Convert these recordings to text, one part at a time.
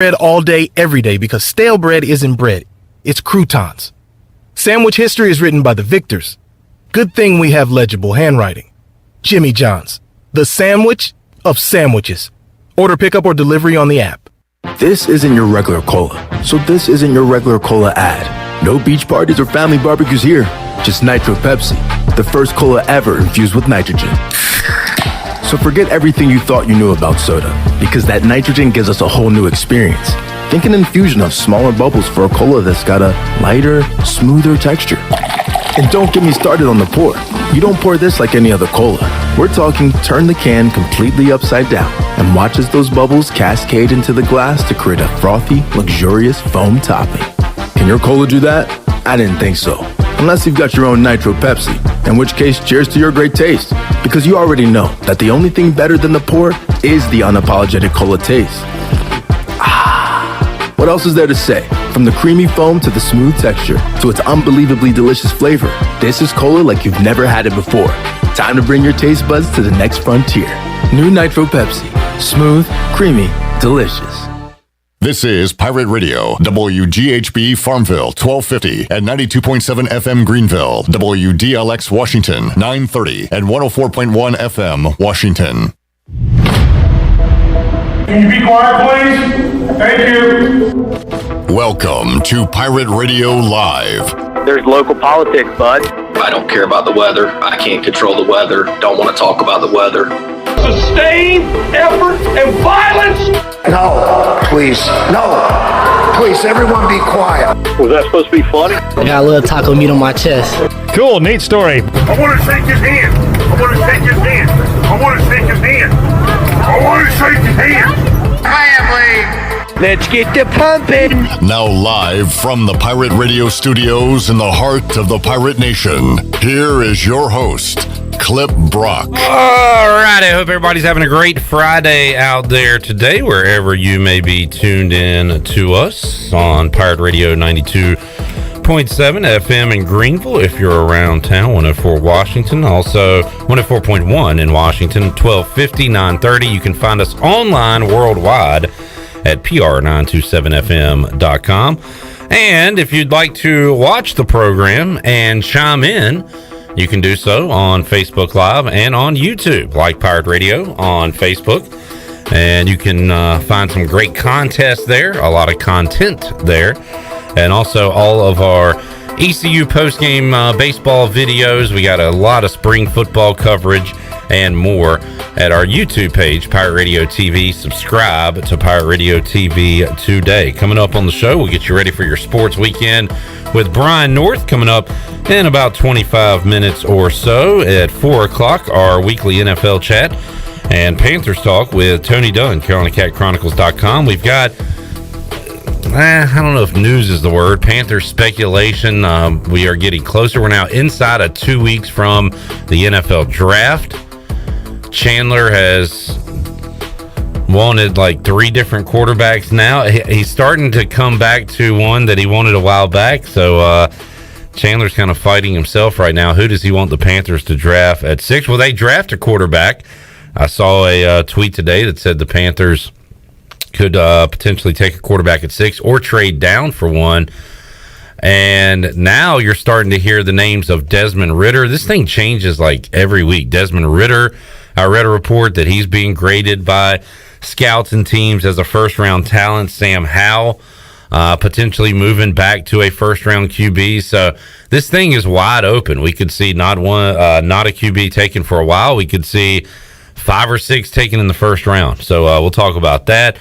bread all day, every day, because stale bread isn't bread. It's croutons. Sandwich history is written by the victors. Good thing we have legible handwriting. Jimmy John's, the sandwich of sandwiches. Order pickup or delivery on the app. This isn't your regular cola, so this isn't your regular cola ad. No beach parties or family barbecues here. Just Nitro Pepsi, the first cola ever infused with nitrogen. So forget everything you thought you knew about soda, because that nitrogen gives us a whole new experience. Think an infusion of smaller bubbles for a cola that's got a lighter, smoother texture. And don't get me started on the pour. You don't pour this like any other cola. We're talking turn the can completely upside down and watch as those bubbles cascade into the glass to create a frothy, luxurious foam topping. Can your cola do that? I didn't think so. Unless you've got your own Nitro Pepsi, in which case, cheers to your great taste. Because you already know that the only thing better than the pour is the unapologetic cola taste. Ah, what else is there to say? From the creamy foam to the smooth texture to its unbelievably delicious flavor, this is cola like you've never had it before. Time to bring your taste buds to the next frontier. New Nitro Pepsi. Smooth, creamy, delicious. This is Pirate Radio, WGHB Farmville, 1250 and 92.7 FM Greenville, WDLX Washington, 930 and 104.1 FM Washington. Can you be quiet, please? Thank you. Welcome to Pirate Radio Live. There's local politics, bud. I don't care about the weather. I can't control the weather. Don't want to talk about the weather. Sustained effort and violence? No, please. No. Please, everyone be quiet. Was that supposed to be funny? I got a little taco meat on my chest. Cool, neat story. I want to shake his hand. I want to shake his hand. I want to shake his hand. I want to shake his hand. Family. Let's get the pumping. Now live from the Pirate Radio studios in the heart of the Pirate Nation, here is your host, Clip Brock. All right, I hope everybody's having a great Friday out there today, wherever you may be tuned in to us on Pirate Radio 92.7 FM in Greenville. If you're around town, 104 Washington, also 104.1 in Washington, 1250, 930. You can find us online worldwide at pr927fm.com. And if you'd like to watch the program and chime in, you can do so on Facebook Live and on YouTube, like Pirate Radio on Facebook. And you can find some great contests there, a lot of content there, and also all of our ECU postgame baseball videos. We got a lot of spring football coverage and more at our YouTube page, Pirate Radio TV. Subscribe to Pirate Radio TV today. Coming up on the show, we'll get you ready for your sports weekend with Brian North coming up in about 25 minutes or so. At 4 o'clock, our weekly NFL chat and Panthers talk with Tony Dunn, CarolinaCatChronicles.com. We've got, I don't know if news is the word, Panthers speculation. We are getting closer. We're now inside of 2 weeks from the NFL draft. Chandler has wanted like 3 different quarterbacks now. He's starting to come back to one that he wanted a while back. So Chandler's kind of fighting himself right now. Who does he want the Panthers to draft at 6? Well, they draft a quarterback. I saw a tweet today that said the Panthers could potentially take a quarterback at 6 or trade down for one. And now you're starting to hear the names of Desmond Ridder. This thing changes like every week. Desmond Ridder, I read a report that he's being graded by scouts and teams as a first-round talent. Sam Howell potentially moving back to a first-round QB. So this thing is wide open. We could see not a QB taken for a while. We could see 5 or 6 taken in the first round. So we'll talk about that.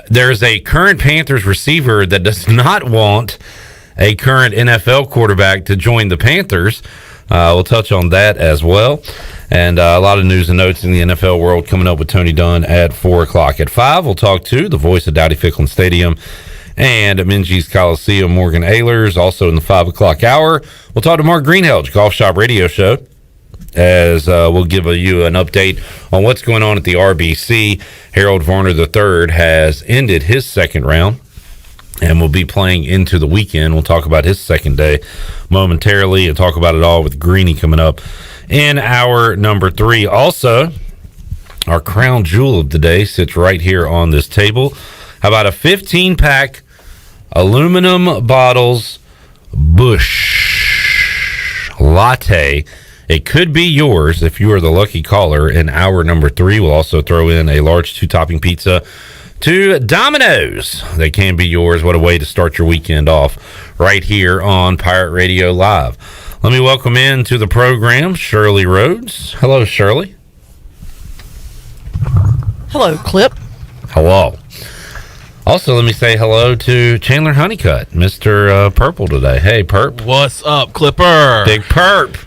There's a current Panthers receiver that does not want a current NFL quarterback to join the Panthers. We'll touch on that as well. And a lot of news and notes in the NFL world coming up with Tony Dunn at 4 o'clock. At 5, we'll talk to the voice of Dowdy-Ficklin Stadium and Minji's Coliseum, Morgan Ahlers. Also in the 5 o'clock hour, we'll talk to Mark Greenhalgh, Golf Shop Radio Show, as we'll give you an update on what's going on at the RBC. Harold Varner III has ended his second round and will be playing into the weekend. We'll talk about his second day momentarily and talk about it all with Greeny coming up in hour number 3. Also, our crown jewel of the day sits right here on this table. How about a 15-pack aluminum bottles Busch latte? It could be yours if you are the lucky caller in hour number 3. We'll also throw in a large 2-topping pizza to Domino's. They can be yours. What a way to start your weekend off right here on Pirate Radio Live. Let me welcome in to the program Shirley Rhodes. Hello, Shirley. Hello, Clip. Hello. Also, let me say hello to Chandler Honeycutt, Mr. Purple today. Hey, Perp. What's up, Clipper? Big Perp.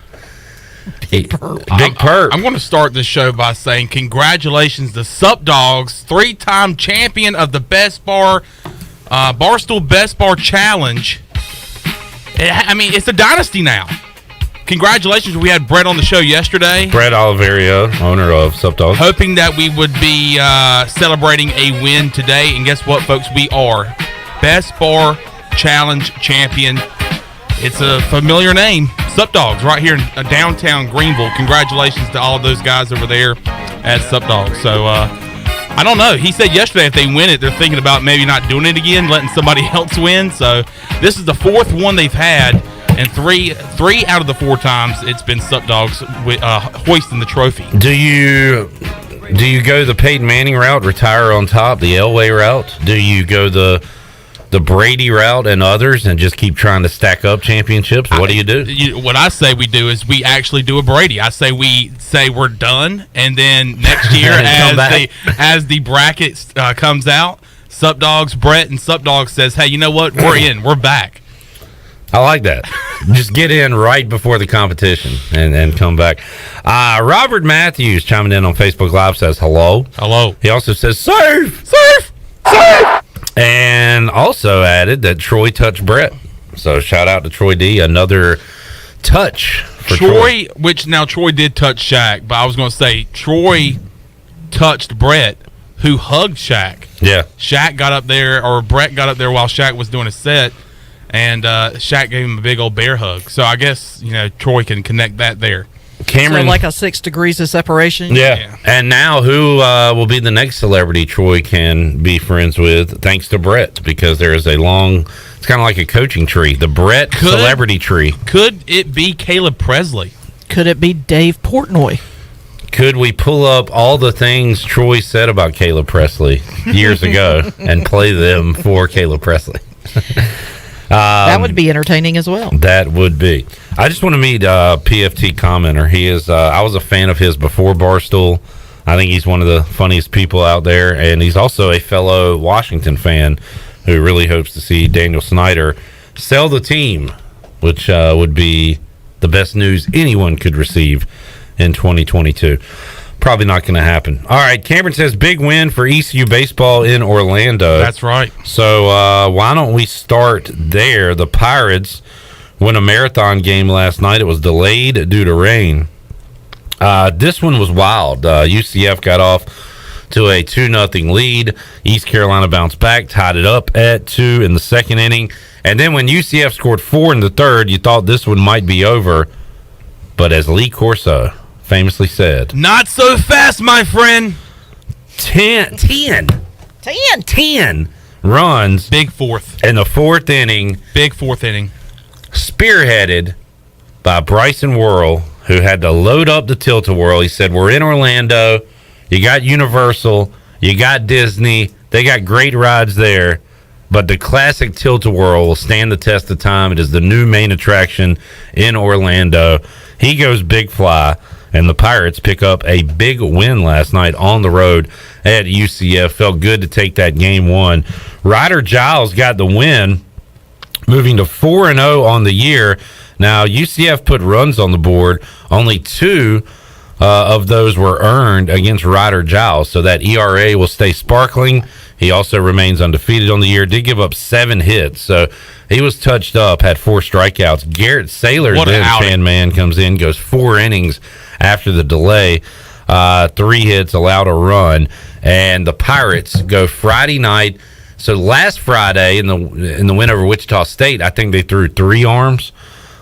Big Perp. I'm going to start this show by saying congratulations to Sup Dogs, 3-time champion of the Best Bar, Barstool Best Bar Challenge. It's a dynasty now. Congratulations. We had Brett on the show yesterday. Brett Oliverio, owner of Sup Dogs. Hoping that we would be celebrating a win today. And guess what, folks? We are Best Bar Challenge champion. It's a familiar name, Sup Dogs, right here in downtown Greenville. Congratulations to all of those guys over there at Sup Dogs. So, I don't know. He said yesterday if they win it, they're thinking about maybe not doing it again, letting somebody else win. So, this is the 4th one they've had, and three out of the 4 times it's been Sup Dogs hoisting the trophy. Do you go the Peyton Manning route, retire on top, the Elway route? Do you go the Brady route and others and just keep trying to stack up championships? What do you do? What I say we do is we actually do a Brady. I say we're done, and then next year as the bracket comes out, Sup Dogs, Brett and Sup Dogs says, hey, you know what? We're in. We're back. I like that. Just get in right before the competition and come back. Robert Matthews chiming in on Facebook Live says hello. Hello. He also says surf. And also added that Troy touched Brett. So shout out to Troy D. Another touch for Troy. Which now Troy did touch Shaq, but I was going to say Troy touched Brett, who hugged Shaq. Yeah. Shaq got up there, or Brett got up there while Shaq was doing a set, and Shaq gave him a big old bear hug. So I guess, Troy can connect that there. Cameron, so like a 6 degrees of separation. Yeah. And now who will be the next celebrity Troy can be friends with, thanks to Brett, because there is it's kind of like a coaching tree, the Brett celebrity tree. Could it be Caleb Presley? Could it be Dave Portnoy? Could we pull up all the things Troy said about Caleb Presley years ago and play them for Caleb Presley? That would be entertaining as well. That would be. I just want to meet PFT commenter. He is. I was a fan of his before Barstool. I think he's one of the funniest people out there, and he's also a fellow Washington fan who really hopes to see Daniel Snyder sell the team, which would be the best news anyone could receive in 2022. Probably not going to happen. All right, Cameron says big win for ECU baseball in Orlando. That's right. So why don't we start there? The Pirates won a marathon game last night. It was delayed due to rain. This one was wild. UCF got off to a 2-0 lead. East Carolina bounced back, tied it up at 2 in the second inning. And then when UCF scored 4 in the third, you thought this one might be over. But as Lee Corso famously said, not so fast, my friend. 10 runs. Big fourth. In the fourth inning. Big fourth inning. Spearheaded by Bryson Worrell, who had to load up the tilt-a-whirl. He said, we're in Orlando. You got Universal. You got Disney. They got great rides there. But the classic tilt-a-whirl will stand the test of time. It is the new main attraction in Orlando. He goes big fly. And the Pirates pick up a big win last night on the road at UCF. Felt good to take that game 1. Ryder Giles got the win, moving to 4-0 on the year. Now, UCF put runs on the board. Only 2 of those were earned against Ryder Giles, so that ERA will stay sparkling. He also remains undefeated on the year. Did give up 7 hits, so he was touched up, had 4 strikeouts. Garrett Saylor, then fan man, comes in, goes 4 innings after the delay, 3 hits, allowed a run, and the Pirates go Friday night. So last Friday in the win over Wichita State, I think they threw 3 arms.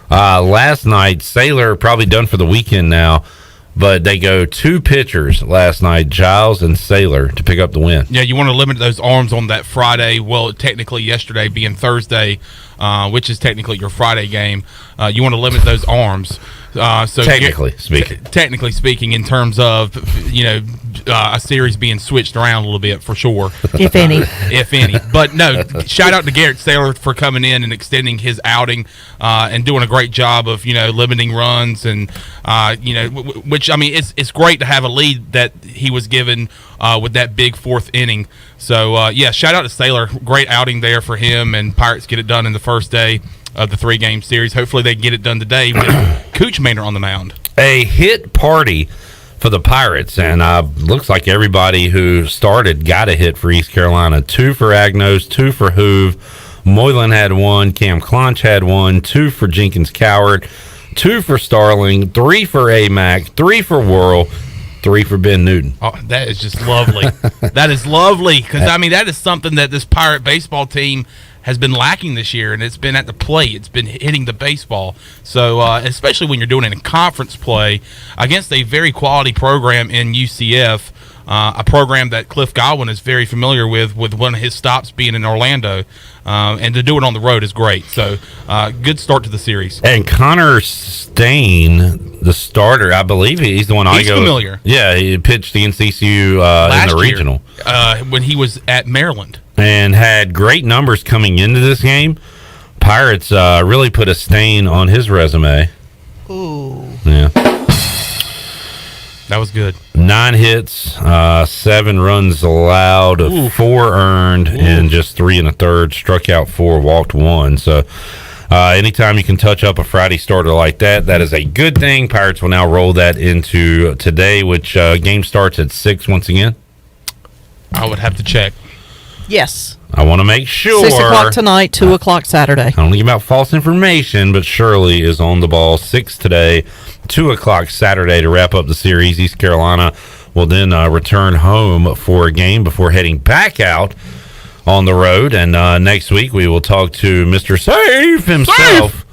Last night, Saylor, probably done for the weekend now, but they go 2 pitchers last night, Giles and Saylor, to pick up the win. Yeah, you want to limit those arms on that Friday. Well, technically yesterday being Thursday, which is technically your Friday game. You want to limit those arms. So technically speaking, in terms of a series being switched around a little bit for sure, if any. But no, shout out to Garrett Saylor for coming in and extending his outing and doing a great job of limiting runs and which I mean it's great to have a lead that he was given with that big 4th inning. So yeah, shout out to Saylor, great outing there for him, and Pirates get it done in the first day of the 3-game series. Hopefully they can get it done today with Cooch Maynard on the mound. A hit party for the Pirates, and looks like everybody who started got a hit for East Carolina. 2 for Agnos, 2 for Hoove. Moylan had 1, Cam Clonch had 1, 2 for Jenkins Coward, 2 for Starling, 3 for Amac, 3 for Worrell, 3 for Ben Newton. Oh, that is just lovely. That is lovely, because I mean that is something that this Pirate baseball team has been lacking this year, and it's been at the plate. It's been hitting the baseball. So especially when you're doing it in conference play against a very quality program in UCF, a program that Cliff Godwin is very familiar with one of his stops being in Orlando, and to do it on the road is great. So good start to the series. And Connor Stain, the starter, I believe he's the one he's familiar. Yeah, he pitched against ECU in the regional when he was at Maryland, and had great numbers coming into this game. Pirates really put a stain on his resume. Ooh. Yeah. That was good. 9 hits, 7 runs allowed, 4 earned, and just 3 1/3. Struck out 4, walked 1. So anytime you can touch up a Friday starter like that, that is a good thing. Pirates will now roll that into today, which game starts at 6 once again. I would have to check. Yes. I want to make sure. 6 o'clock tonight, 2 o'clock Saturday. I don't give out false information, but Shirley is on the ball. 6 today, 2 o'clock Saturday to wrap up the series. East Carolina will then return home for a game before heading back out on the road. And next week we will talk to Mr. Safe himself.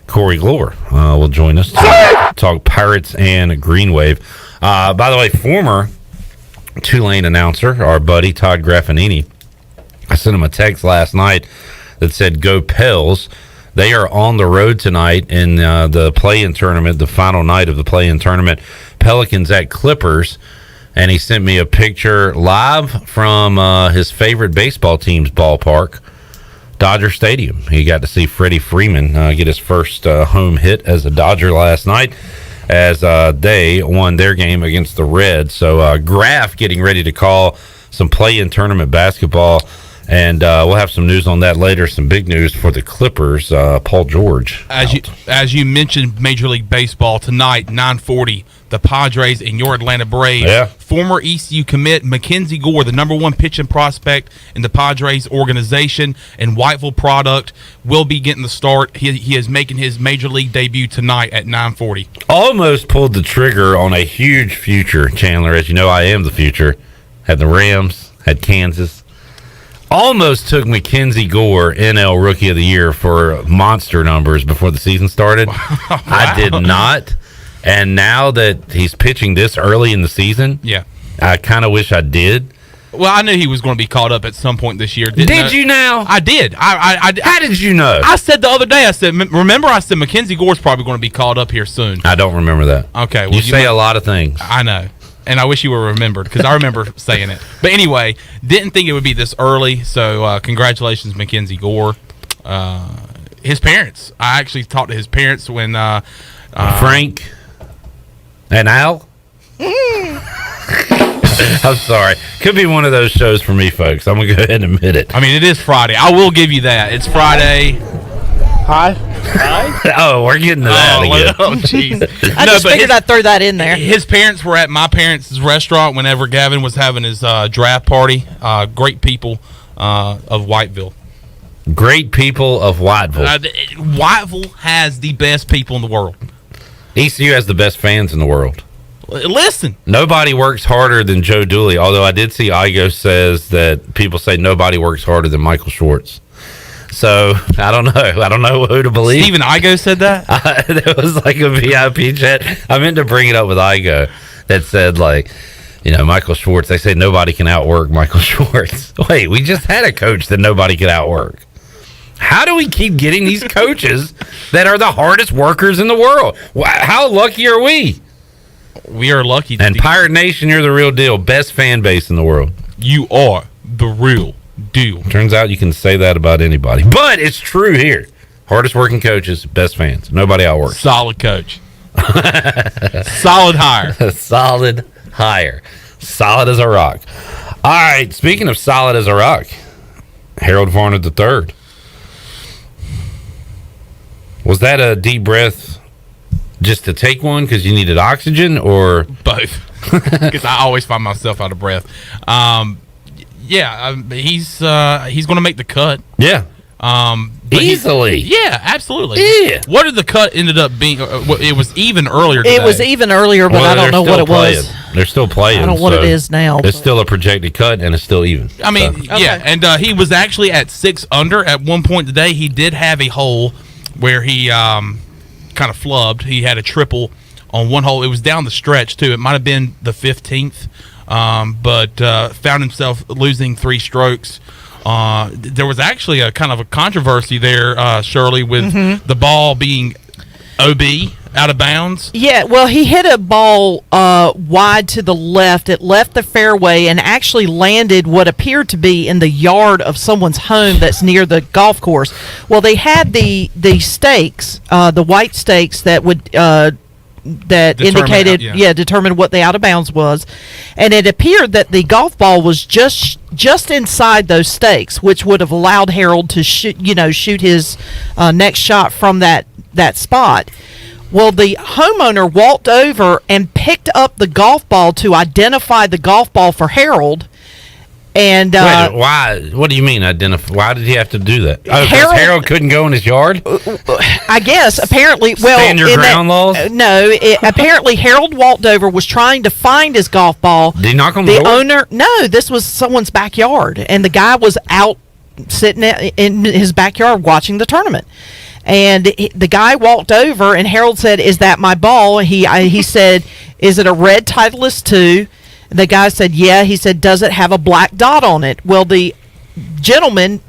Corey Glore will join us to talk Pirates and Green Wave. By the way, former Tulane announcer, our buddy Todd Graffinini, I sent him a text last night that said, "Go Pels." They are on the road tonight in the play-in tournament, the final night of the play-in tournament. Pelicans at Clippers. And he sent me a picture live from his favorite baseball team's ballpark, Dodger Stadium. He got to see Freddie Freeman get his first home hit as a Dodger last night as they won their game against the Reds. So Graf getting ready to call some play-in tournament basketball. And we'll have some news on that later. Some big news for the Clippers. Paul George. As you mentioned, Major League Baseball tonight, 9:40. The Padres and your Atlanta Braves. Yeah. Former ECU commit Mackenzie Gore, the #1 pitching prospect in the Padres organization and Whiteville product, will be getting the start. He is making his Major League debut tonight at 9:40. Almost pulled the trigger on a huge future, Chandler. As you know, I am the future. Had the Rams, had Kansas. Almost took Mackenzie Gore NL Rookie of the Year for monster numbers before the season started. Wow. I did not. And now that he's pitching this early in the season, yeah, I kind of wish I did. Well, I knew he was going to be called up at some point this year. Did you now? I did. How did you know? I said the other day, I said Mackenzie Gore's probably going to be called up here soon. I don't remember that. Okay. Well, you say a lot of things. I know. And I wish you were remembered because I remember saying it. But anyway, didn't think it would be this early. So congratulations, Mackenzie Gore. His parents. I actually talked to his parents when Frank and Al. I'm sorry. Could be one of those shows for me, folks. I'm going to go ahead and admit it. I mean, it is Friday. I will give you that. It's Friday. Hi. Oh, we're getting to that again. Oh, jeez. I just figured I'd throw that in there. His parents were at my parents' restaurant whenever Gavin was having his draft party. Great people of Whiteville. Great people of Whiteville. Whiteville has the best people in the world. ECU has the best fans in the world. Listen. Nobody works harder than Joe Dooley, although I did see Igo says that people say nobody works harder than Michael Schwartz. So I don't know. I don't know who to believe. Stephen Igo said that. There was like a VIP chat. I meant to bring it up with Igo that said like, Michael Schwartz. They say nobody can outwork Michael Schwartz. Wait, we just had a coach that nobody could outwork. How do we keep getting these coaches that are the hardest workers in the world? How lucky are we? We are lucky. And Pirate Nation, you're the real deal. Best fan base in the world. You are the real deal. Turns out you can say that about anybody. But it's true here. Hardest working coaches, best fans. Nobody outworks. Solid coach. Solid hire. Solid hire. Solid as a rock. All right, speaking of solid as a rock, Harold Varner III. Was that a deep breath just to take one because you needed oxygen, or both? Because I always find myself out of breath. He's going to make the cut. Yeah. Easily. Yeah, absolutely. Yeah. What did the cut ended up being? It was even earlier today. It was even earlier, but I don't know what it was. They're still playing. I don't know what it is now. It's still a projected cut, and it's still even. I mean, yeah, and he was actually at 6 under at one point today. He did have a hole where he kind of flubbed. He had a triple on one hole. It was down the stretch, too. It might have been the 15th, but found himself losing 3 strokes. There was actually a kind of a controversy there, Shirley, with the ball being OB, out of bounds. Yeah, well, he hit a ball wide to the left. It left the fairway and actually landed what appeared to be in the yard of someone's home that's near the golf course. Well, they had the stakes, the white stakes that would determined what the out of bounds was, and it appeared that the golf ball was just inside those stakes, which would have allowed Harold to shoot his next shot from that spot. Well, the homeowner walked over and picked up the golf ball to identify the golf ball for Harold. And wait, why? What do you mean identify? Why did he have to do that? Oh, because Harold couldn't go in his yard. I guess apparently. Well, stand your ground laws. No, apparently Harold walked over, was trying to find his golf ball. Did he knock on the door? Owner? No, this was someone's backyard, and the guy was out sitting in his backyard watching the tournament. And the guy walked over, and Harold said, "Is that my ball?" He said, "Is it a red Titleist 2?" The guy said, "Yeah." He said, "Does it have a black dot on it?" Well, the gentleman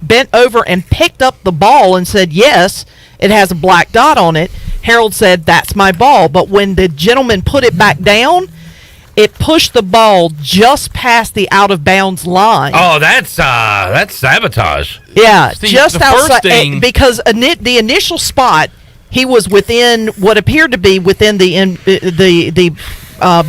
bent over and picked up the ball and said, "Yes, it has a black dot on it." Harold said, "That's my ball." But when the gentleman put it back down, it pushed the ball just past the out of bounds line. Oh, that's sabotage. Yeah, See, just the outside first because the initial spot, he was within what appeared to be within the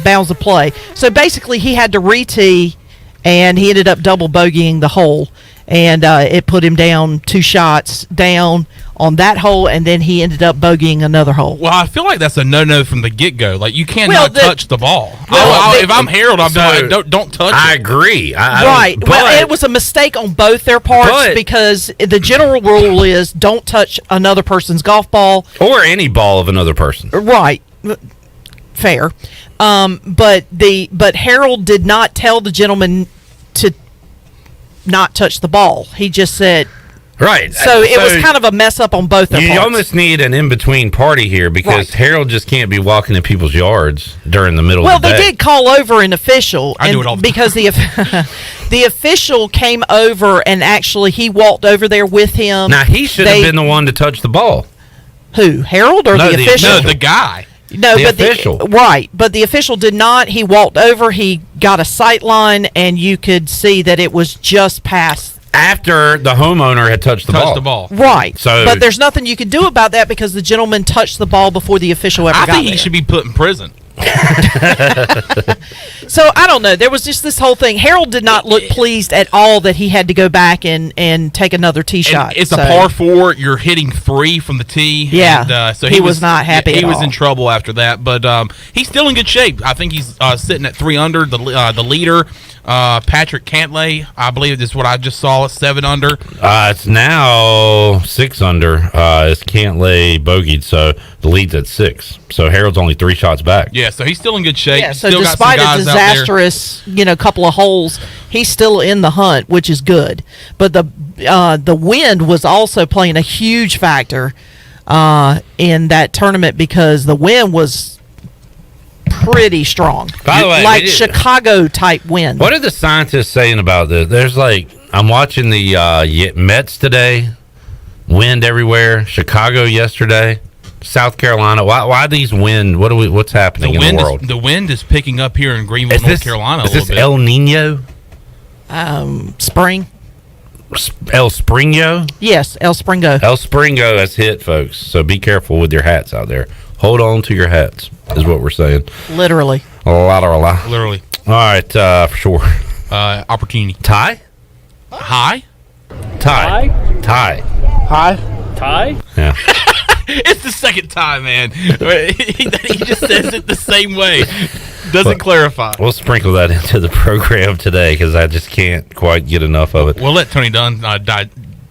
bounds of play. So basically, he had to re-tee, and he ended up double bogeying the hole, and it put him down 2 shots down on that hole, and then he ended up bogeying another hole. Well, I feel like that's a no-no from the get-go. Like, you cannot Well, touch the ball. well, if I'm Harold, I'm like, don't touch it. I agree. Right. Well, it was a mistake on both their parts because the general rule is don't touch another person's golf ball. Or any ball of another person. Right. Fair. But Harold did not tell the gentleman to not touch the ball. He just said... Right. So it was kind of a mess up on both their parts. You almost need an in-between party here because Harold just can't be walking in people's yards during the middle of the day. Well, they did call over an official. I do it all the because time. the official came over and actually he walked over there with him. Now, he should have been the one to touch the ball. Who? Harold or the official? No, the guy. No, the but official. But the official did not. He walked over, he got a sight line, and you could see that it was just past. After the homeowner had touched the ball. Right. So, but there's nothing you can do about that because the gentleman touched the ball before the official ever got there. I think he should be put in prison. So I don't know. There was just this whole thing. Harold did not look pleased at all that he had to go back and take another tee shot. It's a par 4. You're hitting 3 from the tee. Yeah. And, so he was not happy. He was in trouble after that, but he's still in good shape. I think he's sitting at 3 under. The leader, Patrick Cantlay, I believe this is what I just saw. 7 under. It's now 6 under. It's Cantlay bogeyed, so the lead's at 6. So Harold's only 3 shots back. Yeah, so he's still in good shape. Yeah, so still despite got a some guys disastrous, couple of holes, he's still in the hunt, which is good. But the wind was also playing a huge factor in that tournament because the wind was pretty strong. By the way, like Chicago type wind. What are the scientists saying about this? There's I'm watching the Mets today. Wind everywhere. Chicago yesterday. South Carolina. Why these wind? What's happening in the world? The wind is picking up here in Greenville, North Carolina. Is this El Nino? Spring. El Springo? Yes, El Springo. El Springo has hit, folks. So be careful with your hats out there. Hold on to your hats, is what we're saying. Literally. Literally. All right, for sure. Opportunity. Tie? Hi? Tie. Hi. Tie? Yeah. It's the second time, man. He just says it the same way. Doesn't clarify. We'll sprinkle that into the program today because I just can't quite get enough of it. We'll let Tony Dunn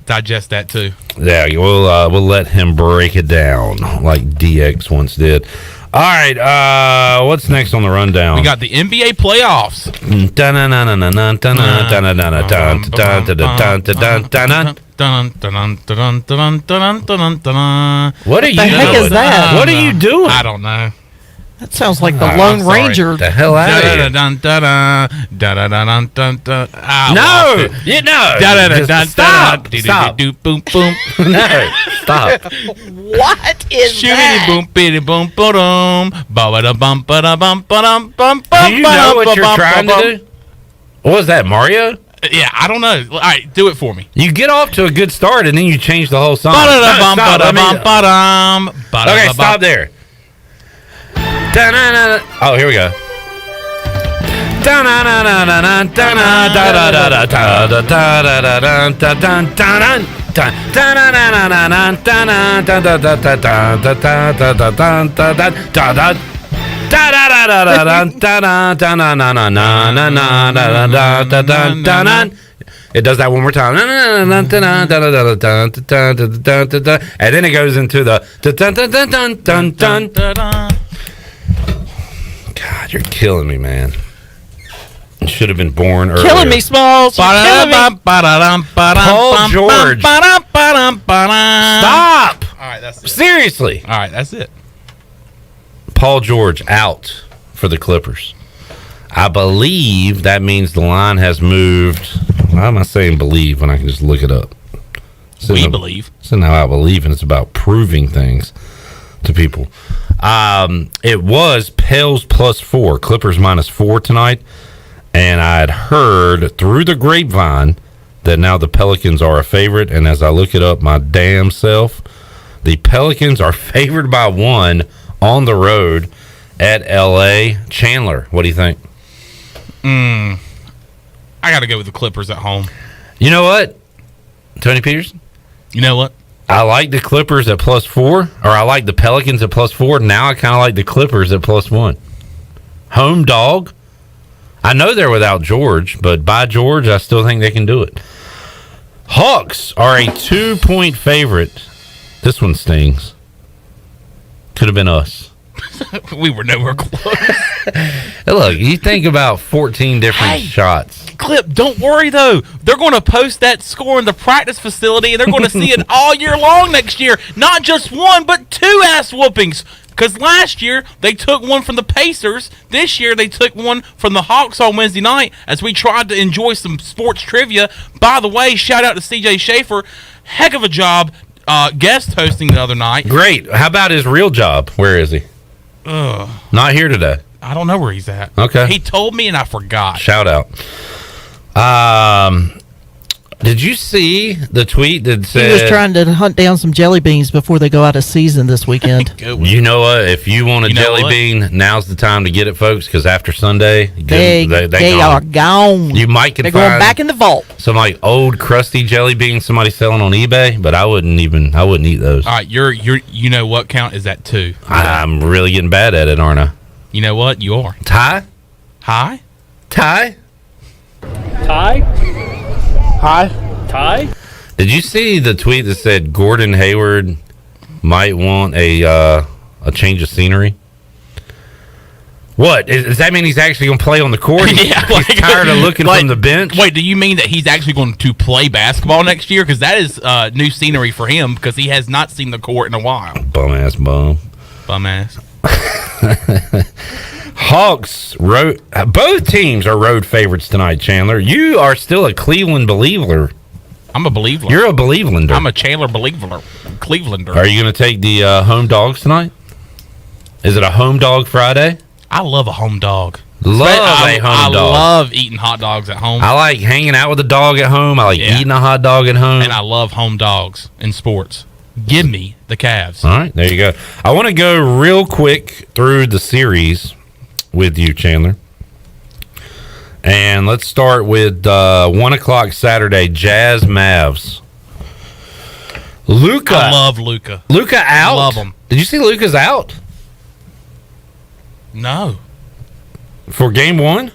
digest that too. Yeah, we'll let him break it down like DX once did. All right, what's next on the rundown? We got the NBA playoffs. What are you doing? The heck is that? What are you doing? I don't know. That sounds like the Lone Ranger. The hell out of here. Stop. No, stop. What is that? Do you know what you're trying to do? What was that, Mario? Yeah, I don't know. All right, do it for me. You get off to a good start and then you change the whole song. Okay, stop there. Oh, here we go. It does that one more time. And then it goes into the God, you're killing me, man. You should have been born earlier. Killing me, Smalls. Killing me. Paul George. Stop. All right, that's it. Seriously. All right, that's it. Paul George out for the Clippers. I believe that means the line has moved. Why am I saying believe when I can just look it up? We believe. It's not how I believe, and it's about proving things to people. It was Pels +4, Clippers -4 tonight, and I had heard through the grapevine that now the Pelicans are a favorite, and as I look it up my damn self, the Pelicans are favored by 1 on the road at LA. Chandler, what do you think? I got to go with the Clippers at home. You know what, Tony Peterson? You know what? I like the Clippers at +4, or I like the Pelicans at +4. Now I kind of like the Clippers at +1. Home dog. I know they're without George, but by George, I still think they can do it. Hawks are a 2-point favorite. This one stings. Could have been us. We were nowhere close. Look, you think about 14 different shots. Clip, don't worry though. They're going to post that score in the practice facility, and they're going to see it all year long next year. Not just 1, but 2 ass whoopings. Because last year they took 1 from the Pacers. This year they took 1 from the Hawks on Wednesday night. As we tried to enjoy some sports trivia. By the way, shout out to CJ Schaefer. Heck of a job guest hosting the other night. Great. How about his real job? Where is he? Not here today. I don't know where he's at. Okay. He told me and I forgot. Shout out. Did you see the tweet that said he was trying to hunt down some jelly beans before they go out of season this weekend? You know what? If you want a jelly bean, now's the time to get it, folks, because after Sunday, they are gone. You might They're going back in the vault. Some like old crusty jelly beans somebody's selling on eBay, but I wouldn't eat those. All right, you know what count is that 2? I'm really getting bad at it, aren't I? You know what? You are. Ty? Hi? Ty? Ty? Hi. Ty? Did you see the tweet that said Gordon Hayward might want a change of scenery? What? Does that mean he's actually going to play on the court? Yeah, He's tired of looking from the bench? Wait, do you mean that he's actually going to play basketball next year? Because that is new scenery for him because he has not seen the court in a while. Bum-ass bum. Bum-ass. Hawks, both teams are road favorites tonight, Chandler. You are still a Cleveland believer. I'm a believer. You're a Beливelander. I'm a Chandler believer. Clevelander. Are you going to take the home dogs tonight? Is it a home dog Friday? I love a home dog. I love eating hot dogs at home. I like hanging out with a dog at home. I like eating a hot dog at home. And I love home dogs in sports. Give me the Cavs. All right, there you go. I want to go real quick through the series with you, Chandler. And let's start with 1 o'clock Saturday, Jazz Mavs. Luka. I love Luka. Luka out? Love him. Did you see Luka's out? No. For game one?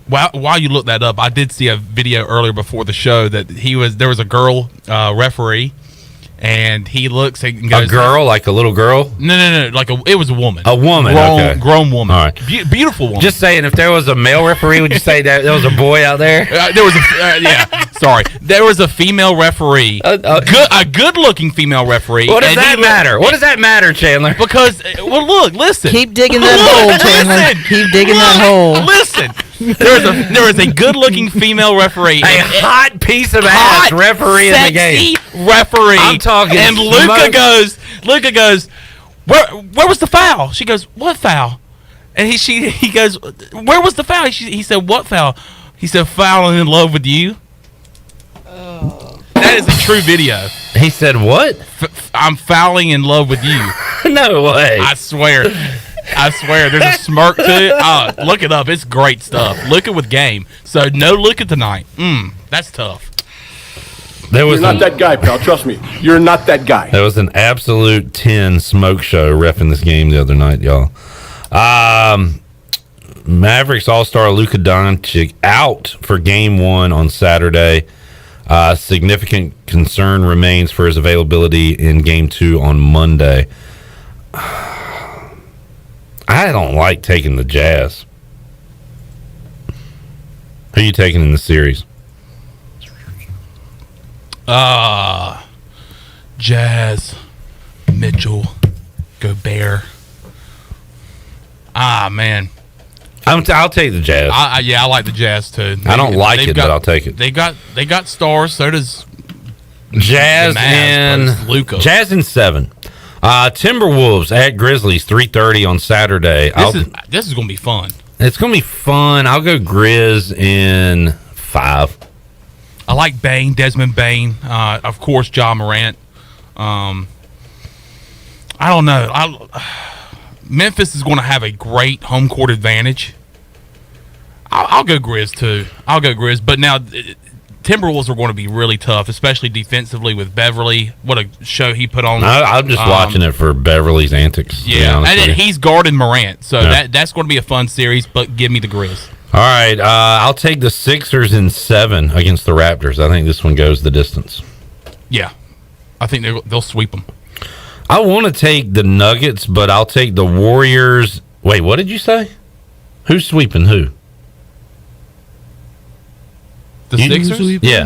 While you look that up, I did see a video earlier before the show that there was a girl referee, and he looks and goes, a girl, like a little girl? No, it was a woman. A woman, grown woman. All right. Beautiful woman. Just saying, if there was a male referee, would you say that there was a boy out there? There was there was a female referee, a good-looking female referee. What does that matter? What does that matter, Chandler? Because listen. Keep digging that hole, Chandler. Keep digging that hole. Listen. There was a good-looking female referee, a hot piece of ass referee in the game. Referee. I'm talking. And Luka goes, where was the foul? She goes, what foul? And he goes, where was the foul? He said, what foul? He said, falling in love with you. That is a true video. He said what? I'm falling in love with you. No way. I swear. There's a smirk to it. Look it up. It's great stuff. Luka with game. So no Luka tonight. That's tough. You're not that guy, pal. Trust me. You're not that guy. There was an absolute 10 smoke show reffing this game the other night, y'all. Mavericks All-Star Luka Doncic out for game one on Saturday. Significant concern remains for his availability in game two on Monday. I don't like taking the Jazz. Who are you taking in the series? Jazz, Mitchell, Gobert. Man. I'll take the Jazz. I like the Jazz too. I don't like it, but I'll take it. They got stars. So does Jazz and Luka. Jazz in 7. Timberwolves at Grizzlies 3:30 on Saturday. This is going to be fun. It's going to be fun. I'll go Grizz in 5. I like Desmond Bane. Of course, Ja Morant. I don't know. Memphis is going to have a great home court advantage. I'll go Grizz too. But now Timberwolves are going to be really tough, especially defensively with Beverly. What a show he put on. I'm just watching it for Beverly's antics. Yeah, and he's guarding Morant, so that's going to be a fun series. But give me the Grizz. All right, I'll take the Sixers in 7 against the Raptors. I think this one goes the distance. Yeah, I think they'll sweep them. I want to take the Nuggets, but I'll take the Warriors. Wait, what did you say? Who's sweeping who? The Sixers? Yeah.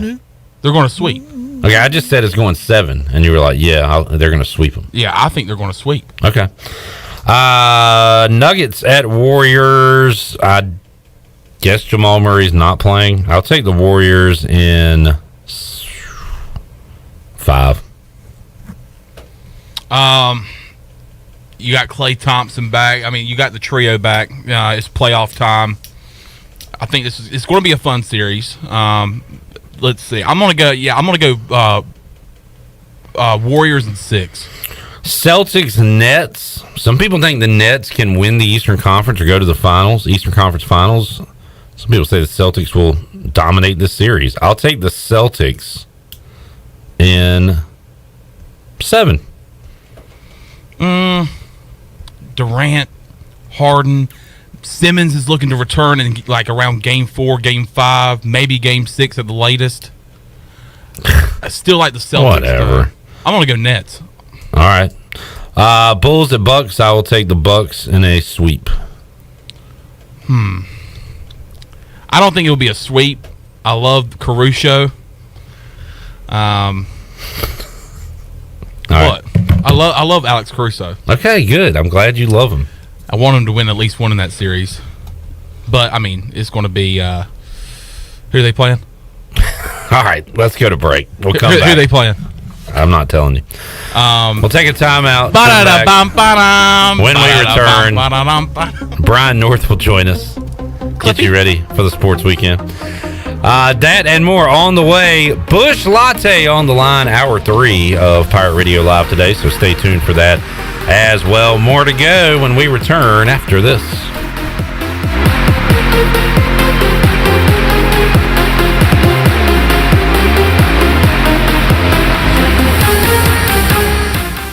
They're going to sweep. Okay, I just said it's going 7, and you were like, yeah, they're going to sweep them. Yeah, I think they're going to sweep. Okay. Nuggets at Warriors. I guess Jamal Murray's not playing. I'll take the Warriors in 5. You got Klay Thompson back. I mean, you got the trio back. It's playoff time. I think it's going to be a fun series. Let's see. I'm gonna go Warriors in 6. Celtics Nets. Some people think the Nets can win the Eastern Conference or go to the finals, Eastern Conference Finals. Some people say the Celtics will dominate this series. I'll take the Celtics in 7. Durant, Harden, Simmons is looking to return in around game 4, game 5, maybe game 6 at the latest. I still like the Celtics. Whatever. I'm gonna go Nets. All right. Bulls at Bucks. I will take the Bucks in a sweep. I don't think it'll be a sweep. I love Caruso. But I love Alex Caruso. Okay, good. I'm glad you love him. I want him to win at least one in that series. But, I mean, it's going to be who are they playing? All right, let's go to break. We'll come back. Who are they playing? I'm not telling you. We'll take a timeout. When we return, Brian North will join us. Get you ready for the sports weekend. That and more on the way. Bush Latte on the line, hour 3 of Pirate Radio Live today, so stay tuned for that as well. More to go when we return after this.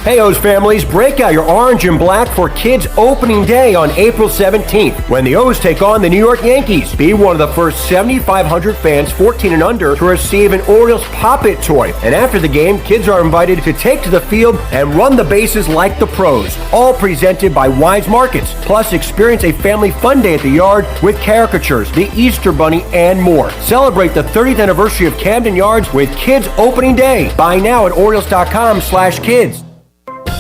Hey, O's families, break out your orange and black for Kids Opening Day on April 17th, when the O's take on the New York Yankees. Be one of the first 7,500 fans 14 and under to receive an Orioles Pop-It toy. And after the game, kids are invited to take to the field and run the bases like the pros. All presented by Wise Markets. Plus, experience a family fun day at the yard with caricatures, the Easter Bunny, and more. Celebrate the 30th anniversary of Camden Yards with Kids Opening Day. Buy now at Orioles.com/kids.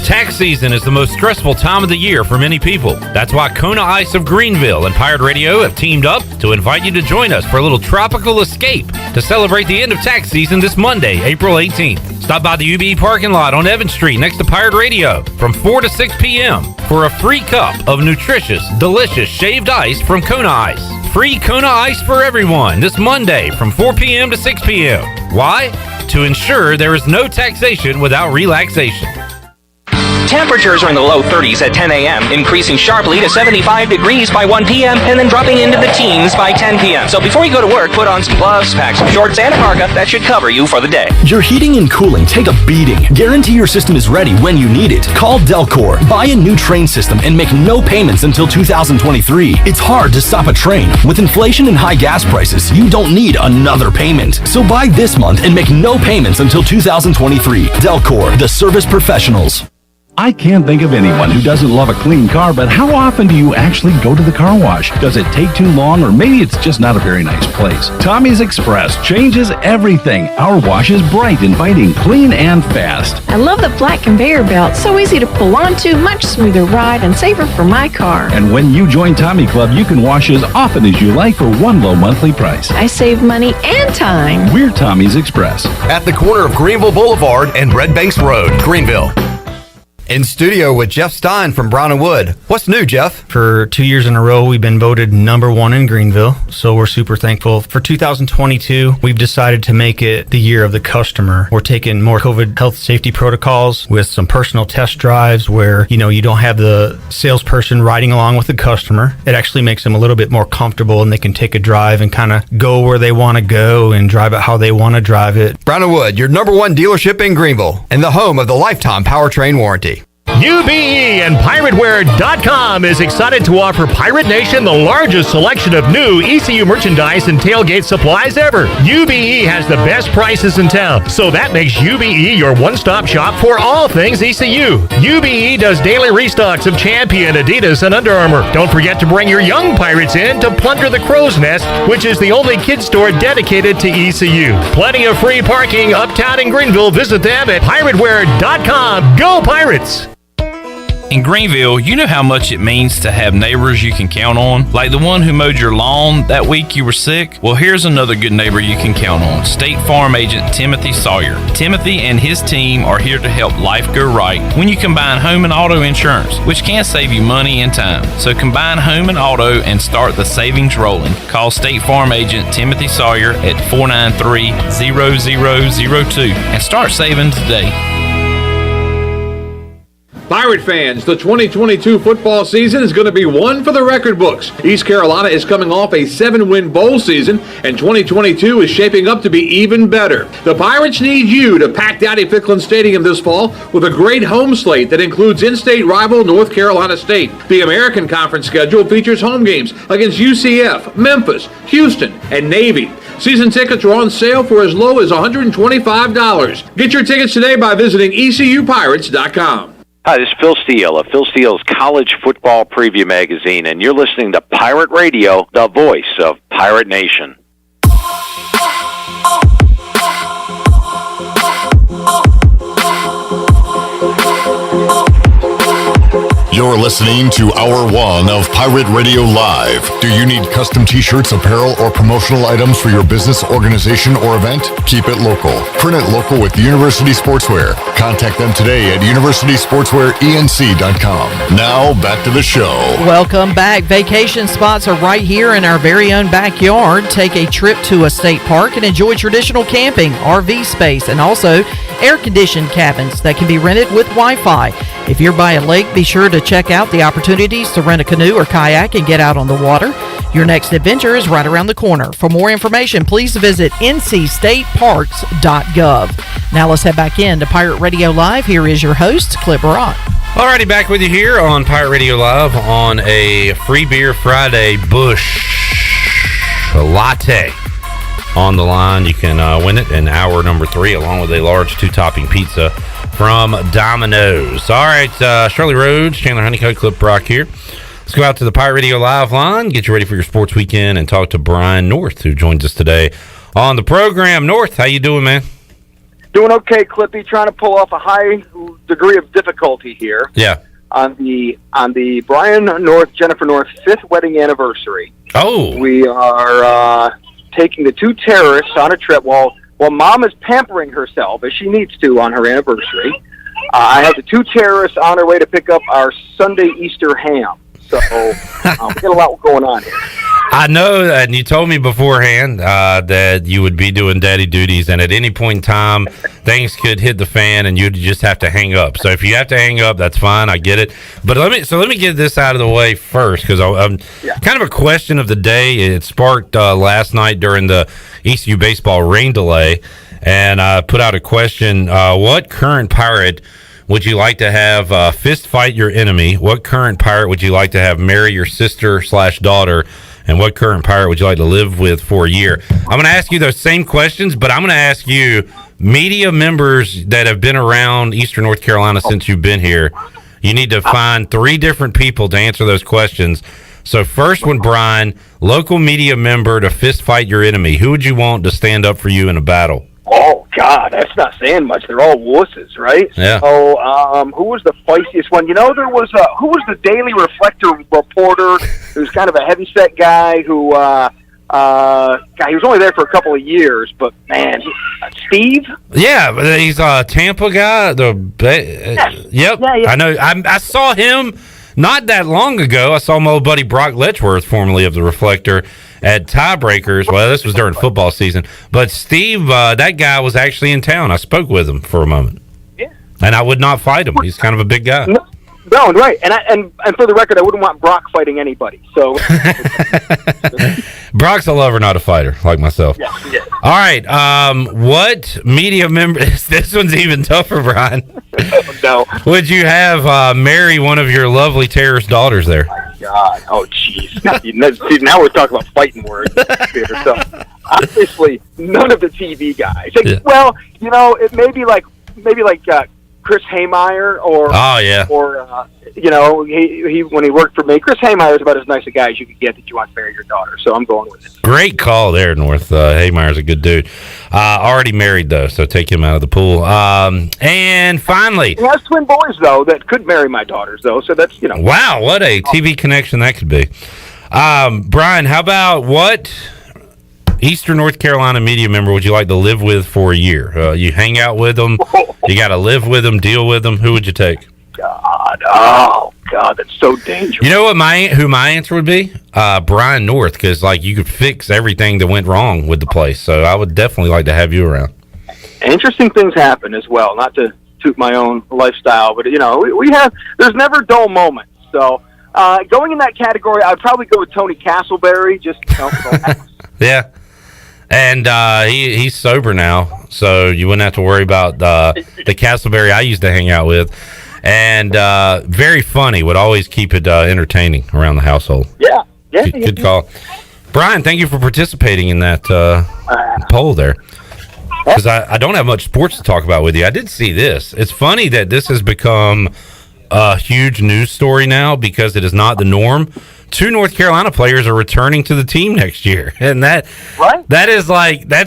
Tax season is the most stressful time of the year for many people. That's why Kona Ice of Greenville and Pirate Radio have teamed up to invite you to join us for a little tropical escape to celebrate the end of tax season this Monday, April 18th. Stop by the UBE parking lot on Evans Street next to Pirate Radio from 4 to 6 p.m. for a free cup of nutritious, delicious shaved ice from Kona Ice. Free Kona Ice for everyone this Monday from 4 p.m. to 6 p.m. Why? To ensure there is no taxation without relaxation. Temperatures are in the low 30s at 10 a.m., increasing sharply to 75 degrees by 1 p.m., and then dropping into the teens by 10 p.m. So before you go to work, put on some gloves, pack some shorts, and a parka. That should cover you for the day. Your heating and cooling take a beating. Guarantee your system is ready when you need it. Call Delcor. Buy a new train system and make no payments until 2023. It's hard to stop a train. With inflation and high gas prices, you don't need another payment. So buy this month and make no payments until 2023. Delcor, the service professionals. I can't think of anyone who doesn't love a clean car, but how often do you actually go to the car wash? Does it take too long, or maybe it's just not a very nice place? Tommy's Express changes everything. Our wash is bright, inviting, clean, and fast. I love the flat conveyor belt. So easy to pull onto, much smoother ride, and safer for my car. And when you join Tommy Club, you can wash as often as you like for one low monthly price. I save money and time. We're Tommy's Express. At the corner of Greenville Boulevard and Red Banks Road, Greenville. In studio with Jeff Stein from Brown & Wood. What's new, Jeff? For 2 years in a row, we've been voted #1 in Greenville, so we're super thankful. For 2022, we've decided to make it the year of the customer. We're taking more COVID health safety protocols with some personal test drives where, you don't have the salesperson riding along with the customer. It actually makes them a little bit more comfortable, and they can take a drive and kind of go where they want to go and drive it how they want to drive it. Brown & Wood, your #1 dealership in Greenville and the home of the lifetime powertrain warranty. UBE and PirateWear.com is excited to offer Pirate Nation the largest selection of new ECU merchandise and tailgate supplies ever. UBE has the best prices in town, so that makes UBE your one-stop shop for all things ECU. UBE does daily restocks of Champion, Adidas, and Under Armour. Don't forget to bring your young Pirates in to plunder the Crow's Nest, which is the only kids store dedicated to ECU. Plenty of free parking uptown in Greenville. Visit them at PirateWear.com. Go Pirates! In Greenville, you know how much it means to have neighbors you can count on, like the one who mowed your lawn that week you were sick. Well, here's another good neighbor you can count on, State Farm agent Timothy Sawyer. Timothy and his team are here to help life go right when you combine home and auto insurance, which can save you money and time. So combine home and auto and start the savings rolling. Call State Farm agent Timothy Sawyer at 493-0002 and start saving today. Pirate fans, the 2022 football season is going to be one for the record books. East Carolina is coming off a 7-win bowl season, and 2022 is shaping up to be even better. The Pirates need you to pack Dowdy-Ficklin Stadium this fall with a great home slate that includes in-state rival North Carolina State. The American Conference schedule features home games against UCF, Memphis, Houston, and Navy. Season tickets are on sale for as low as $125. Get your tickets today by visiting ECUPirates.com. Hi, this is Phil Steele of Phil Steele's College Football Preview Magazine, and you're listening to Pirate Radio, the voice of Pirate Nation. You're listening to Hour 1 of Pirate Radio Live. Do you need custom t-shirts, apparel, or promotional items for your business, organization, or event? Keep it local. Print it local with University Sportswear. Contact them today at universitysportswearenc.com. Now, back to the show. Welcome back. Vacation spots are right here in our very own backyard. Take a trip to a state park and enjoy traditional camping, RV space, and also air-conditioned cabins that can be rented with Wi-Fi. If you're by a lake, be sure to check out the opportunities to rent a canoe or kayak and get out on the water. Your next adventure is right around the corner. For more information, please visit ncstateparks.gov. Now let's head back in to Pirate Radio Live. Here is your host, Clip Rock. Alrighty, back with you here on Pirate Radio Live on a Free Beer Friday Busch Latte. On the line, you can win it in hour number 3, along with a large 2-topping pizza from Domino's. All right, Shirley Rhodes, Chandler Honeycutt, Clip Brock here. Let's go out to the Pirate Radio Live line, get you ready for your sports weekend, and talk to Brian North, who joins us today on the program. North, how you doing, man? Doing okay, Clippy. Trying to pull off a high degree of difficulty here. Yeah. On the Brian North, Jennifer North 5th wedding anniversary. Oh. We are taking the two terrorists on a trip while Mom is pampering herself, as she needs to, on her anniversary. I have the two terrorists on our way to pick up our Sunday Easter ham. So we got a lot going on here. I know, and you told me beforehand that you would be doing daddy duties, and at any point in time, things could hit the fan, and you'd just have to hang up. So if you have to hang up, that's fine. I get it. But let me get this out of the way first, because I'm kind of a question of the day. It sparked last night during the ECU baseball rain delay, and I put out a question: what current Pirate would you like to have fist fight your enemy? What current Pirate would you like to have marry your sister/daughter? And what current Pirate would you like to live with for a year? I'm going to ask you those same questions, but I'm going to ask you media members that have been around Eastern North Carolina since you've been here. You need to find 3 different people to answer those questions. So first one, Brian, local media member to fist fight your enemy. Who would you want to stand up for you in a battle? Oh, God, that's not saying much. They're all wusses, right? Yeah. So, who was the feistiest one? You know, there was who was the Daily Reflector reporter who's kind of a heavyset guy who, he was only there for a couple of years, but, man, Steve? Yeah, he's a Tampa guy. Yep, yeah. I know. I saw him not that long ago. I saw my old buddy Brock Letchworth, formerly of the Reflector, at Tiebreakers. Well, this was during football season. But Steve, that guy was actually in town. I spoke with him for a moment. Yeah. And I would not fight him. He's kind of a big guy. No, right. And for the record, I wouldn't want Brock fighting anybody. So Brock's a lover, not a fighter, like myself. Yeah. All right. What media member? This one's even tougher, Brian. No. Would you have marry one of your lovely terrorist daughters there? God. Oh, jeez. Now we're talking about fighting words here. So, obviously, none of the TV guys. Well, you know, it may be like Chris Haymeyer or you know, he when he worked for me. Chris Haymeyer is about as nice a guy as you could get that you want to marry your daughter. So I'm going with it. Great call there, North. Haymeyer's a good dude. Already married though, so take him out of the pool. And finally, he has twin boys though that could marry my daughters though. So that's, you know. Wow, what a TV connection that could be. Brian, how about what Eastern North Carolina media member would you like to live with for a year? You hang out with them, you got to live with them, deal with them. Who would you take? God, that's so dangerous. You know what who my answer would be? Brian North, because like you could fix everything that went wrong with the place. So I would definitely like to have you around. Interesting things happen as well. Not to toot my own lifestyle, but you know there's never dull moments. So going in that category, I'd probably go with Tony Castleberry. Just yeah. And he's sober now, so you wouldn't have to worry about the Castleberry I used to hang out with. And very funny, would always keep it entertaining around the household. Yeah. Good call. Brian, thank you for participating in that poll there. Because I don't have much sports to talk about with you. I did see this. It's funny that this has become a huge news story now because it is not the norm. 2 North Carolina players are returning to the team next year, and that's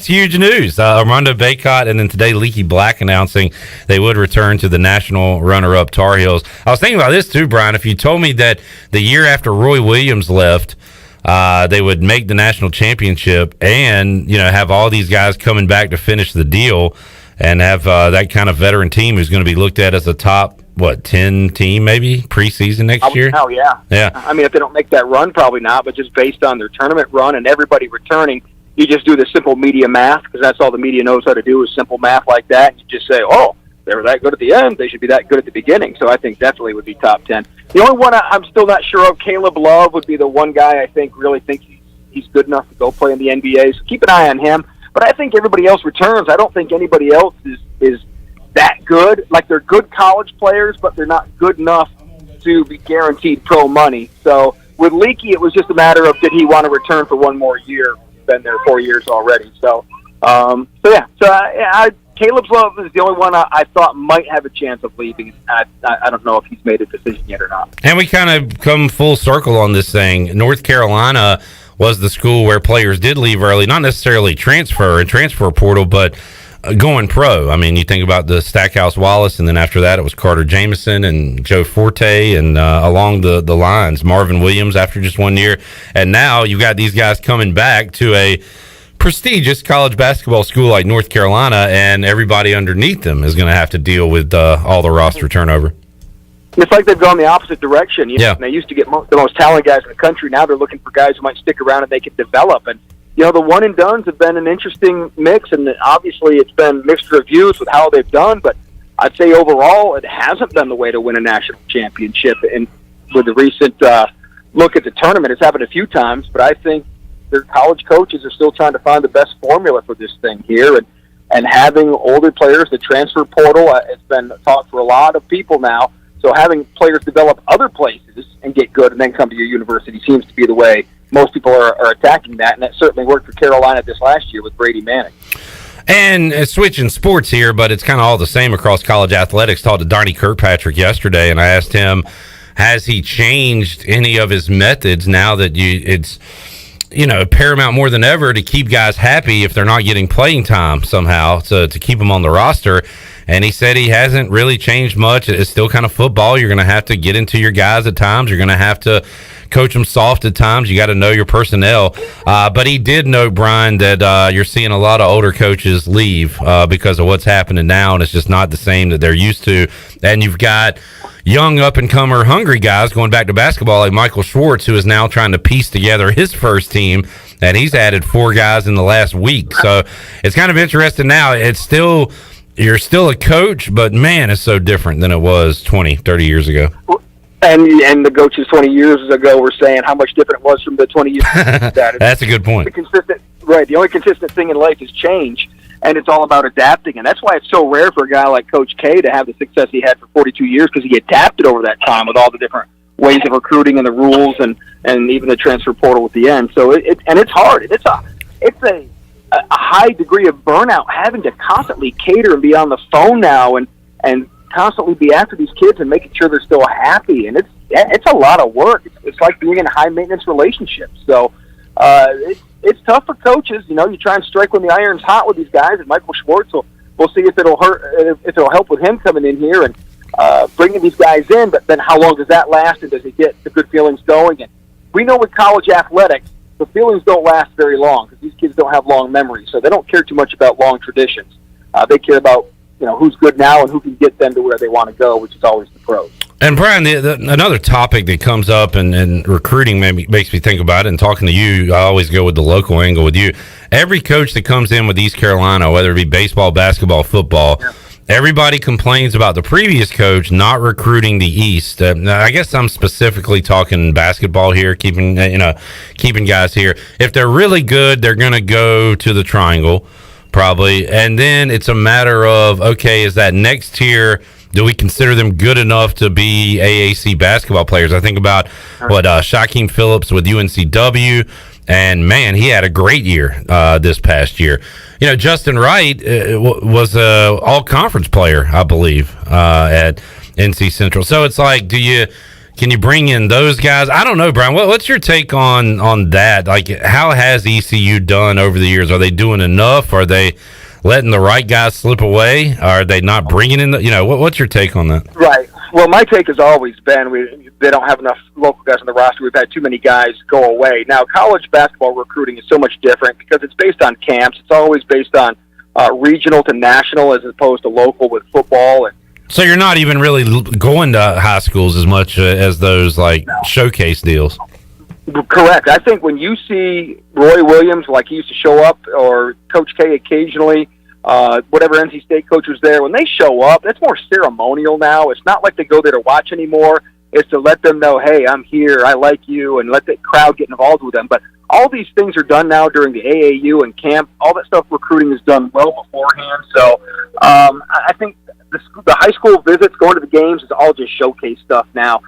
huge news. Armando Bacot and then today Leaky Black announcing they would return to the national runner-up Tar Heels. I was thinking about this too, Brian. If you told me that the year after Roy Williams left, they would make the national championship and have all these guys coming back to finish the deal and have that kind of veteran team who's going to be looked at as a top 10 team maybe preseason next year. Oh yeah. I mean, if they don't make that run, probably not. But just based on their tournament run and everybody returning, you just do the simple media math because that's all the media knows how to do is simple math like that. And you just say, oh, they were that good at the end, they should be that good at the beginning. So I think definitely would be top 10. The only one I'm still not sure of, Caleb Love, would be the one guy I think really thinks he's good enough to go play in the NBA. So keep an eye on him. But I think everybody else returns. I don't think anybody else is that good. Like, they're good college players, but they're not good enough to be guaranteed pro money. So with Leaky, it was just a matter of did he want to return for one more year? He's been there 4 years already. Caleb Love is the only one I thought might have a chance of leaving. I don't know if he's made a decision yet or not. And we kind of come full circle on this thing. North Carolina was the school where players did leave early, not necessarily transfer portal, but going pro. I mean, you think about the Stackhouse Wallace, and then after that it was Carter Jameson and Joe Forte, and along the lines, Marvin Williams after just 1 year. And now you've got these guys coming back to a prestigious college basketball school like North Carolina, and everybody underneath them is going to have to deal with all the roster turnover. It's like they've gone the opposite direction. Yeah. They used to get the most talented guys in the country. Now they're looking for guys who might stick around and they can develop. And the one and dones have been an interesting mix, and obviously it's been mixed reviews with how they've done. But I'd say overall, it hasn't been the way to win a national championship. And with the recent look at the tournament, it's happened a few times. But I think their college coaches are still trying to find the best formula for this thing here. And having older players, the transfer portal, it's been taught for a lot of people now. So having players develop other places and get good and then come to your university seems to be the way most people are attacking that. And that certainly worked for Carolina this last year with Brady Manning. And switching sports here, but it's kind of all the same across college athletics. Talked to Donnie Kirkpatrick yesterday, and I asked him, has he changed any of his methods now that it's paramount more than ever to keep guys happy if they're not getting playing time somehow to keep them on the roster. And he said he hasn't really changed much. It's still kind of football. You're going to have to get into your guys at times. You're going to have to coach them soft at times. You got to know your personnel. But he did note, Brian, that you're seeing a lot of older coaches leave because of what's happening now, and it's just not the same that they're used to. And you've got young up-and-comer hungry guys going back to basketball like Michael Schwartz, who is now trying to piece together his first team, and he's added 4 guys in the last week. So it's kind of interesting now. You're still a coach, but man, it's so different than it was 20, 30 years ago. And the coaches 20 years ago were saying how much different it was from the 20 years ago. That's a good point. The only consistent thing in life is change, and it's all about adapting. And that's why it's so rare for a guy like Coach K to have the success he had for 42 years, because he adapted over that time with all the different ways of recruiting and the rules and even the transfer portal at the end. So it's hard. It's a high degree of burnout having to constantly cater and be on the phone now and constantly be after these kids and making sure they're still happy. And it's a lot of work. It's like being in a high maintenance relationship. So it's tough for coaches. You try and strike when the iron's hot with these guys, and Michael Schwartz we'll see if it'll help with him coming in here and bringing these guys in. But then how long does that last, and does he get the good feelings going? And we know with college athletics, the feelings don't last very long because these kids don't have long memories, so they don't care too much about long traditions. They care about who's good now and who can get them to where they want to go, which is always the pros. And Brian, another topic that comes up and recruiting makes me think about it. And talking to you, I always go with the local angle with you. Every coach that comes in with East Carolina, whether it be baseball, basketball, football, everybody complains about the previous coach not recruiting the East. I guess I'm specifically talking basketball here, keeping guys here. If they're really good, they're going to go to the Triangle, probably. And then it's a matter of, okay, is that next tier, do we consider them good enough to be AAC basketball players? I think about Shaquem Phillips with UNCW. And, man, he had a great year this past year. Justin Wright was an all-conference player, I believe, at NC Central. So it's like, can you bring in those guys? I don't know, Brian. What's your take on that? Like, how has ECU done over the years? Are they doing enough? Are they letting the right guys slip away? Are they not bringing in what's your take on that? Right. Well, my take has always been they don't have enough local guys on the roster. We've had too many guys go away. Now, college basketball recruiting is so much different because it's based on camps. It's always based on regional to national as opposed to local with football. And so you're not even really going to high schools as much as those showcase deals. Correct. I think when you see Roy Williams, like he used to show up, or Coach K occasionally, whatever NC State coach was there, when they show up, it's more ceremonial now. It's not like they go there to watch anymore. It's to let them know, hey, I'm here, I like you, and let the crowd get involved with them. But all these things are done now during the AAU and camp. All that stuff, recruiting, is done well beforehand. So I think the high school visits, going to the games, is all just showcase stuff now.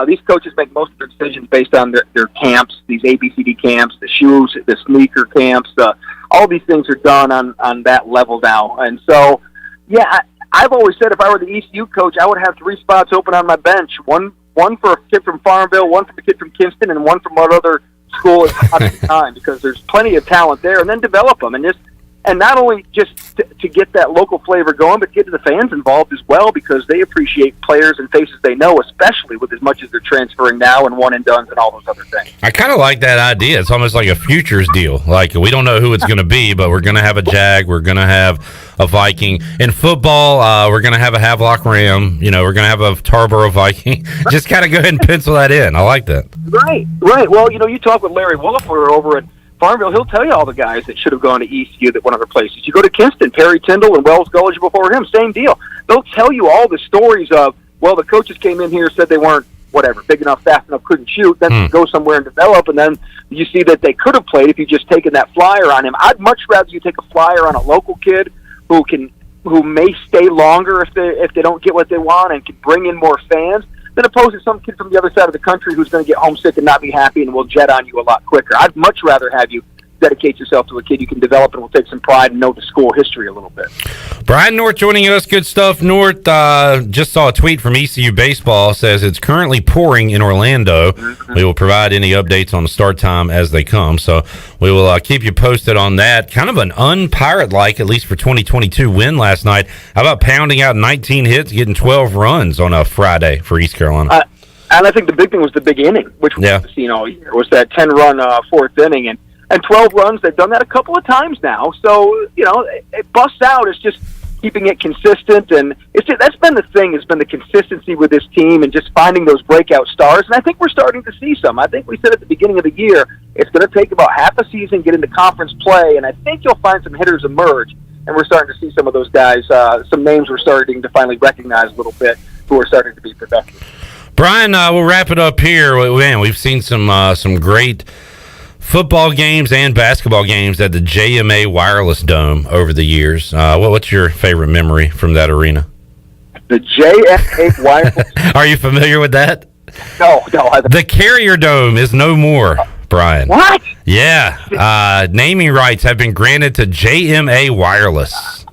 These coaches make most of their decisions based on their camps, these ABCD camps, the shoes, the sneaker camps. All these things are done on that level now. And so, yeah, I've always said if I were the ECU coach, I would have 3 spots open on my bench. One for a kid from Farmville, one for a kid from Kinston, and one from what other school at the time, because there's plenty of talent there, and then develop them. And not only just to get that local flavor going, but get the fans involved as well, because they appreciate players and faces they know, especially with as much as they're transferring now and one and dones and all those other things. I kind of like that idea. It's almost like a futures deal. Like, we don't know who it's going to be, but we're going to have a Jag, we're going to have a Viking. In football, we're going to have a Havelock Ram. We're going to have a Tarboro Viking. Just kind of go ahead and pencil that in. I like that. Right. Well, you talk with Larry Wolfer over at Farmville, he'll tell you all the guys that should have gone to ECU that went other places. You go to Kinston, Perry Tyndall and Wells Gulledge before him, same deal. They'll tell you all the stories of, well, the coaches came in here, said they weren't, big enough, fast enough, couldn't shoot, then go somewhere and develop, and then you see that they could have played if you just taken that flyer on him. I'd much rather you take a flyer on a local kid who may stay longer if they don't get what they want and can bring in more fans, than opposed to some kid from the other side of the country who's going to get homesick and not be happy and will jet on you a lot quicker. I'd much rather have you dedicate yourself to a kid you can develop and will take some pride and know the school history a little bit. Brian North joining us. Good stuff, North. Just saw a tweet from ECU Baseball. Says it's currently pouring in Orlando. We will provide any updates on the start time as they come. So we will keep you posted on that. Kind of an un-Pirate-like, at least for 2022, win last night. How about pounding out 19 hits, getting 12 runs on a Friday for East Carolina? And I think the big thing was the big inning, which we've seen all year, was that 10-run fourth inning. And 12 runs, they've done that a couple of times now. So, it busts out. It's just keeping it consistent. And that's been the thing, has been the consistency with this team and just finding those breakout stars. And I think we're starting to see some. I think we said at the beginning of the year, it's going to take about half a season, get into conference play, and I think you'll find some hitters emerge. And we're starting to see some of those guys, some names we're starting to finally recognize a little bit, who are starting to be productive. Brian, we'll wrap it up here. Man, we've seen some great football games and basketball games at the JMA Wireless Dome over the years. What's your favorite memory from that arena? The JMA Wireless. Are you familiar with that? No. The Carrier Dome is no more, Brian. What? Yeah. Naming rights have been granted to JMA Wireless.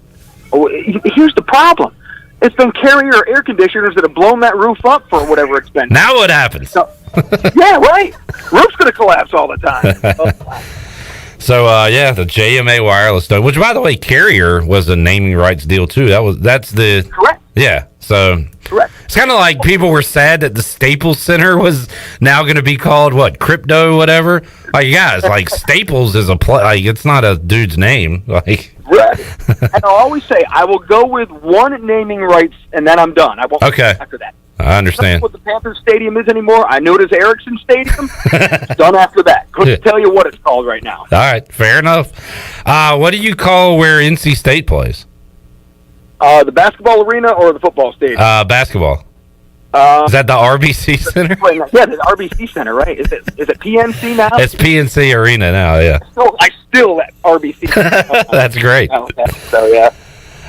Oh, here's the problem. It's been Carrier air conditioners that have blown that roof up for whatever it's been. Now what happens? Yeah, right. Roof's going to collapse all the time. So, the JMA Wireless Dome, which, by the way, Carrier was a naming rights deal, too. That's the... Correct. Yeah, so... Correct. It's kind of like people were sad that the Staples Center was now going to be called, Crypto, whatever? Like, guys, Staples is it's not a dude's name. Right. And I'll always say, I will go with one naming rights, and then I'm done. I won't go after that. I understand. I don't know what the Panthers Stadium is anymore. I know it is Erickson Stadium. It's done after that. Couldn't tell you what it's called right now. All right, fair enough. What do you call where NC State plays? The basketball arena or the football stadium? Basketball. Is that the RBC Center? Yeah, the RBC Center, right? Is it PNC now? It's PNC Arena now, yeah. I still at RBC. That's great. So, yeah.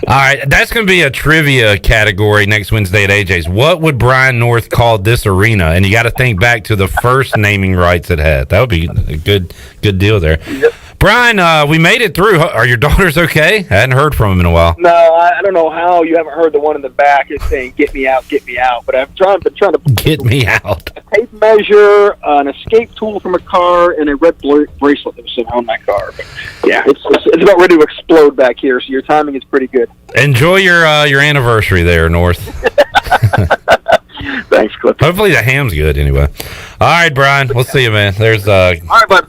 All right, that's going to be a trivia category next Wednesday at AJ's. What would Brian North call this arena? And you got to think back to the first naming rights it had. That would be a good deal there. Yep. Brian, we made it through. Are your daughters okay? I hadn't heard from them in a while. No, I don't know how you haven't heard the one in the back is saying, "Get me out, get me out." But I've been trying to get me out. A tape measure, an escape tool from a car, and a red bracelet that was sitting on my car. But yeah, it's about ready to explode back here. So your timing is pretty good. Enjoy your anniversary there, North. Thanks, Cliff. Hopefully the ham's good anyway. All right, Brian. We'll see you, man. There's a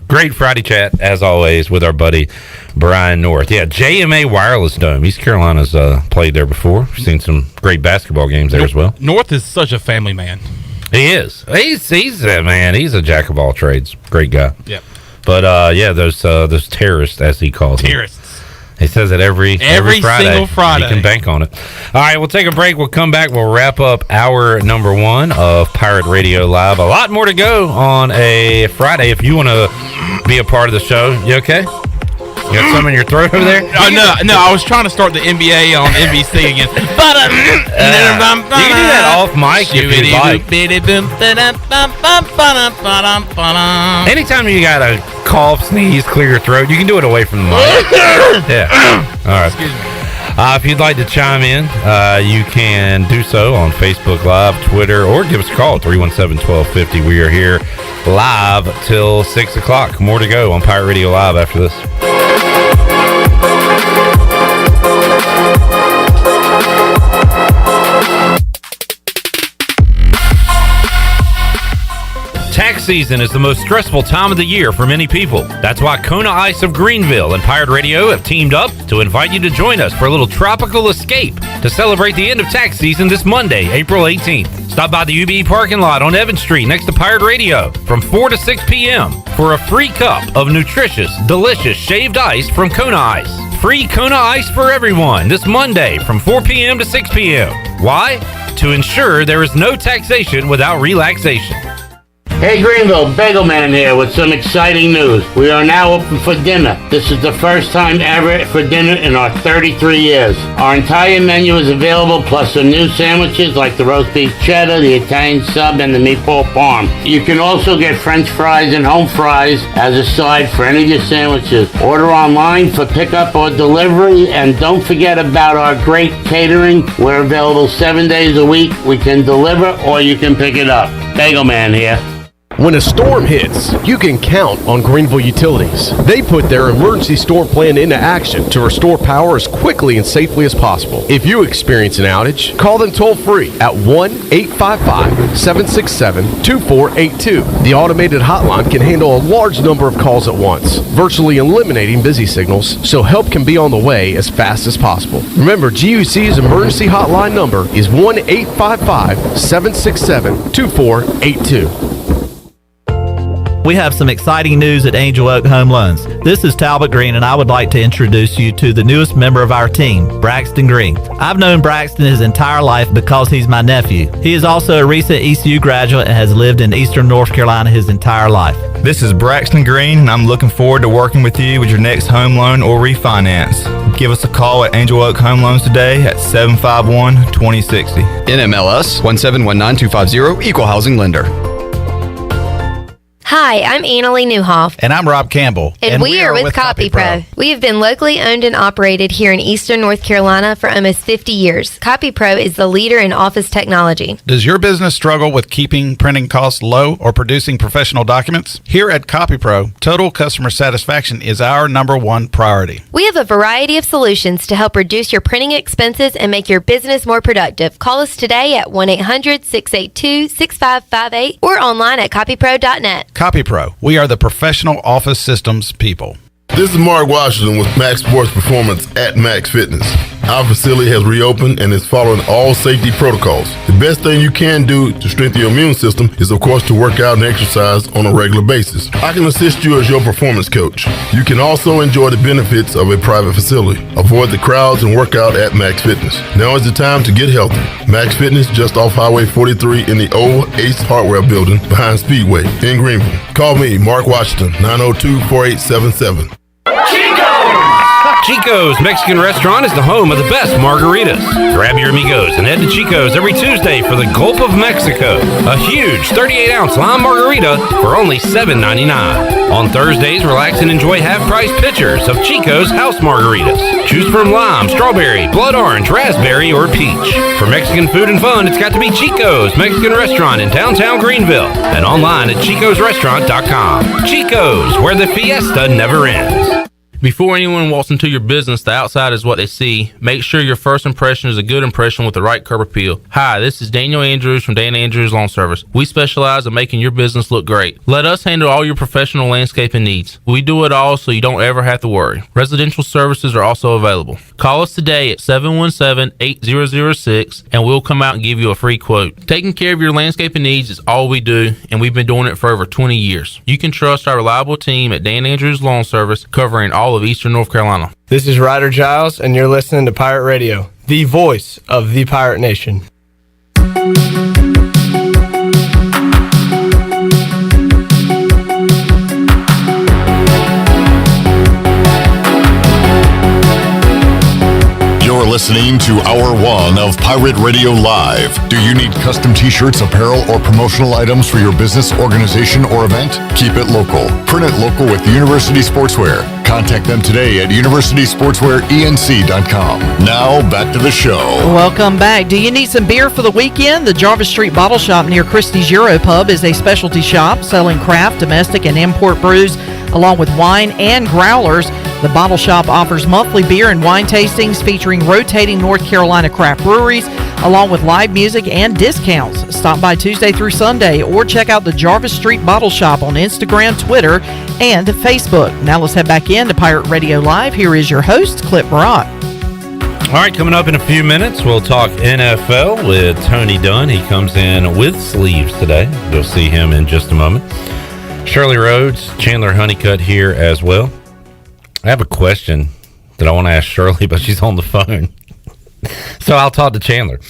great Friday chat, as always, with our buddy Brian North. Yeah, JMA Wireless Dome. East Carolina's played there before. We've seen some great basketball games there as well. North is such a family man. He is. He's a man. He's a jack of all trades. Great guy. Yep. But, yeah, those terrorists, as he calls them. Terrorists. He says it every Friday. Single Friday. You can bank on it. All right, we'll take a break. We'll come back. We'll wrap up hour number 1 of Pirate Radio Live. A lot more to go on a Friday. If you want to be a part of the show, you okay? You got something in your throat over there? No. I was trying to start the NBA on NBC again. You can do that off mic if you'd like. Anytime you got a cough, sneeze, clear your throat, you can do it away from the mic. Yeah. All right. Excuse me. If you'd like to chime in, you can do so on Facebook Live, Twitter, or give us a call, 317-1250. We are here live till 6 o'clock. More to go on Pirate Radio Live after this. Tax season is the most stressful time of the year for many people. That's why Kona Ice of Greenville and Pirate Radio have teamed up to invite you to join us for a little tropical escape to celebrate the end of tax season this Monday, April 18th. Stop by the UBE parking lot on Evans Street next to Pirate Radio from 4 to 6 p.m. for a free cup of nutritious, delicious shaved ice from Kona Ice. Free Kona Ice for everyone this Monday from 4 p.m. to 6 p.m. Why? To ensure there is no taxation without relaxation. Hey Greenville, Bagel Man here with some exciting news. We are now open for dinner. This is the first time ever for dinner in our 33 years. Our entire menu is available, plus some new sandwiches like the roast beef cheddar, the Italian sub, and the meatball parm. You can also get French fries and home fries as a side for any of your sandwiches. Order online for pickup or delivery, and don't forget about our great catering. We're available 7 days a week. We can deliver or you can pick it up. Bagel Man here. When a storm hits, you can count on Greenville Utilities. They put their emergency storm plan into action to restore power as quickly and safely as possible. If you experience an outage, call them toll-free at 1-855-767-2482. The automated hotline can handle a large number of calls at once, virtually eliminating busy signals, so help can be on the way as fast as possible. Remember, GUC's emergency hotline number is 1-855-767-2482. We have some exciting news at Angel Oak Home Loans. This is Talbot Green, and I would like to introduce you to the newest member of our team, Braxton Green. I've known Braxton his entire life because he's my nephew. He is also a recent ECU graduate and has lived in Eastern North Carolina his entire life. This is Braxton Green, and I'm looking forward to working with you with your next home loan or refinance. Give us a call at Angel Oak Home Loans today at 751-2060. NMLS 1719250, Equal Housing Lender. Hi, I'm Annalie Newhoff. And I'm Rob Campbell. And we are with CopyPro. We have been locally owned and operated here in Eastern North Carolina for almost 50 years. CopyPro is the leader in office technology. Does your business struggle with keeping printing costs low or producing professional documents? Here at CopyPro, total customer satisfaction is our #1 priority. We have a variety of solutions to help reduce your printing expenses and make your business more productive. Call us today at 1-800-682-6558 or online at copypro.net. CopyPro, we are the professional office systems people. This is Mark Washington with Max Sports Performance at Max Fitness. Our facility has reopened and is following all safety protocols. The best thing you can do to strengthen your immune system is, of course, to work out and exercise on a regular basis. I can assist you as your performance coach. You can also enjoy the benefits of a private facility. Avoid the crowds and work out at Max Fitness. Now is the time to get healthy. Max Fitness, just off Highway 43 in the old Ace Hardware Building behind Speedway in Greenville. Call me, Mark Washington, 902-4877. Chico's Mexican Restaurant is the home of the best margaritas. Grab your amigos and head to Chico's every Tuesday for the Gulf of Mexico. A huge 38-ounce lime margarita for only $7.99. On Thursdays, relax and enjoy half-price pitchers of Chico's house margaritas. Choose from lime, strawberry, blood orange, raspberry, or peach. For Mexican food and fun, it's got to be Chico's Mexican Restaurant in downtown Greenville and online at chicosrestaurant.com. Chico's, where the fiesta never ends. Before anyone walks into your business, the outside is what they see. Make sure your first impression is a good impression with the right curb appeal. Hi, this is Daniel Andrews from Dan Andrews Lawn Service. We specialize in making your business look great. Let us handle all your professional landscaping needs. We do it all so you don't ever have to worry. Residential services are also available. Call us today at 717-8006 and we'll come out and give you a free quote. Taking care of your landscaping needs is all we do, and we've been doing it for over 20 years. You can trust our reliable team at Dan Andrews Lawn Service, covering all of Eastern North Carolina. This is Ryder Giles, and you're listening to Pirate Radio, the voice of the Pirate Nation. You're listening to Hour 1 of Pirate Radio Live. Do you need custom t-shirts, apparel, or promotional items for your business, organization, or event? Keep it local. Print it local with University Sportswear. Contact them today at universitysportswearenc.com. Now, back to the show. Welcome back. Do you need some beer for the weekend? The Jarvis Street Bottle Shop near Christie's Euro Pub is a specialty shop selling craft, domestic, and import brews, along with wine and growlers. The Bottle Shop offers monthly beer and wine tastings featuring rotating North Carolina craft breweries, along with live music and discounts. Stop by Tuesday through Sunday or check out the Jarvis Street Bottle Shop on Instagram, Twitter, and Facebook. Now let's head back into Pirate Radio Live. Here is your host, Clip Barat. All right, coming up in a few minutes, we'll talk NFL with Tony Dunn. He comes in with sleeves today. You'll see him in just a moment. Shirley Rhodes, Chandler Honeycutt here as well. I have a question that I want to ask Shirley, but she's on the phone. So I'll talk to Chandler.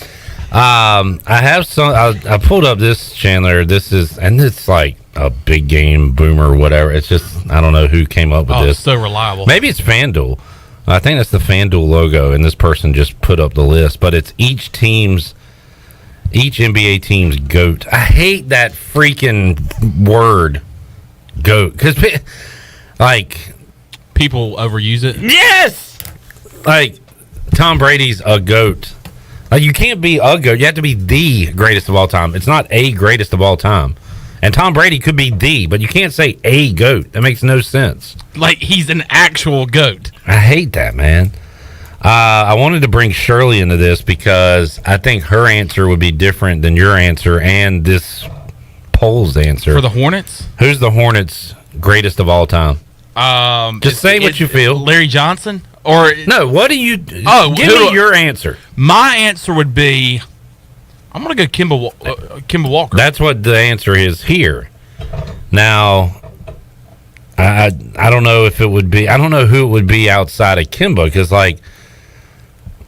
I have some. I pulled up this, Chandler. This is, and it's like a big game boomer, whatever. It's just, I don't know who came up with this. It's so reliable. Maybe it's FanDuel. I think that's the FanDuel logo, and this person just put up the list. But it's each NBA team's GOAT. I hate that freaking word, GOAT, because like people overuse it. Yes, like Tom Brady's a GOAT. Like, you can't be a GOAT. You have to be the greatest of all time. It's not a greatest of all time. And Tom Brady could be the, but you can't say a GOAT. That makes no sense. Like, he's an actual GOAT. I hate that, man. I wanted to bring Shirley into this because I think her answer would be different than your answer and this poll's answer. For the Hornets? Who's the Hornets' greatest of all time? Just say what you feel. Larry Johnson? Or no, what do you... give me your answer. My answer would be... I'm going to go Kemba Walker. That's what the answer is here. Now, I don't know if it would be... I don't know who it would be outside of Kemba, because, like,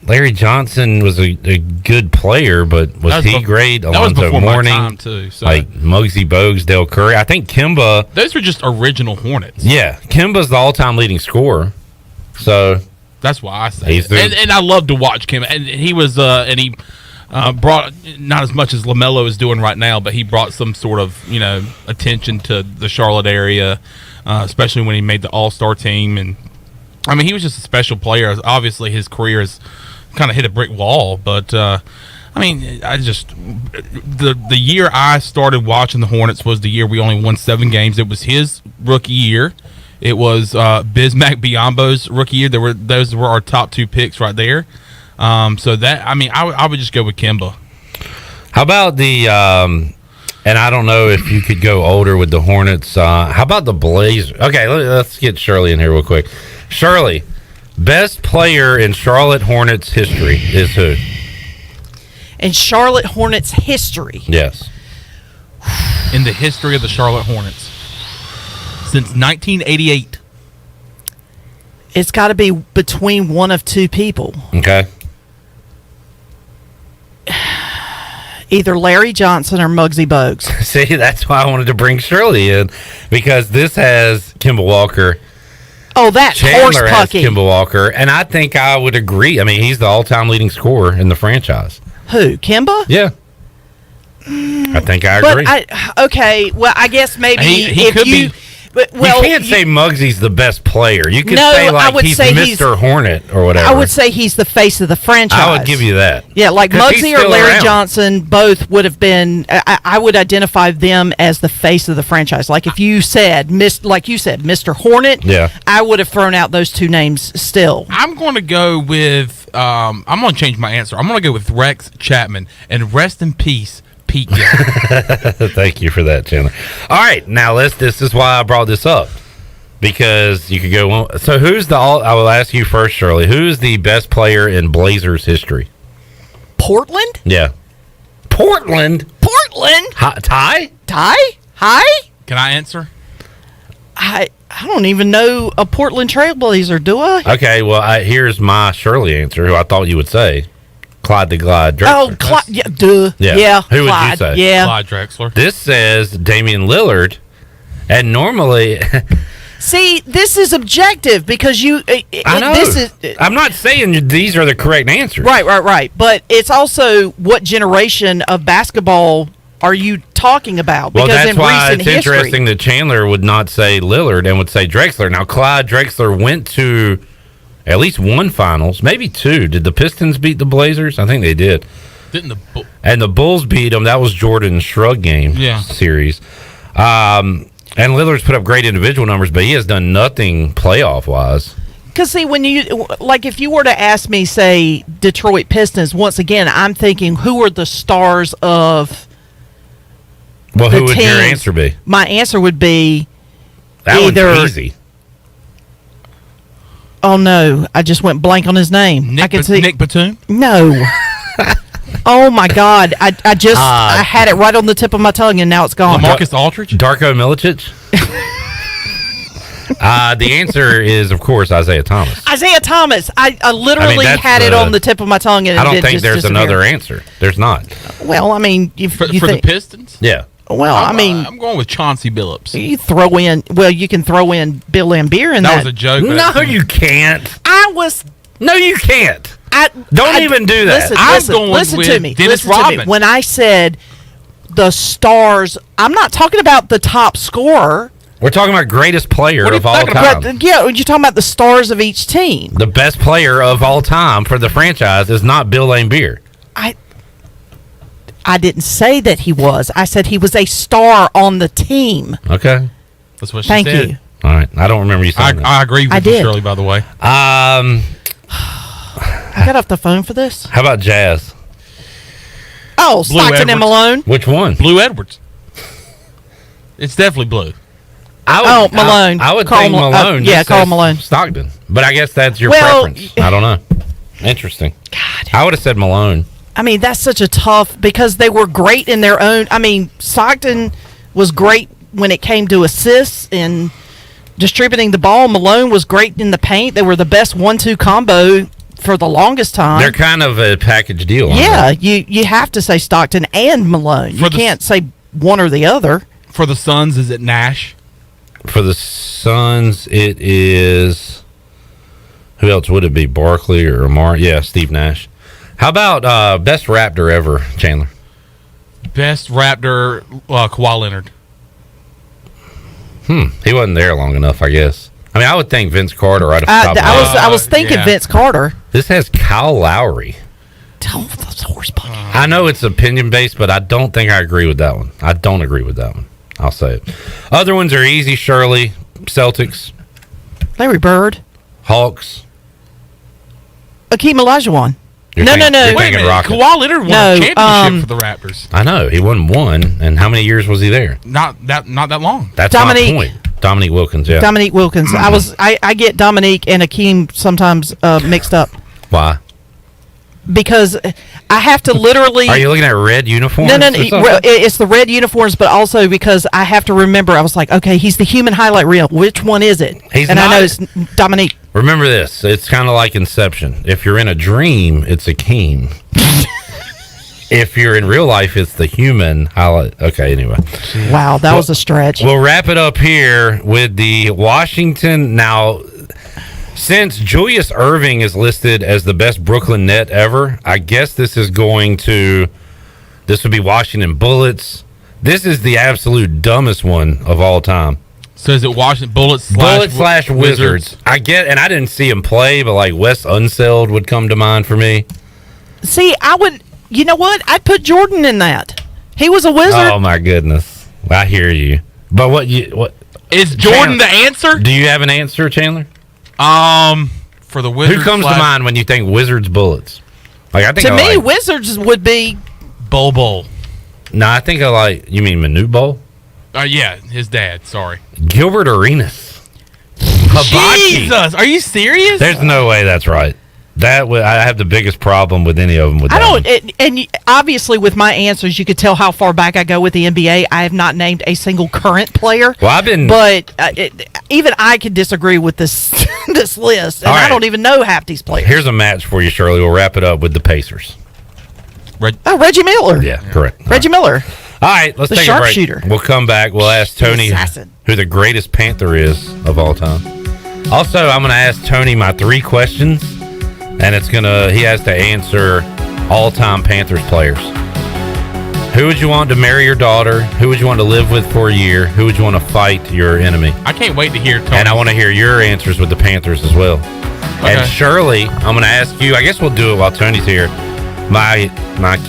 Larry Johnson was a good player, but was he great? Alonzo Mourning, too, so. Like Muggsy Bogues, Dale Curry. I think Kemba... Those were just original Hornets. Yeah, Kemba's the all-time leading scorer. So that's why I say it. And I love to watch Kemba. And he was... and he... brought not as much as LaMelo is doing right now, but he brought some sort of attention to the Charlotte area, especially when he made the All-Star team. And I mean, he was just a special player. Obviously, his career has kind of hit a brick wall. But I mean, I just the year I started watching the Hornets was the year we only won 7 games. It was his rookie year. It was Bismack Biyombo's rookie year. Those were our top 2 picks right there. So that, I mean, I would just go with Kemba. How about the, and I don't know if you could go older with the Hornets. How about the Blazers? Okay, let's get Shirley in here real quick. Shirley, best player in Charlotte Hornets history is who? In Charlotte Hornets history? Yes. In the history of the Charlotte Hornets. Since 1988. It's got to be between one of 2 people. Okay. Either Larry Johnson or Muggsy Bogues. See, that's why I wanted to bring Shirley in, because this has Kemba Walker. Oh, that's Chandler horse has pucky. Kemba Walker, and I think I would agree. I mean, he's the all-time leading scorer in the franchise. Who, Kemba? Yeah. I think I agree. Okay, well, I guess maybe He if could you... be. But, well, you can't say Muggsy's the best player. You could No, say I like would he's say Mr. Hornet or whatever. I would say he's the face of the franchise. I would give you that. Yeah, like 'Cause he's Muggsy or still Larry around. Johnson both would have been. I would identify them as the face of the franchise. Like if you said, like you said, Mr. Hornet. Yeah. I would have thrown out those two names still. I'm going to go with. I'm going to change my answer. I'm going to go with Rex Chapman, and rest in peace, Pete Gillen. Thank you for that, Chandler. All right, now this is why I brought this up. Because you could go on. So who's I will ask you first, Shirley. Who's the best player in Blazers history? Portland? Yeah. Portland? Ty? Hi? Can I answer? I don't even know a Portland Trailblazer, do I? Okay, well, here's my Shirley answer, who I thought you would say. Clyde the Glide Drexler. Oh, Clyde. Yeah, duh. Yeah. Who Clyde, would you say? Yeah. Clyde Drexler. This says Damian Lillard, and normally... See, this is objective because I know. I'm not saying these are the correct answers. Right. But it's also what generation of basketball are you talking about? Well, Because that's in why recent it's history, interesting that Chandler would not say Lillard and would say Drexler. Now, Clyde Drexler went to at least one finals, maybe two. Did the Pistons beat the Blazers? I think they did. Didn't And the Bulls beat them. That was Jordan's Shrug game series. And Lillard's put up great individual numbers, but he has done nothing playoff-wise. Because see, when you like, if you were to ask me, say Detroit Pistons, once again, I'm thinking who are the stars of. Well, the who would your teams? answer be? My answer would be That either. one's easy. Oh no! I just went blank on his name. I can see Nick Batum. No. Oh my God! I had it right on the tip of my tongue, and now it's gone. LaMarcus Aldridge. Darko Milicic. The answer is, of course, Isaiah Thomas. Isaiah Thomas. I literally that's had it on the tip of my tongue, and I don't it think just there's disappeared. another answer. There's not. Well, I mean, For you the think, Pistons? Yeah. Well, I mean, I'm going with Chauncey Billups. you throw in. Well, you can throw in Bill Laimbeer in that. That was a joke. No, you can't. No, you can't. Don't even do that. Listen to me. Dennis Listen to me. Rodman. When I said the stars, I'm not talking about the top scorer. We're talking about greatest player of all time. Yeah, you're talking about the stars of each team. The best player of all time for the franchise is not Bill Laimbeer. I didn't say that he was. I said he was a star on the team. Okay. That's what she Thank said. you. All right. I don't remember you saying that. I agree I with you, did. Shirley, by the way. I got off the phone for this. How about Jazz? Oh, Stockton and Malone. Which one? Blue Edwards. It's definitely blue. Malone. I would Karl think Malone. yeah, just Karl says Malone. Stockton. But I guess that's your Well, preference. I don't know. Interesting. God. I would have said Malone. I mean, that's such a tough because they were great in their own. I mean, Stockton was great when it came to assists and distributing the ball. Malone was great in the paint. They were the best 1-2 combo for the longest time. They're kind of a package deal. Yeah, you have to say Stockton and Malone. You can't say one or the other. For the Suns, is it Nash? For the Suns, it is. Who else would it be? Barkley or Amar? Yeah, Steve Nash. How about best Raptor ever, Chandler? Best Raptor, Kawhi Leonard. He wasn't there long enough, I guess. I mean, I would think Vince Carter right off the top of my head. I was thinking Vince Carter. This has Kyle Lowry. I know it's opinion based, but I don't think I agree with that one. I don't agree with that one. I'll say it. Other ones are easy. Shirley, Celtics, Larry Bird, Hawks. Akeem Olajuwon. You're No. thinking Wait a minute. Rockets. Kawhi Leonard won a championship for the Raptors. I know he won one, and how many years was he there? Not that long. That's Dominique. my point. Dominique Wilkins. Yeah. Dominique Wilkins. I get Dominique and Akeem sometimes mixed up Why? because I have to literally. Are you looking at red uniforms? No. or something? It's the red uniforms, but also because I have to remember. I was like, okay, he's the human highlight reel. Which one is it? He's and I not- know it's Dominique. Remember this. It's kind of like Inception. If you're in a dream, it's Akeem. If you're in real life, it's the human highlight. Okay, anyway. Wow, that was a stretch. We'll wrap it up here with the Washington. Now, Since Julius Erving is listed as the best Brooklyn net ever, I guess this would be Washington Bullets. This is the absolute dumbest one of all time. So is it Washington Bullets slash Wizards? I get, and I didn't see him play, but like Wes Unseld would come to mind for me. See, I would. You know what? I'd put Jordan in that. He was a Wizard. Oh my goodness, I hear you. But what is Jordan the answer? Do you have an answer, Chandler? For the Wizards, who comes to mind when you think Wizards Bullets? Like I think to me, Wizards would be Bol. No, I think you mean Manu Bowl? Yeah, his dad. Sorry, Gilbert Arenas. Jesus, are you serious? There's no way that's right. I have the biggest problem with any of them. And obviously with my answers, you could tell how far back I go with the NBA. I have not named a single current player. Well, but even I could disagree with this this list, and I don't even know half these players. Here's a match for you, Shirley. We'll wrap it up with the Pacers. Reggie Miller. Yeah, correct. Reggie Miller. All right, let's take a break. Sharpshooter. We'll come back. We'll ask Tony who the greatest Panther is of all time. Also, I'm going to ask Tony my 3 questions, and he has to answer all-time Panthers players. Who would you want to marry your daughter? Who would you want to live with for a year? Who would you want to fight your enemy? I can't wait to hear Tony. And I want to hear your answers with the Panthers as well. Okay. And Shirley, I'm going to ask you, I guess we'll do it while Tony's here. My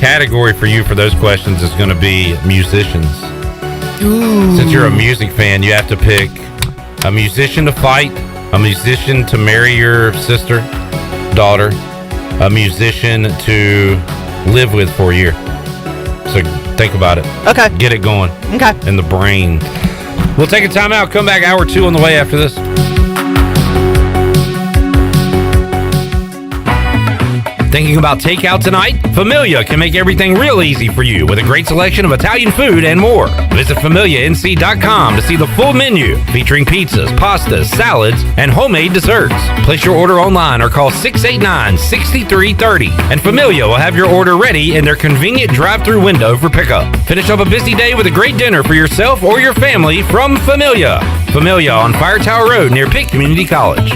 category for you for those questions is going to be musicians. Ooh. Since you're a music fan, you have to pick a musician to fight, a musician to marry your sister, daughter, a musician to live with for a year. So think about it. Okay. Get it going. Okay. In the brain. We'll take a time out. Come back hour 2 on the way after this. Thinking about takeout tonight? Familia can make everything real easy for you with a great selection of Italian food and more. Visit FamiliaNC.com to see the full menu featuring pizzas, pastas, salads, and homemade desserts. Place your order online or call 689-6330 and Familia will have your order ready in their convenient drive-thru window for pickup. Finish up a busy day with a great dinner for yourself or your family from Familia. Familia on Fire Tower Road near Pitt Community College.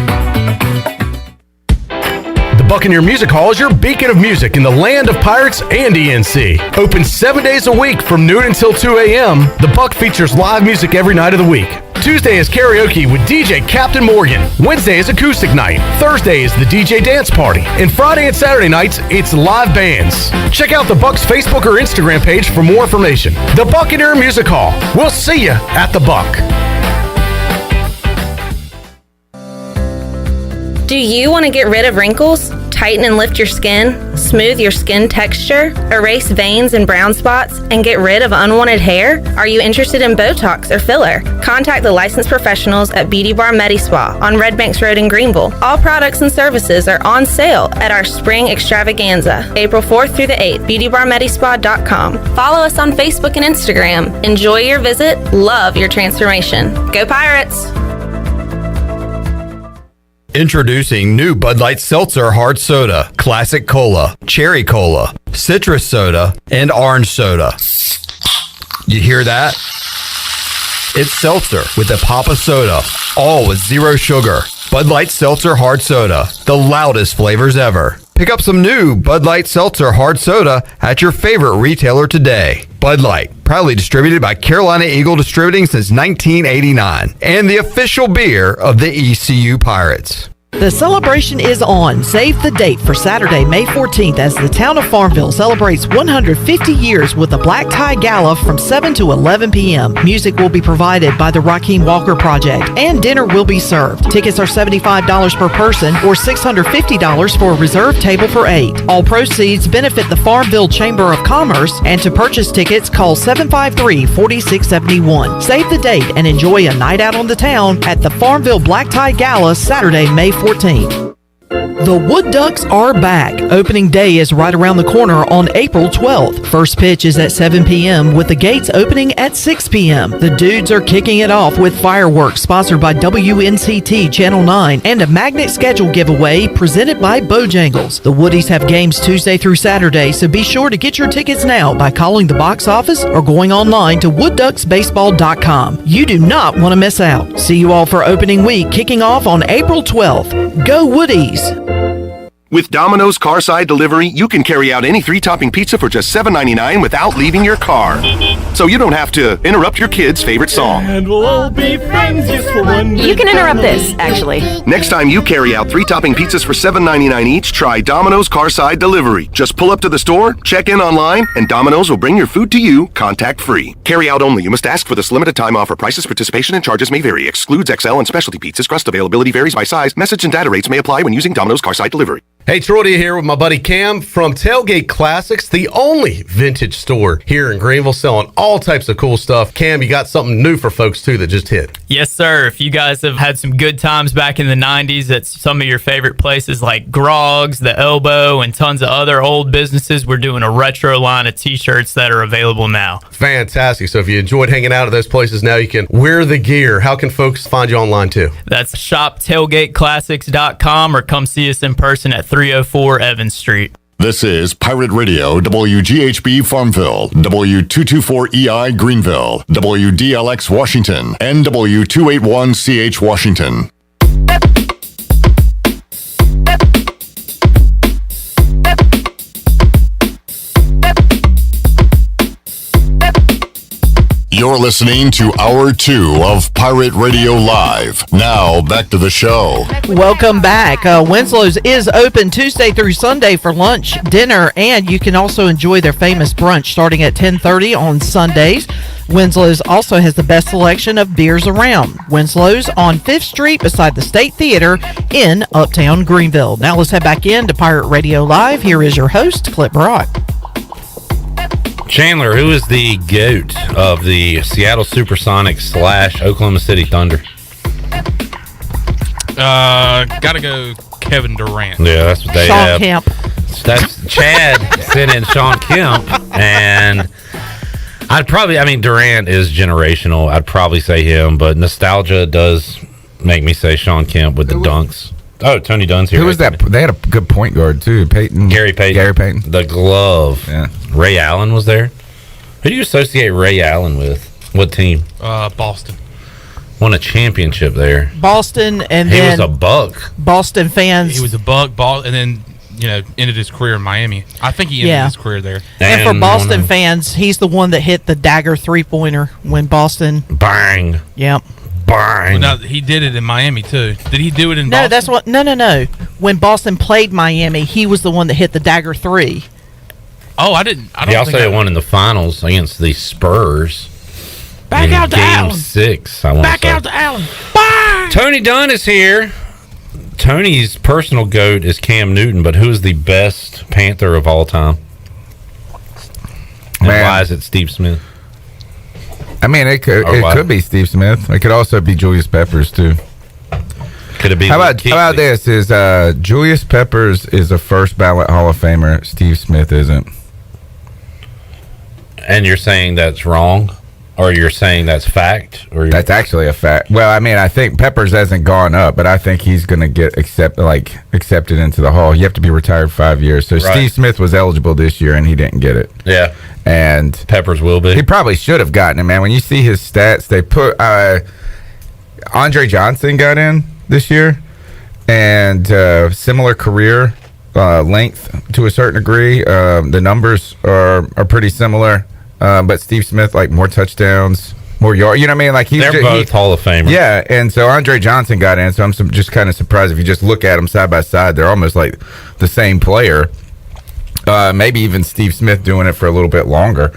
The Buccaneer Music Hall is your beacon of music in the land of pirates and ENC. Open 7 days a week from noon until 2 a.m., the Buck features live music every night of the week. Tuesday is karaoke with DJ Captain Morgan. Wednesday is acoustic night. Thursday is the DJ dance party. And Friday and Saturday nights, it's live bands. Check out the Buck's Facebook or Instagram page for more information. The Buccaneer Music Hall. We'll see you at the Buck. Do you want to get rid of wrinkles, tighten and lift your skin, smooth your skin texture, erase veins and brown spots, and get rid of unwanted hair? Are you interested in Botox or filler? Contact the licensed professionals at Beauty Bar Medispa on Red Banks Road in Greenville. All products and services are on sale at our Spring Extravaganza, April 4th through the 8th, beautybarmedispa.com. Follow us on Facebook and Instagram. Enjoy your visit. Love your transformation. Go Pirates! Introducing new Bud Light Seltzer Hard Soda, Classic Cola, Cherry Cola, Citrus Soda, and Orange Soda. You hear that? It's seltzer with a pop of soda, all with zero sugar. Bud Light Seltzer Hard Soda, the loudest flavors ever. Pick up some new Bud Light Seltzer Hard Soda at your favorite retailer today. Bud Light, proudly distributed by Carolina Eagle Distributing since 1989, and the official beer of the ECU Pirates. The celebration is on. Save the date for Saturday, May 14th as the town of Farmville celebrates 150 years with a black tie gala from 7 to 11 p.m. Music will be provided by the Raheem Walker Project and dinner will be served. Tickets are $75 per person or $650 for a reserved table for 8. All proceeds benefit the Farmville Chamber of Commerce, and to purchase tickets, call 753-4671. Save the date and enjoy a night out on the town at the Farmville Black Tie Gala Saturday, May 14th. The Wood Ducks are back. Opening day is right around the corner on April 12th. First pitch is at 7 p.m. with the gates opening at 6 p.m. The Dudes are kicking it off with fireworks sponsored by WNCT Channel 9 and a magnet schedule giveaway presented by Bojangles. The Woodies have games Tuesday through Saturday, so be sure to get your tickets now by calling the box office or going online to woodducksbaseball.com. You do not want to miss out. See you all for opening week kicking off on April 12th. Go Woodies! With Domino's Carside Delivery, you can carry out any 3-topping pizza for just $7.99 without leaving your car. So you don't have to interrupt your kid's favorite song. And we'll all be friends just for one day. You can interrupt this, actually. Next time you carry out 3-topping pizzas for $7.99 each, try Domino's Carside Delivery. Just pull up to the store, check in online, and Domino's will bring your food to you contact-free. Carry out only. You must ask for this limited time offer. Prices, participation, and charges may vary. Excludes XL and specialty pizzas. Crust availability varies by size. Message and data rates may apply when using Domino's Carside Delivery. Hey, Troy here with my buddy Cam from Tailgate Classics, the only vintage store here in Greenville selling all types of cool stuff. Cam, you got something new for folks, too, that just hit. Yes, sir. If you guys have had some good times back in the 90s at some of your favorite places like Grogg's, The Elbow, and tons of other old businesses, we're doing a retro line of T-shirts that are available now. Fantastic. So if you enjoyed hanging out at those places, now you can wear the gear. How can folks find you online, too? That's shoptailgateclassics.com or come see us in person at 304 Evans Street. This is Pirate Radio, WGHB Farmville, W224EI Greenville, WDLX Washington, and W281CH Washington. You're listening to Hour 2 of Pirate Radio Live. Now, back to the show. Welcome back. Winslow's is open Tuesday through Sunday for lunch, dinner, and you can also enjoy their famous brunch starting at 10:30 on Sundays. Winslow's also has the best selection of beers around. Winslow's on 5th Street beside the State Theater in Uptown Greenville. Now let's head back in to Pirate Radio Live. Here is your host, Clip Brock. Chandler, who is the GOAT of the Seattle Supersonics / Oklahoma City Thunder? Gotta go Kevin Durant. Yeah, that's what they Sean have. Kemp. That's Chad sent in Sean Kemp, and Durant is generational. I'd probably say him, but nostalgia does make me say Sean Kemp with the dunks. Oh, Tony Dunn's here. Who was that? They had a good point guard, too. Gary Payton. The glove. Yeah. Ray Allen was there. Who do you associate Ray Allen with? What team? Boston. Won a championship there. Boston, and he then was a Buck. Boston fans. He was a Buck, and then ended his career in Miami. I think he ended his career there. And for Boston fans, he's the one that hit the dagger 3-pointer when Boston. Bang. Yep. Bang. Well, no, he did it in Miami too. Did he do it in Boston? No, that's what. No. When Boston played Miami, he was the one that hit the dagger 3. Oh, I didn't. I don't he also won in the finals against the Spurs. Back out to Game Allen. 6. I want Back to say. out to Allen. Bye. Tony Dunn is here. Tony's personal GOAT is Cam Newton, but who is the best Panther of all time? And why is it Steve Smith? I mean, it could be Steve Smith. It could also be Julius Peppers too. Could it be? How about this? Is Julius Peppers is a first ballot Hall of Famer? Steve Smith isn't. And you're saying that's wrong, or you're saying that's fact, or that's actually a fact. Well, I mean, I think Peppers hasn't gone up, but I think he's going to get accepted into the Hall. You have to be retired 5 years. So Right. Steve Smith was eligible this year, and he didn't get it. Yeah. And Peppers will be. He probably should have gotten it, man. When you see his stats, they put Andre Johnson got in this year, and similar career length to a certain degree. The numbers are pretty similar, but Steve Smith, like, more touchdowns, more yards. You know what I mean? Like they're both Hall of Famers. Yeah, and so Andre Johnson got in. So I'm just kind of surprised if you just look at them side by side, they're almost like the same player. Maybe even Steve Smith doing it for a little bit longer.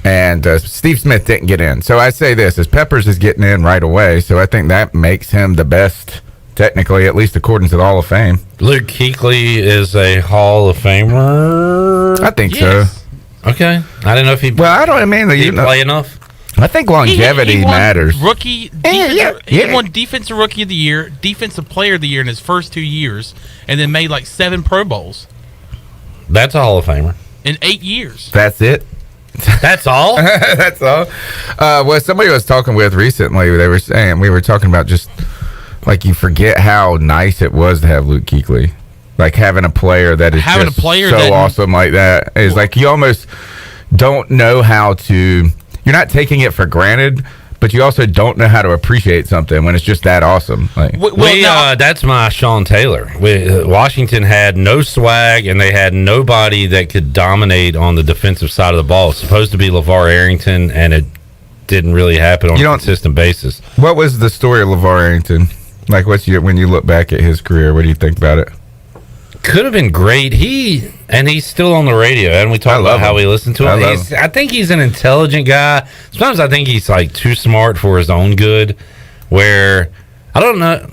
And Steve Smith didn't get in. So I say this, as Peppers is getting in right away, so I think that makes him the best, technically, at least according to the Hall of Fame. Luke Kuechly is a Hall of Famer. I think so. Okay. I didn't know if he play enough. I think longevity He won matters. Rookie, he won Defensive Rookie of the Year, Defensive Player of the Year in his first 2 years, and then made like 7 Pro Bowls That's a Hall of Famer. in 8 years. That's it. That's all? That's all. Well, somebody I was talking with recently, they were saying, we were talking about just, like, you forget how nice it was to have Luke Kuechly. Like, having a player that is Having just a player so that- awesome like that is like, you almost don't know how to, you're not taking it for granted, but you also don't know how to appreciate something when it's just that awesome. Like, That's my Sean Taylor. Washington had no swag, and they had nobody that could dominate on the defensive side of the ball. It's supposed to be LeVar Arrington, and it didn't really happen on a consistent basis. what was the story of LeVar Arrington? Like, when you look back at his career, what do you think about it? Could have been great. He's still on the radio, and we talk about how we listen to him. I think he's an intelligent guy. Sometimes I think he's like too smart for his own good. Where I don't know,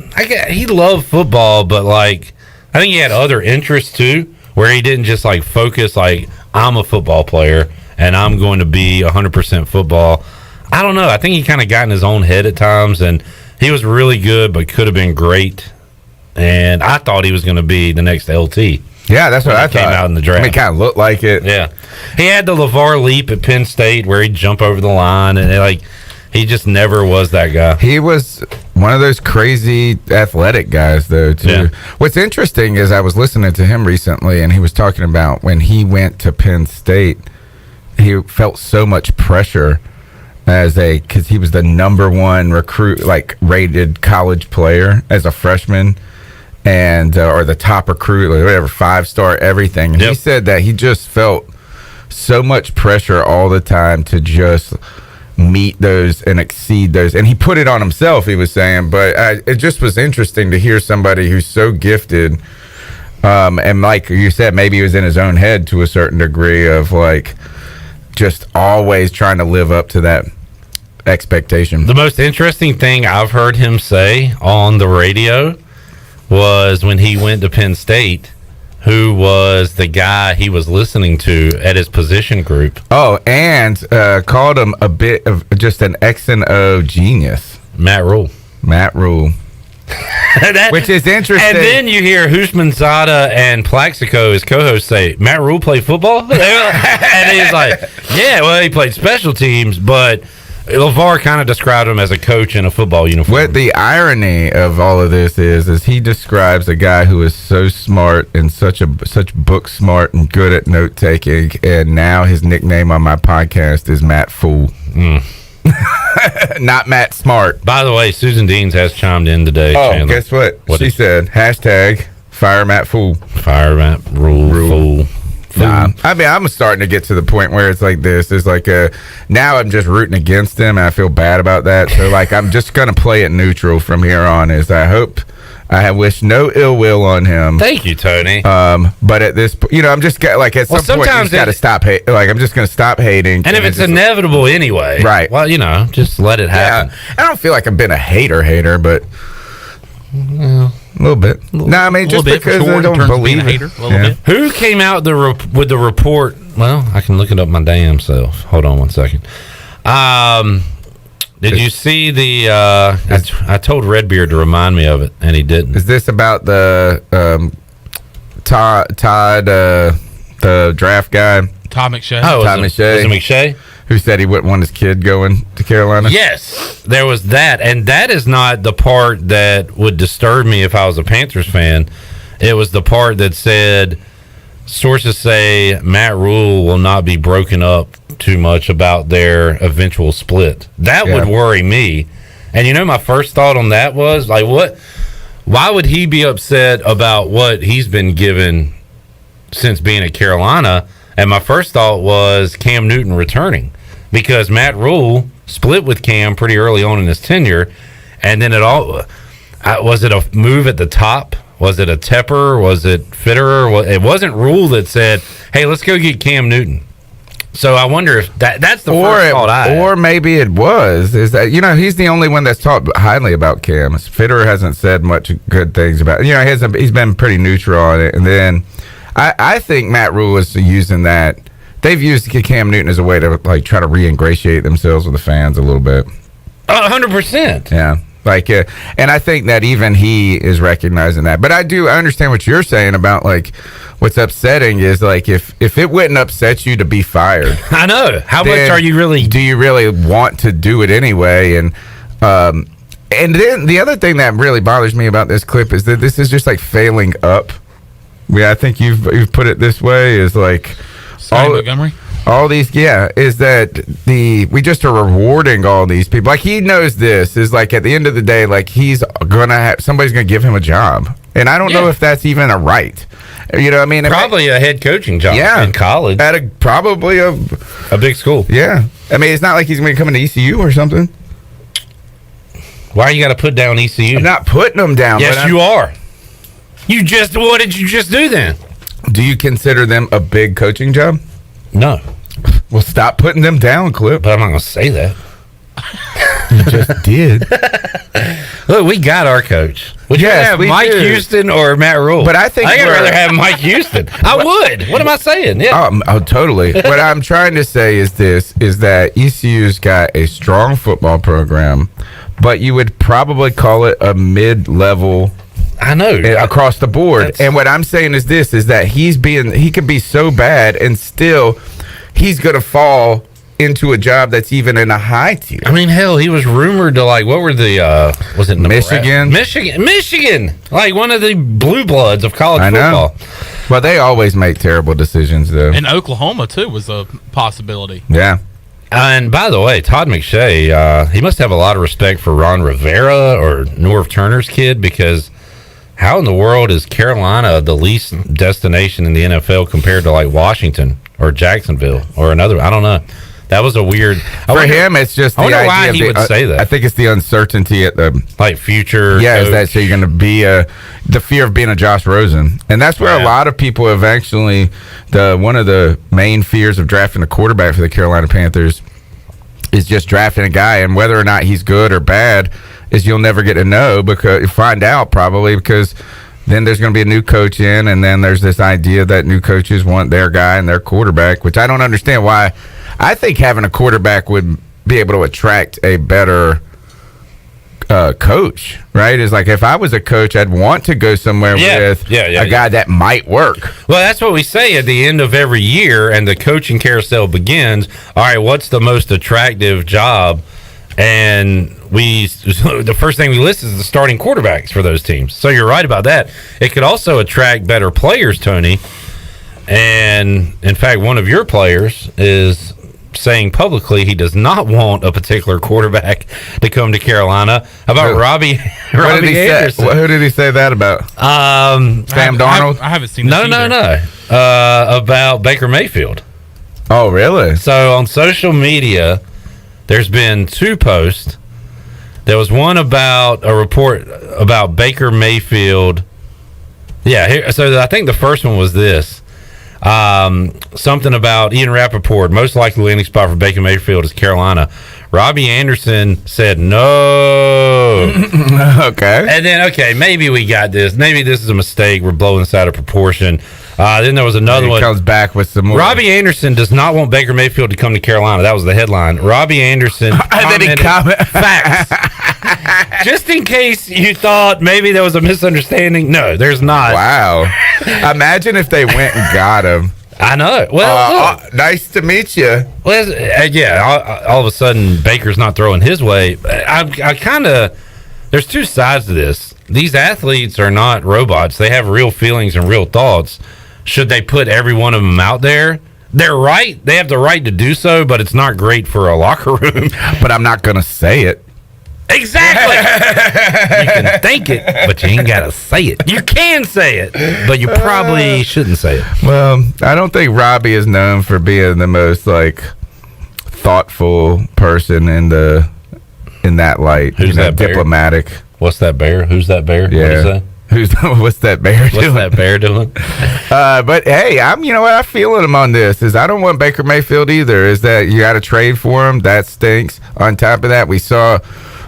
he loved football, but like I think he had other interests too, where he didn't just like focus like I'm a football player and I'm going to be 100% football. I don't know. I think he kind of got in his own head at times, and he was really good, but could have been great. And I thought he was going to be the next LT. Yeah, that's what I thought. Came out in the draft. I mean, it kind of looked like it. Yeah, he had the LeVar leap at Penn State where he'd jump over the line, and he just never was that guy. He was one of those crazy athletic guys, though, too. Yeah. What's interesting is I was listening to him recently, and he was talking about when he went to Penn State, he felt so much pressure because he was the number one rated college player as a freshman. And or the top recruit, or whatever, 5-star everything. And he said that he just felt so much pressure all the time to just meet those and exceed those. And he put it on himself, he was saying. But it just was interesting to hear somebody who's so gifted. And like you said, maybe he was in his own head to a certain degree of like just always trying to live up to that expectation. The most interesting thing I've heard him say on the radio was when he went to Penn State, who was the guy he was listening to at his position group. Oh, and called him a bit of just an X and O genius. Matt Rule. Which is interesting. And then you hear Houshmandzadeh and Plaxico, his co-hosts, say, Matt Rule played football? And he's like, yeah, well, he played special teams, but LeVar kind of described him as a coach in a football uniform. What the irony of all of this is he describes a guy who is so smart and such book smart and good at note taking, and now his nickname on my podcast is Matt Fool. Not Matt Smart. By the way, Susan Deans has chimed in today. Oh, Chandler. guess what? She said, hashtag fire Matt Fool. Fire Matt Rule. Fool. Nah, I mean, I'm starting to get to the point where it's like this. It's like now I'm just rooting against him, and I feel bad about that. So, like, I'm just going to play it neutral from here on. I wish no ill will on him. Thank you, Tony. But at this point, I'm just at some point, you just got to stop hating. Like, I'm just going to stop hating. And if it's inevitable anyway, right? Well, just let it happen. Yeah, I don't feel like I've been a hater, but a little bit. No, I mean, just because I don't believe it. Who came out with the report? Well, I can look it up my damn self. Hold on one second. Did you see the? I told Redbeard to remind me of it, and he didn't. Is this about the Todd, the draft guy? Todd McShay. Oh, Todd McShay. Was it McShay? Who said he wouldn't want his kid going to Carolina? Yes, there was that, and that is not the part that would disturb me if I was a Panthers fan. It was the part that said sources say Matt Rule will not be broken up too much about their eventual split. That would worry me. And my first thought on that was like, what? Why would he be upset about what he's been given since being at Carolina? And my first thought was Cam Newton returning, because Matt Rule split with Cam pretty early on in his tenure, and then was it a move at the top? Was it a Tepper? Was it Fitterer? It wasn't Rule that said, "Hey, let's go get Cam Newton." So I wonder if that's the first thought I had. Or maybe it was. Is that he's the only one that's talked highly about Cam. Fitterer hasn't said much good things about it. He's been pretty neutral on it, and then. I think Matt Rule was using that they've used Cam Newton as a way to like try to re-ingratiate themselves with the fans a little bit. 100%. Yeah. Like, and I think that even he is recognizing that. But I understand what you're saying about like what's upsetting is like if it wouldn't upset you to be fired. I know. How much are you really? Do you really want to do it anyway? And then the other thing that really bothers me about this clip is that this is just like failing up. Yeah, I think you've put it this way is like Montgomery. All these, is that we just are rewarding all these people. Like he knows this is like at the end of the day, like he's somebody's gonna give him a job, and I don't know if that's even a right. You know what I mean? Probably a head coaching job in college at probably a big school. Yeah, I mean it's not like he's gonna be coming to ECU or something. Why you got to put down ECU? I'm not putting them down. Yes, you are. What did you just do then? Do you consider them a big coaching job? No. Well, stop putting them down, Clip. But I'm not going to say that. You just did. Look, we got our coach. Would you have Mike Houston or Matt Rule? But I'd rather have Mike Houston. I would. What am I saying? Yeah. Oh, totally. What I'm trying to say is that ECU's got a strong football program, but you would probably call it a mid-level. I know across the board. And what I'm saying is that he could be so bad and still he's going to fall into a job that's even in a high tier. I mean, hell, he was rumored to like what were the was it Michigan, like one of the blue bloods of college football. Well, they always make terrible decisions though. And Oklahoma too was a possibility. Yeah. And by the way, Todd McShay, he must have a lot of respect for Ron Rivera or Norv Turner's kid, because how in the world is Carolina the least destination in the NFL compared to like Washington or Jacksonville or another? I don't know. That was a weird. For him, it's just the idea why he would say that. I think it's the uncertainty at the like future. Yeah, coach. Is that so you're going to be the fear of being a Josh Rosen, and that's where a lot of people have actually one of the main fears of drafting a quarterback for the Carolina Panthers is just drafting a guy, and whether or not he's good or bad is you'll never get to know find out because then there's going to be a new coach in, and then there's this idea that new coaches want their guy and their quarterback, which I don't understand why. I think having a quarterback would be able to attract a better coach, right? It's like if I was a coach, I'd want to go somewhere with a guy that might work. Well, that's what we say at the end of every year, and the coaching carousel begins. All right, what's the most attractive job? And the first thing we list is the starting quarterbacks for those teams. So you're right about that. It could also attract better players, Tony. And in fact, one of your players is saying publicly he does not want a particular quarterback to come to Carolina. How about Robbie Anderson? Who did he say that about? Sam Darnold? I haven't seen this No. About Baker Mayfield. Oh, really? So on social media, there's been two posts. There was one about a report about Baker Mayfield. Yeah, so I think the first one was this. Something about Ian Rappaport, most likely landing spot for Baker Mayfield is Carolina. Robbie Anderson said no. Okay. And then, maybe we got this. Maybe this is a mistake. We're blowing this out of proportion. Then there was another one. He comes back with some more. Robbie Anderson does not want Baker Mayfield to come to Carolina. That was the headline. Robbie Anderson facts. Just in case you thought maybe there was a misunderstanding. No, there's not. Wow. Imagine if they went and got him. I know. Well, nice to meet you. Well, all of a sudden Baker's not throwing his way. I kind of. There's two sides to this. These athletes are not robots. They have real feelings and real thoughts. Should they put every one of them out there? They're right. They have the right to do so, but it's not great for a locker room. But I'm not going to say it. Exactly. You can think it, but you ain't got to say it. You can say it, but you probably shouldn't say it. Well, I don't think Robbie is known for being the most thoughtful person in that light. Who's that bear? Diplomatic. What's that bear? Who's that bear? Yeah. What's that bear doing? What's that bear doing? But hey, I feel him on this. Is I don't want Baker Mayfield either. Is that you got to trade for him? That stinks. On top of that, we saw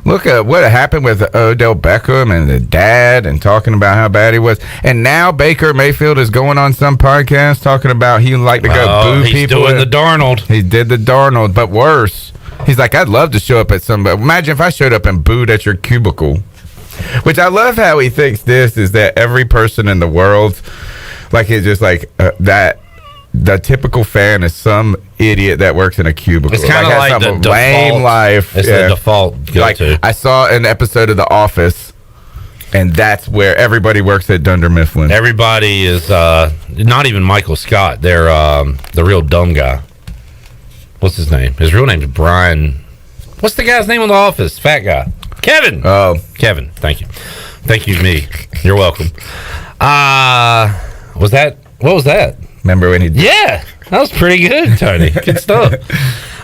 Look at what happened with Odell Beckham and the dad and talking about how bad he was. And now Baker Mayfield is going on some podcast talking about he would like to go boo people. He's doing the Darnold. He did the Darnold, but worse. He's like, I'd love to show up at some. Imagine if I showed up and booed at your cubicle. Which I love how he thinks this is that every person in the world, like it's just like that. The typical fan is some idiot that works in a cubicle. It's kind of like the default lame life. It's the default go-to. I saw an episode of The Office, and that's where everybody works at Dunder Mifflin. Everybody is not even Michael Scott. They're the real dumb guy. What's his name? His real name is Brian. What's the guy's name on The Office? Fat guy. Kevin. Oh, Kevin. Thank you. Thank you, me. You're welcome. What was that? Remember when he? Yeah, that was pretty good, Tony. Good stuff.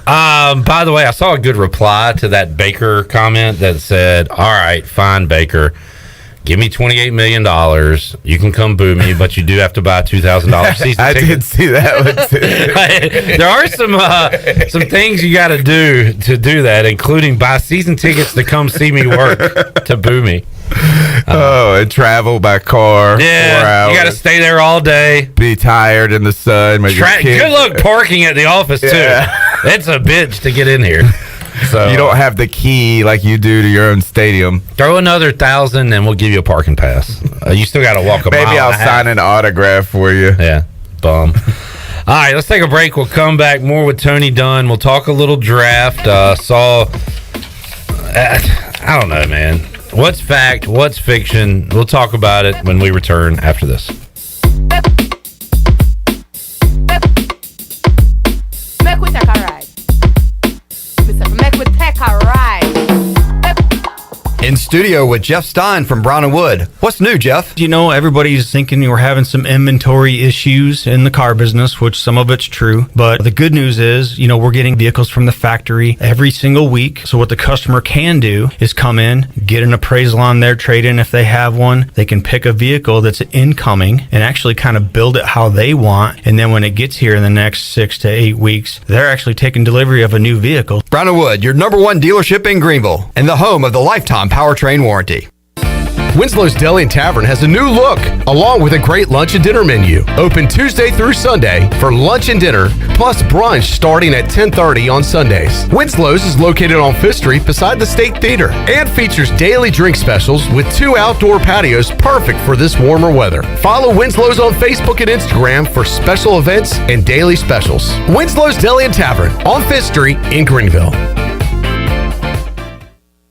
By the way, I saw a good reply to that Baker comment that said, "All right, fine, Baker, give me $28 million. You can come boo me, but you do have to buy a $2,000 season I ticket." did see that one too. There are some things you got to do that, including buy season tickets to come see me work to boo me. And travel by car. Yeah, 4 hours. you got to stay there all day. Be tired in the sun. Good luck parking at the office too. Yeah. It's a bitch to get in here. So you don't have the key like you do to your own stadium. Throw another $1,000 and we'll give you a parking pass. You still got to walk a mile. Maybe I'll sign an autograph for you. Yeah, bum. All right, let's take a break. We'll come back more with Tony Dunn. We'll talk a little draft. I don't know, man. What's fact? What's fiction? We'll talk about it when we return after this. Make we take a ride. Make we take a ride. In studio with Jeff Stein from Brown & Wood. What's new, Jeff? You know, everybody's thinking we're having some inventory issues in the car business, which some of it's true. But the good news is, you know, we're getting vehicles from the factory every single week. So what the customer can do is come in, get an appraisal on their trade-in if they have one. They can pick a vehicle that's incoming and actually kind of build it how they want. And then when it gets here in the next 6 to 8 weeks, they're actually taking delivery of a new vehicle. Brown & Wood, your #1 dealership in Greenville and the home of the lifetime powertrain warranty. Winslow's Deli and Tavern has a new look, along with a great lunch and dinner menu. Open Tuesday through Sunday for lunch and dinner, plus brunch starting at 10:30 on Sundays. Winslow's is located on 5th Street beside the State Theater and features daily drink specials with 2 outdoor patios perfect for this warmer weather. Follow Winslow's on Facebook and Instagram for special events and daily specials. Winslow's Deli and Tavern on 5th Street in Greenville.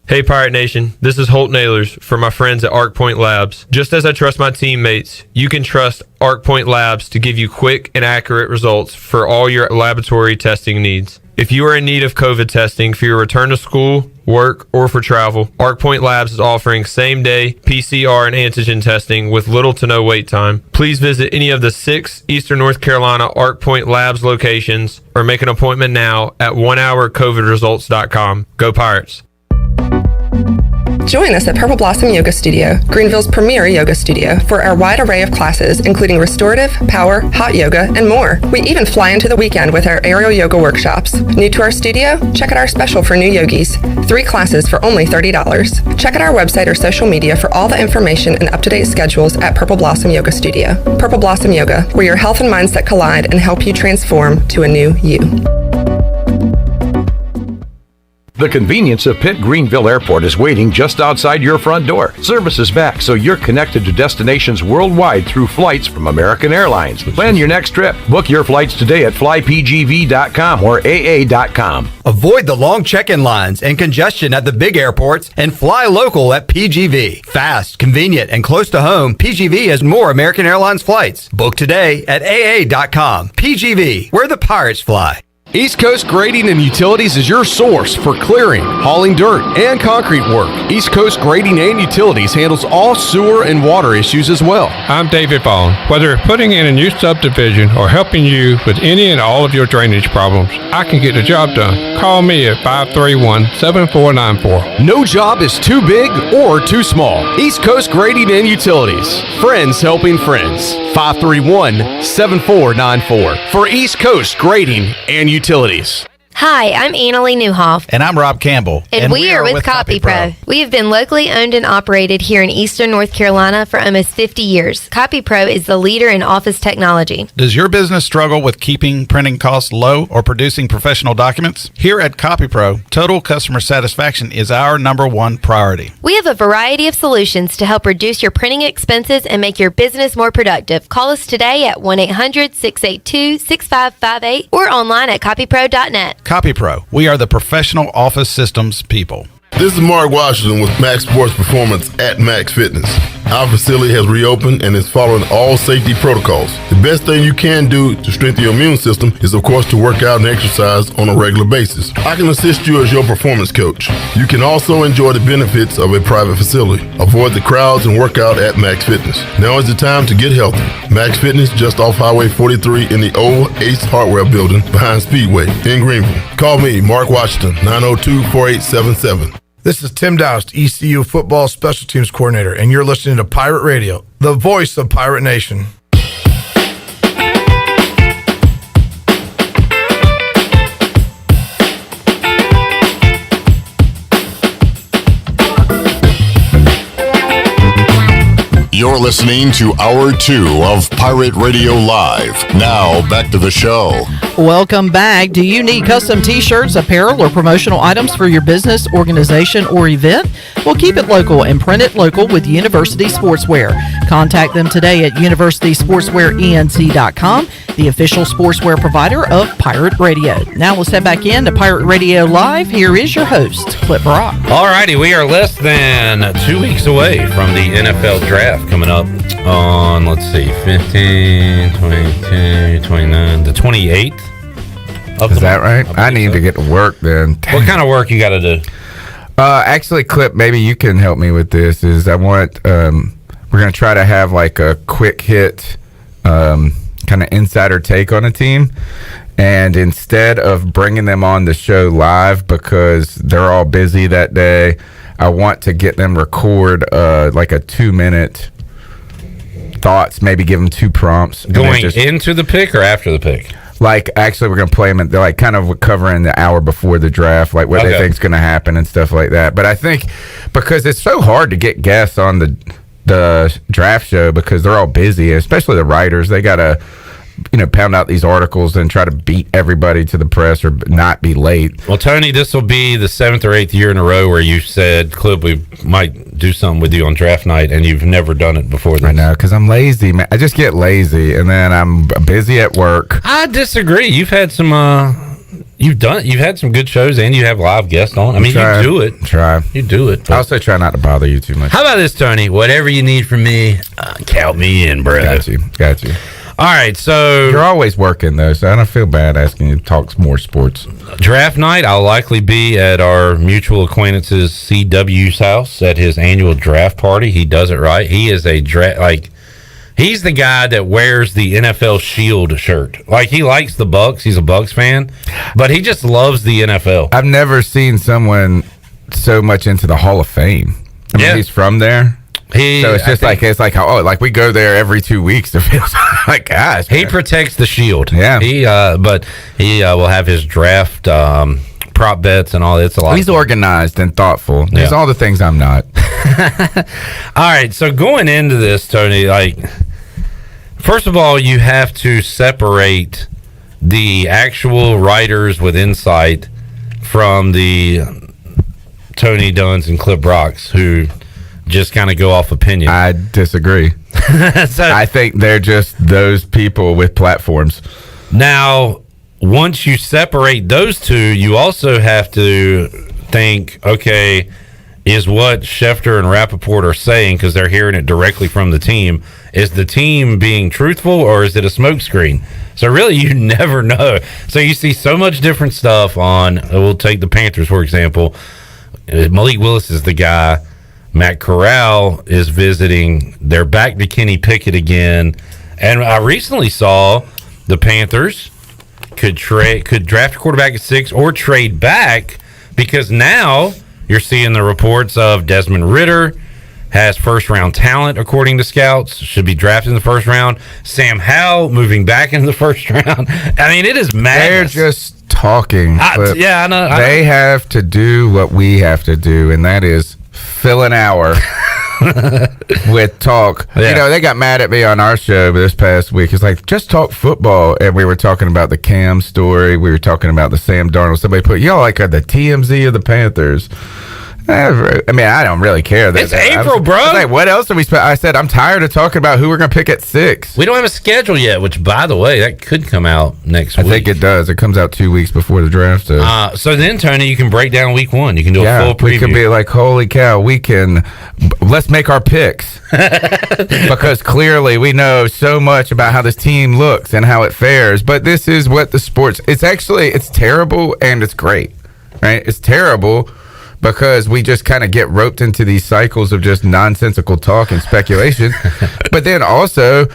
Hey Pirate Nation, this is Holt Nailers for my friends at Arc Point Labs. Just as I trust my teammates, you can trust Arc Point Labs to give you quick and accurate results for all your laboratory testing needs. If you are in need of COVID testing for your return to school, work, or for travel, Arc Point Labs is offering same-day PCR and antigen testing with little to no wait time. Please visit any of the 6 Eastern North Carolina Arc Point Labs locations or make an appointment now at onehourcovidresults.com. Go Pirates! Join us at Purple Blossom Yoga Studio, Greenville's premier yoga studio, for our wide array of classes, including restorative, power, hot yoga, and more. We even fly into the weekend with our aerial yoga workshops. New to our studio? Check out our special for new yogis. 3 classes for only $30. Check out our website or social media for all the information and up-to-date schedules at Purple Blossom Yoga Studio. Purple Blossom Yoga, where your health and mindset collide and help you transform to a new you. The convenience of Pitt Greenville Airport is waiting just outside your front door. Service is back, so you're connected to destinations worldwide through flights from American Airlines. Plan your next trip. Book your flights today at flypgv.com or aa.com. Avoid the long check-in lines and congestion at the big airports and fly local at PGV. Fast, convenient, and close to home, PGV has more American Airlines flights. Book today at aa.com. PGV, where the pirates fly. East Coast Grading and Utilities is your source for clearing, hauling dirt, and concrete work. East Coast Grading and Utilities handles all sewer and water issues as well. I'm David Vaughn. Whether putting in a new subdivision or helping you with any and all of your drainage problems, I can get the job done. Call me at 531-7494. No job is too big or too small. East Coast Grading and Utilities. Friends helping friends. 531-7494 for East Coast Grading and Utilities. Hi, I'm Annalie Newhoff. And I'm Rob Campbell. And we are with CopyPro. We have been locally owned and operated here in Eastern North Carolina for almost 50 years. CopyPro is the leader in office technology. Does your business struggle with keeping printing costs low or producing professional documents? Here at CopyPro, total customer satisfaction is our #1 priority. We have a variety of solutions to help reduce your printing expenses and make your business more productive. Call us today at 1-800-682-6558 or online at copypro.net. CopyPro, we are the professional office systems people. This is Mark Washington with Max Sports Performance at Max Fitness. Our facility has reopened and is following all safety protocols. The best thing you can do to strengthen your immune system is, of course, to work out and exercise on a regular basis. I can assist you as your performance coach. You can also enjoy the benefits of a private facility. Avoid the crowds and work out at Max Fitness. Now is the time to get healthy. Max Fitness, just off Highway 43 in the old Ace Hardware building behind Speedway in Greenville. Call me, Mark Washington, 902-4877. This is Tim Doust, ECU Football Special Teams Coordinator, and you're listening to Pirate Radio, the voice of Pirate Nation. You're listening to Hour 2 of Pirate Radio Live. Now, back to the show. Welcome back. Do you need custom t-shirts, apparel, or promotional items for your business, organization, or event? Well, keep it local and print it local with University Sportswear. Contact them today at universitysportswearenc.com, the official sportswear provider of Pirate Radio. Now let's head back in to Pirate Radio Live. Here is your host, Clip Brock. All righty, we are less than 2 weeks away from the NFL draft coming up on, let's see, 15, 22, 29, the 28th. Is that right? I need to get to work then. What kind of work you got to do? Actually, Clip, maybe you can help me with this. Is I want we're going to try to have like a quick hit kind of insider take on a team. And instead of bringing them on the show live because they're all busy that day, I want to get them record like a 2-minute thoughts, maybe give them 2 prompts. Going into the pick or after the pick? Like, actually, we're going to play them, they're like kind of covering the hour before the draft, like what they think is going to happen and stuff like that. But I think because it's so hard to get guests on the draft show because they're all busy, especially the writers, they got to, pound out these articles and try to beat everybody to the press or not be late. Well, Tony, this will be the 7th or 8th year in a row where you said, Clip, we might do something with you on draft night, and you've never done it before this. I know, because I'm lazy, man. I just get lazy, and then I'm busy at work. I disagree. You've had some you've had some good shows, and you have live guests on. I mean, you do it. You do it. I also try not to bother you too much. How about this, Tony? Whatever you need from me, count me in, bro. Got you. All right, so you're always working though, so I don't feel bad asking you to talk more sports. Draft night, I'll likely be at our mutual acquaintance's CW's house at his annual draft party. He does it right. He is a he's the guy that wears the NFL Shield shirt. Like, he likes the Bucs. He's a Bucs fan, but he just loves the NFL. I've never seen someone so much into the Hall of Fame. I mean, he's from there. So it's just like we go there every 2 weeks. It feels like, gosh, he protects the Shield. Yeah, he will have his draft prop bets and all that. It's a lot. He's organized and thoughtful. There's all the things I'm not. All right, so going into this, Tony, like, first of all, you have to separate the actual writers with insight from the Tony Dunns and Clip Brocks who just kind of go off opinion. I disagree. I think they're just those people with platforms. Now, once you separate those two, you also have to think, okay, is what Schefter and Rappaport are saying, because they're hearing it directly from the team, is the team being truthful or is it a smokescreen? So really, you never know. So you see so much different stuff on, we'll take the Panthers, for example. Malik Willis is the guy. Matt Corral is visiting. They're back to Kenny Pickett again. And I recently saw the Panthers could draft a quarterback at 6 or trade back, because now you're seeing the reports of Desmond Ridder has first-round talent, according to scouts, should be drafted in the first round. Sam Howell moving back into the first round. I mean, it is madness. They're just talking. But I know. They have to do what we have to do, and that is fill an hour with talk. Yeah. You know, they got mad at me on our show this past week. It's like, just talk football. And we were talking about the Cam story. We were talking about the Sam Darnold. Somebody put, y'all like are the TMZ of the Panthers. I mean, I don't really care. It's April, bro. Like, what else are we? I said I'm tired of talking about who we're going to pick at 6. We don't have a schedule yet, which, by the way, that could come out next week. I think it does. It comes out 2 weeks before the draft. So then, Tony, you can break down week 1. You can do a full preview. We could be like, holy cow, let's make our picks. Because clearly we know so much about how this team looks and how it fares. But this is what the sports, it's terrible and it's great, right? It's terrible because we just kind of get roped into these cycles of just nonsensical talk and speculation. But then also,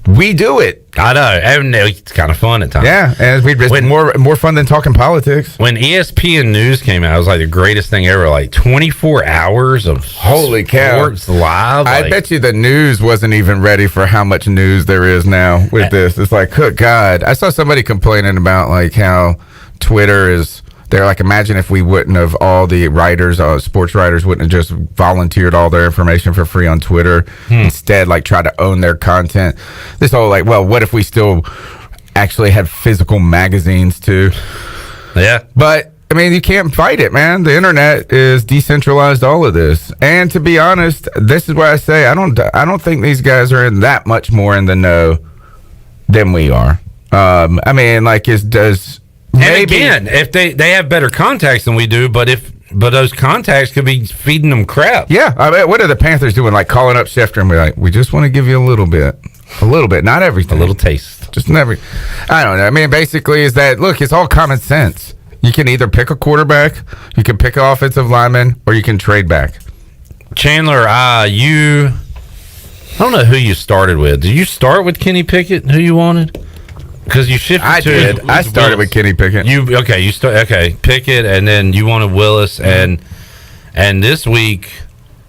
we do it. I know. And it's kind of fun at times. Yeah, and it's more fun than talking politics. When ESPN News came out, it was like the greatest thing ever. Like 24 hours of holy cow sports live. I bet you the news wasn't even ready for how much news there is now with this. It's like, good God. I saw somebody complaining about like how Twitter is... They're like, imagine if we wouldn't have all the writers, sports writers wouldn't have just volunteered all their information for free on Twitter. Instead, like, try to own their content. This whole, like, well, what if we still actually had physical magazines too? Yeah. But, I mean, you can't fight it, man. The internet is decentralized all of this. And to be honest, this is why I say I don't think these guys are in that much more in the know than we are. I mean, like, and again, if they have better contacts than we do, but those contacts could be feeding them crap. Yeah, I mean, what are the Panthers doing? Like calling up Schefter and be like, we just want to give you a little bit, not everything, a little taste, just never. I don't know. I mean, basically, is that look? It's all common sense. You can either pick a quarterback, you can pick an offensive lineman, or you can trade back. Chandler, I don't know who you started with. Did you start with Kenny Pickett? Who you wanted? Because you shifted. I started with Kenny Pickett. Pickett, and then you wanted Willis, and this week,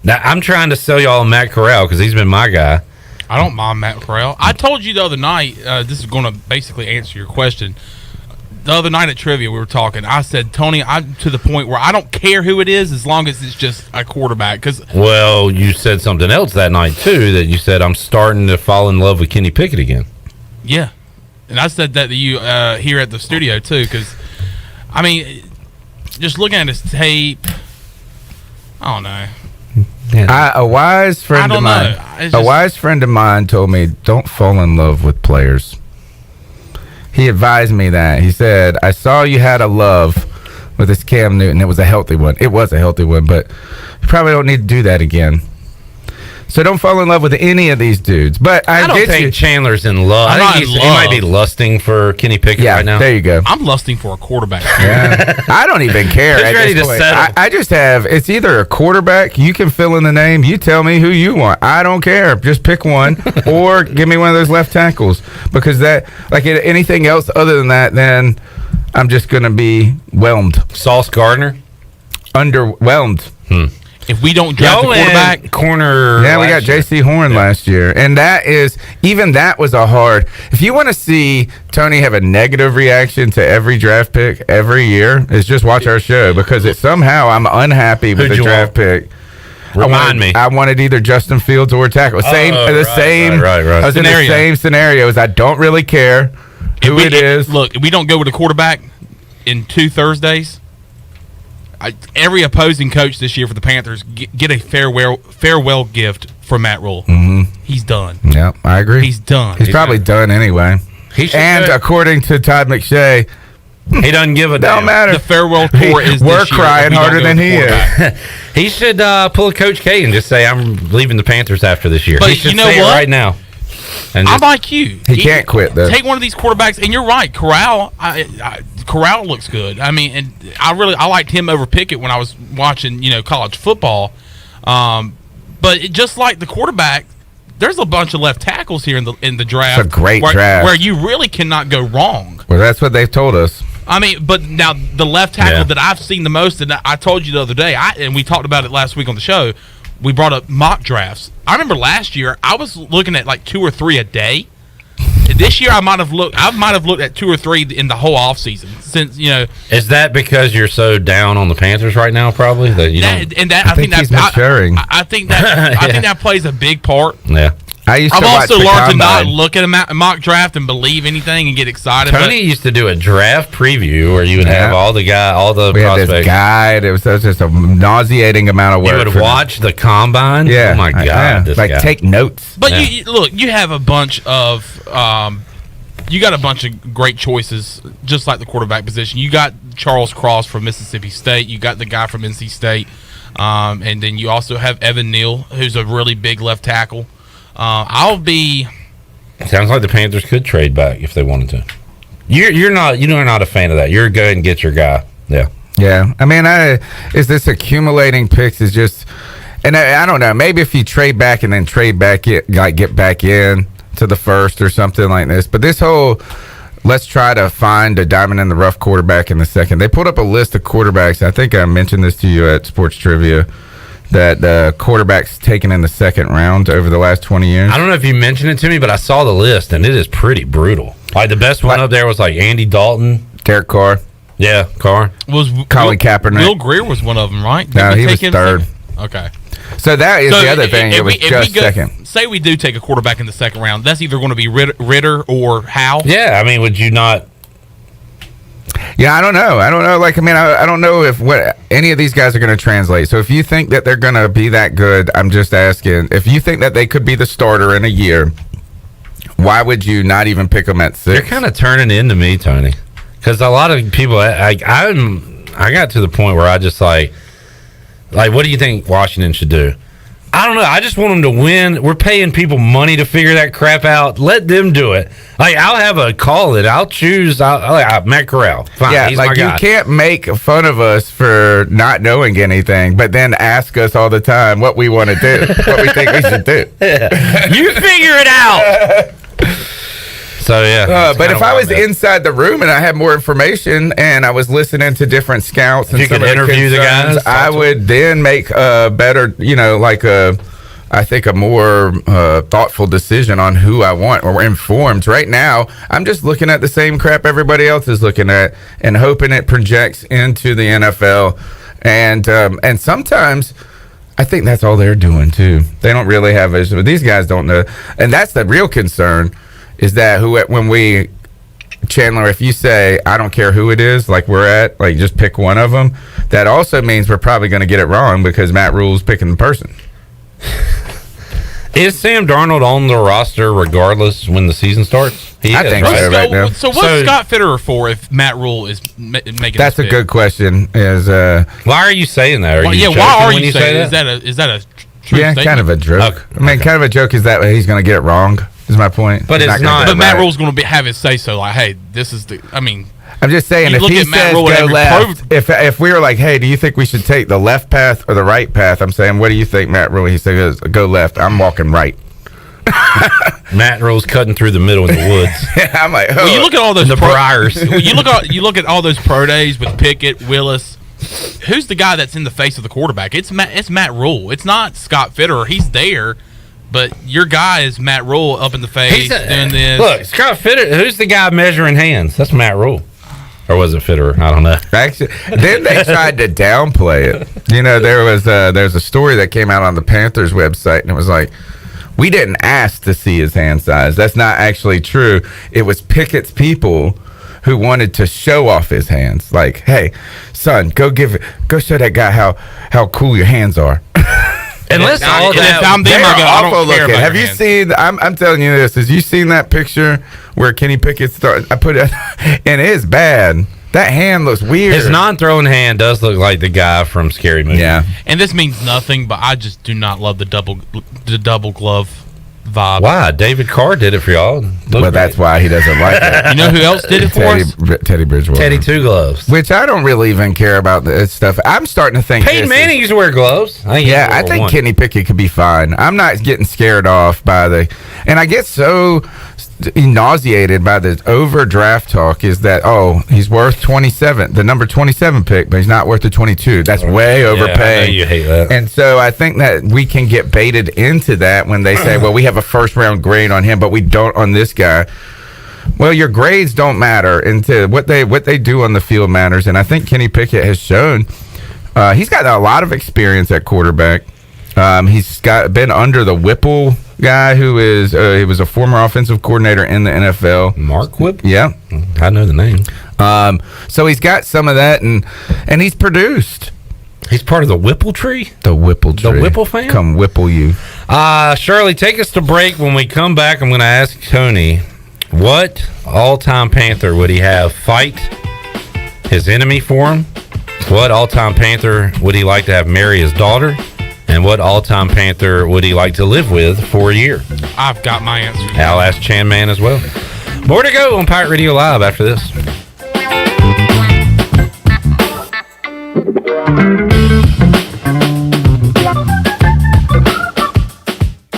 now I'm trying to sell y'all Matt Corral because he's been my guy. I don't mind Matt Corral. I told you the other night. This is going to basically answer your question. The other night at trivia, we were talking. I said, Tony, I'm to the point where I don't care who it is as long as it's just a quarterback. Well, you said something else that night too. That you said I'm starting to fall in love with Kenny Pickett again. Yeah. And I said that to you here at the studio, too, because, I mean, just looking at his tape, I don't know. A wise friend of mine told me, don't fall in love with players. He advised me that. He said, I saw you had a love with this Cam Newton. It was a healthy one. It was a healthy one, but you probably don't need to do that again. So don't fall in love with any of these dudes. But I don't think Chandler's in love. I think he might be lusting for Kenny Pickett right now. There you go. I'm lusting for a quarterback. Yeah. I don't even care. He's ready to settle. I just have, it's either a quarterback, you can fill in the name, you tell me who you want. I don't care. Just pick one or give me one of those left tackles. Because that, like anything else other than that, then I'm just going to be whelmed. Sauce Gardner? Underwhelmed. If we don't draft a quarterback, corner. Yeah, we got J.C. Horn last year. And that was a hard. If you want to see Tony have a negative reaction to every draft pick every year, is just watch our show because somehow I'm unhappy with the draft pick. Remind me. I wanted either Justin Fields or tackle. Same. I was in the same scenarios. I don't really care who it is. Look, if we don't go with a quarterback in 2 Thursdays, every opposing coach this year for the Panthers get a farewell gift from Matt Rule. Mm-hmm. He's done. Yeah, I agree. He's done. He's probably done anyway. And according to Todd McShay, he doesn't give a damn. Don't matter. The farewell tour is we're crying harder than he is. He should pull a Coach K and just say, I'm leaving the Panthers after this year. But he should you know say what? it right now. And I'm like you. He can't quit, though. Take one of these quarterbacks, and you're right. Corral looks good. I mean, and I liked him over Pickett when I was watching, college football. But just like the quarterback, there's a bunch of left tackles here in the draft. It's a great draft where you really cannot go wrong. Well, that's what they've told us. I mean, but now the left tackle that I've seen the most, and I told you the other day, and we talked about it last week on the show. We brought up mock drafts. I remember last year I was looking at like 2 or 3 a day. This year I might have looked at 2 or 3 in the whole offseason since Is that because you're so down on the Panthers right now? Probably that you don't. I think he's maturing. I think that plays a big part. Yeah. I've also learned to not look at a mock draft and believe anything and get excited. Tony used to do a draft preview where you would have all the we prospects. had this guide. It was just a nauseating amount of work. You would watch the combine. Yeah. Oh my God. This guy. Take notes. But you have a bunch of you got a bunch of great choices, just like the quarterback position. You got Charles Cross from Mississippi State. You got the guy from NC State, and then you also have Evan Neal, who's a really big left tackle. Sounds like the Panthers could trade back if they wanted to. You're not a fan of that. You're go ahead and get your guy. Yeah. I mean, is this accumulating picks is just, and I don't know. Maybe if you trade back and then trade back get back in to the first or something like this. But this whole let's try to find a diamond in the rough quarterback in the second. They put up a list of quarterbacks. I think I mentioned this to you at Sports Trivia, that the quarterbacks taken in the second round over the last 20 years. I don't know if you mentioned it to me, but I saw the list, and it is pretty brutal. Like, the best one up there was, like, Andy Dalton. Derek Carr. Yeah, Carr. Colin Kaepernick. Will Greer was one of them, right? No, he was third. Okay. So that is the other thing. It was just second. Say we do take a quarterback in the second round. That's either going to be Ritter or Howe. Yeah, I mean, would you not... Yeah, I don't know. Like, I mean, I don't know if what any of these guys are going to translate. So if you think that they're going to be that good, I'm just asking. If you think that they could be the starter in a year, why would you not even pick them at 6? You're kind of turning into me, Tony. Because a lot of people, I got to the point where I just like, what do you think Washington should do? I don't know. I just want them to win. We're paying people money to figure that crap out. Let them do it. Like, I'll have a call it. I'll choose Matt Corral. Fine, yeah, he's like my guy. You can't make fun of us for not knowing anything, but then ask us all the time what we want to do, what we think we should do. You figure it out. So yeah, but if I was inside the room and I had more information and I was listening to different scouts, and you could interview the guys, I would then make a better, I think a more thoughtful decision on who I want, or informed. Right now, I'm just looking at the same crap everybody else is looking at and hoping it projects into the NFL. And sometimes I think that's all they're doing too. They don't really have vision. These guys don't know, and that's the real concern. Is that when we, Chandler, if you say, I don't care who it is, like we're at, like just pick one of them, that also means we're probably going to get it wrong because Matt Rule's picking the person. Is Sam Darnold on the roster regardless when the season starts? I think so right now. So what's Scott Fitterer for if Matt Rule is making That's a good question. Why are you saying that? Why are you saying that? Is that a true statement? Kind of a joke. Okay. Kind of a joke is that he's going to get it wrong. Is my point. But it's not. But Matt Rule's going to have his say so. Like, hey, this is the. I mean, I'm just saying, if he says go left, if we were like, hey, do you think we should take the left path or the right path? I'm saying, what do you think, Matt Rule? He says go left. I'm walking right. Matt Rule's cutting through the middle in the woods. I'm like, well, you look at all those briars. You look at all those pro days with Pickett, Willis. Who's the guy that's in the face of the quarterback? It's Matt Rule. It's not Scott Fitterer. He's there. But your guy is Matt Rule up in the face doing this. Look, Scott Fitterer, who's the guy measuring hands? That's Matt Rule. Or was it Fitterer? I don't know. Actually, then they tried to downplay it. There's a story that came out on the Panthers website, and it was like, we didn't ask to see his hand size. That's not actually true. It was Pickett's people who wanted to show off his hands. Like, hey, son, go show that guy how cool your hands are. Unless all that, I'm awful looking. Have you seen? I'm telling you this. Have you seen that picture where Kenny Pickett started? I put it, and it is bad. That hand looks weird. His non-throwing hand does look like the guy from Scary Movie. Yeah. And this means nothing, but I just do not love the double glove vibe. Why? David Carr did it for y'all. Well, that's why he doesn't like it. You know who else did it for us? Teddy Bridgewater. Teddy Two Gloves. Which I don't really even care about this stuff. I'm starting to think Peyton Manning used to wear gloves. I think Kenny Pickett could be fine. I'm not getting scared off by and I get so nauseated by the overdraft talk is that, he's worth 27, the number 27 pick, but he's not worth the 22. That's way overpaying. I know you hate that. And so I think that we can get baited into that when they say, well, we have a first round grade on him, but we don't on this guy. Well, your grades don't matter, and what they do on the field matters. And I think Kenny Pickett has shown he's got a lot of experience at quarterback. He's been under the Whipple guy, who is he was a former offensive coordinator in the NFL. Mark Whipple? Yeah, I know the name. So he's got some of that, and he's produced. He's part of the Whipple tree? The Whipple tree. The Whipple fan? Come Whipple you. Shirley, take us to break. When we come back, I'm going to ask Tony, what all-time Panther would he have fight his enemy for him? What all-time Panther would he like to have marry his daughter? And what all-time Panther would he like to live with for a year? I've got my answer. I'll ask Chan Man as well. More to go on Pirate Radio Live after this.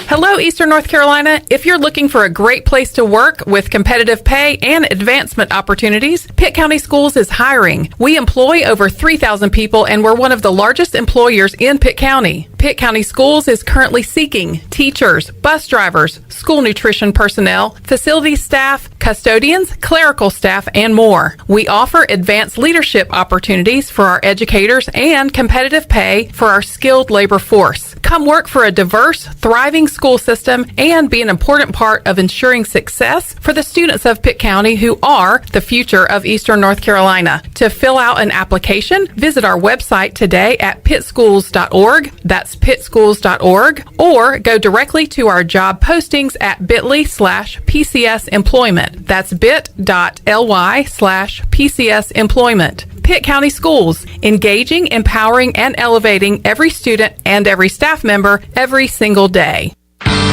Hello, Eastern North Carolina. If you're looking for a great place to work with competitive pay and advancement opportunities, Pitt County Schools is hiring. We employ over 3,000 people, and we're one of the largest employers in Pitt County. Pitt County Schools is currently seeking teachers, bus drivers, school nutrition personnel, facility staff, custodians, clerical staff, and more. We offer advanced leadership opportunities for our educators and competitive pay for our skilled labor force. Come work for a diverse, thriving school system and be an important part of ensuring success for the students of Pitt County who are the future of Eastern North Carolina. To fill out an application, visit our website today at pittschools.org. That's pittschools.org, or go directly to our job postings at bit.ly/PCS employment. That's bit.ly/PCS employment. Pitt County Schools, engaging, empowering, and elevating every student and every staff member every single day.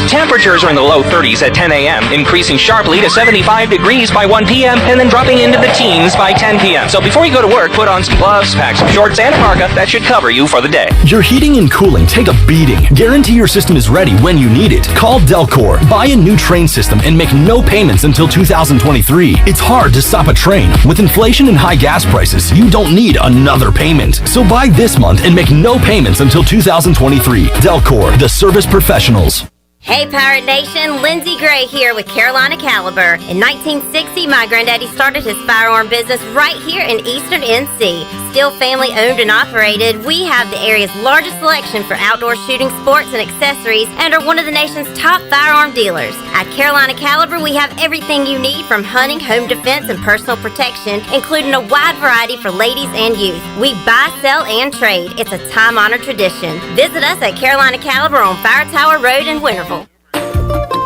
Temperatures are in the low 30s at 10 a.m., increasing sharply to 75 degrees by 1 p.m., and then dropping into the teens by 10 p.m. So before you go to work, put on some gloves, pack some shorts, and a parka. That should cover you for the day. Your heating and cooling take a beating. Guarantee your system is ready when you need it. Call Delcor. Buy a new train system and make no payments until 2023. It's hard to stop a train. With inflation and high gas prices, you don't need another payment. So buy this month and make no payments until 2023. Delcor, the service professionals. Hey Pirate Nation, Lindsay Gray here with Carolina Caliber. In 1960, my granddaddy started his firearm business right here in Eastern NC. Still family owned and operated, we have the area's largest selection for outdoor shooting sports and accessories and are one of the nation's top firearm dealers. At Carolina Caliber, we have everything you need from hunting, home defense, and personal protection, including a wide variety for ladies and youth. We buy, sell, and trade. It's a time-honored tradition. Visit us at Carolina Caliber on Fire Tower Road in Winterville.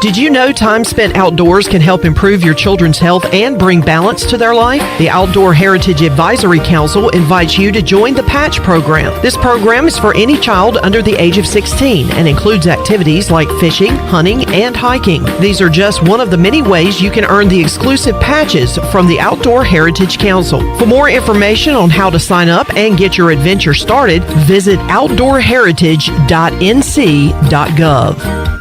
Did you know time spent outdoors can help improve your children's health and bring balance to their life? The Outdoor Heritage Advisory Council invites you to join the Patch program. This program is for any child under the age of 16 and includes activities like fishing, hunting, and hiking. These are just one of the many ways you can earn the exclusive patches from the Outdoor Heritage Council. For more information on how to sign up and get your adventure started, visit outdoorheritage.nc.gov.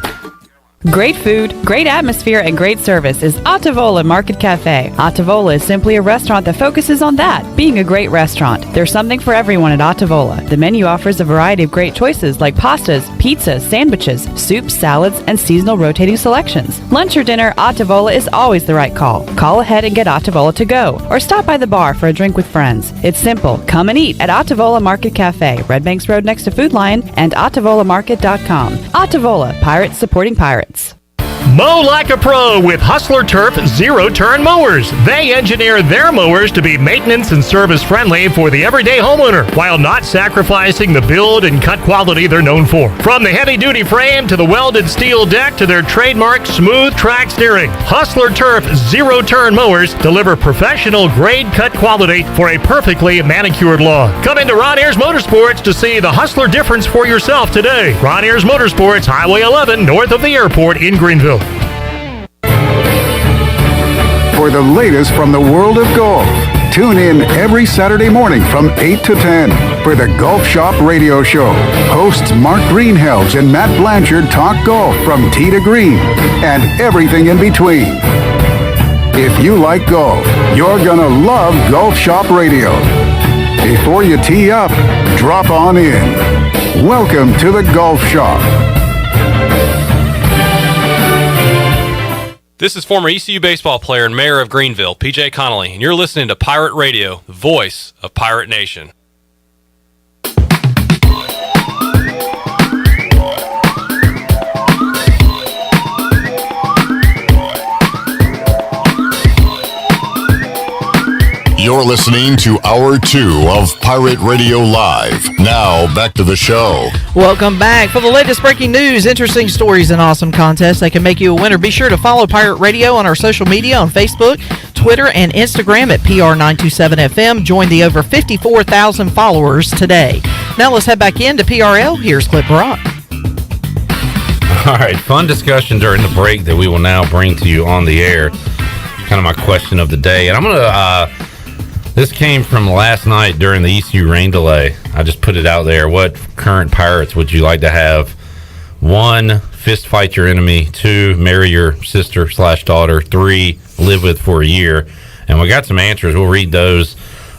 Great food, great atmosphere, and great service is Ottavola Market Cafe. Ottavola is simply a restaurant that focuses on that, being a great restaurant. There's something for everyone at Ottavola. The menu offers a variety of great choices like pastas, pizzas, sandwiches, soups, salads, and seasonal rotating selections. Lunch or dinner, Ottavola is always the right call. Call ahead and get Ottavola to go, or stop by the bar for a drink with friends. It's simple. Come and eat at Ottavola Market Cafe, Red Banks Road next to Food Lion, and OttavolaMarket.com. Ottavola, pirates supporting pirates. Mow like a pro with Hustler Turf zero-turn mowers. They engineer their mowers to be maintenance and service friendly for the everyday homeowner while not sacrificing the build and cut quality they're known for. From the heavy-duty frame to the welded steel deck to their trademark smooth track steering, Hustler Turf zero-turn mowers deliver professional grade cut quality for a perfectly manicured lawn. Come into Ron Ayers Motorsports to see the Hustler difference for yourself today. Ron Ayers Motorsports, Highway 11, north of the airport in Greenville. For the latest from the world of golf, tune in every Saturday morning from 8 to 10 for the Golf Shop Radio Show. Hosts Mark Greenhalgh and Matt Blanchard talk golf from tee to green and everything in between. If you like golf, you're gonna love Golf Shop Radio. Before you tee up, drop on in. Welcome to the Golf Shop. This is former ECU baseball player and mayor of Greenville, PJ Connolly, and you're listening to Pirate Radio, the voice of Pirate Nation. You're listening to Hour 2 of Pirate Radio Live. Now, back to the show. Welcome back. For the latest breaking news, interesting stories, and awesome contests that can make you a winner, be sure to follow Pirate Radio on our social media on Facebook, Twitter, and Instagram at PR927FM. Join the over 54,000 followers today. Now let's head back into PRL. Here's Clip Rock. All right, fun discussion during the break that we will now bring to you on the air. Kind of my question of the day. And I'm going to... This came from last night during the ECU rain delay. I just put it out there. What current Pirates would you like to have? 1, fist fight your enemy. 2, marry your sister/daughter. 3, live with for a year. And we got some answers. We'll read those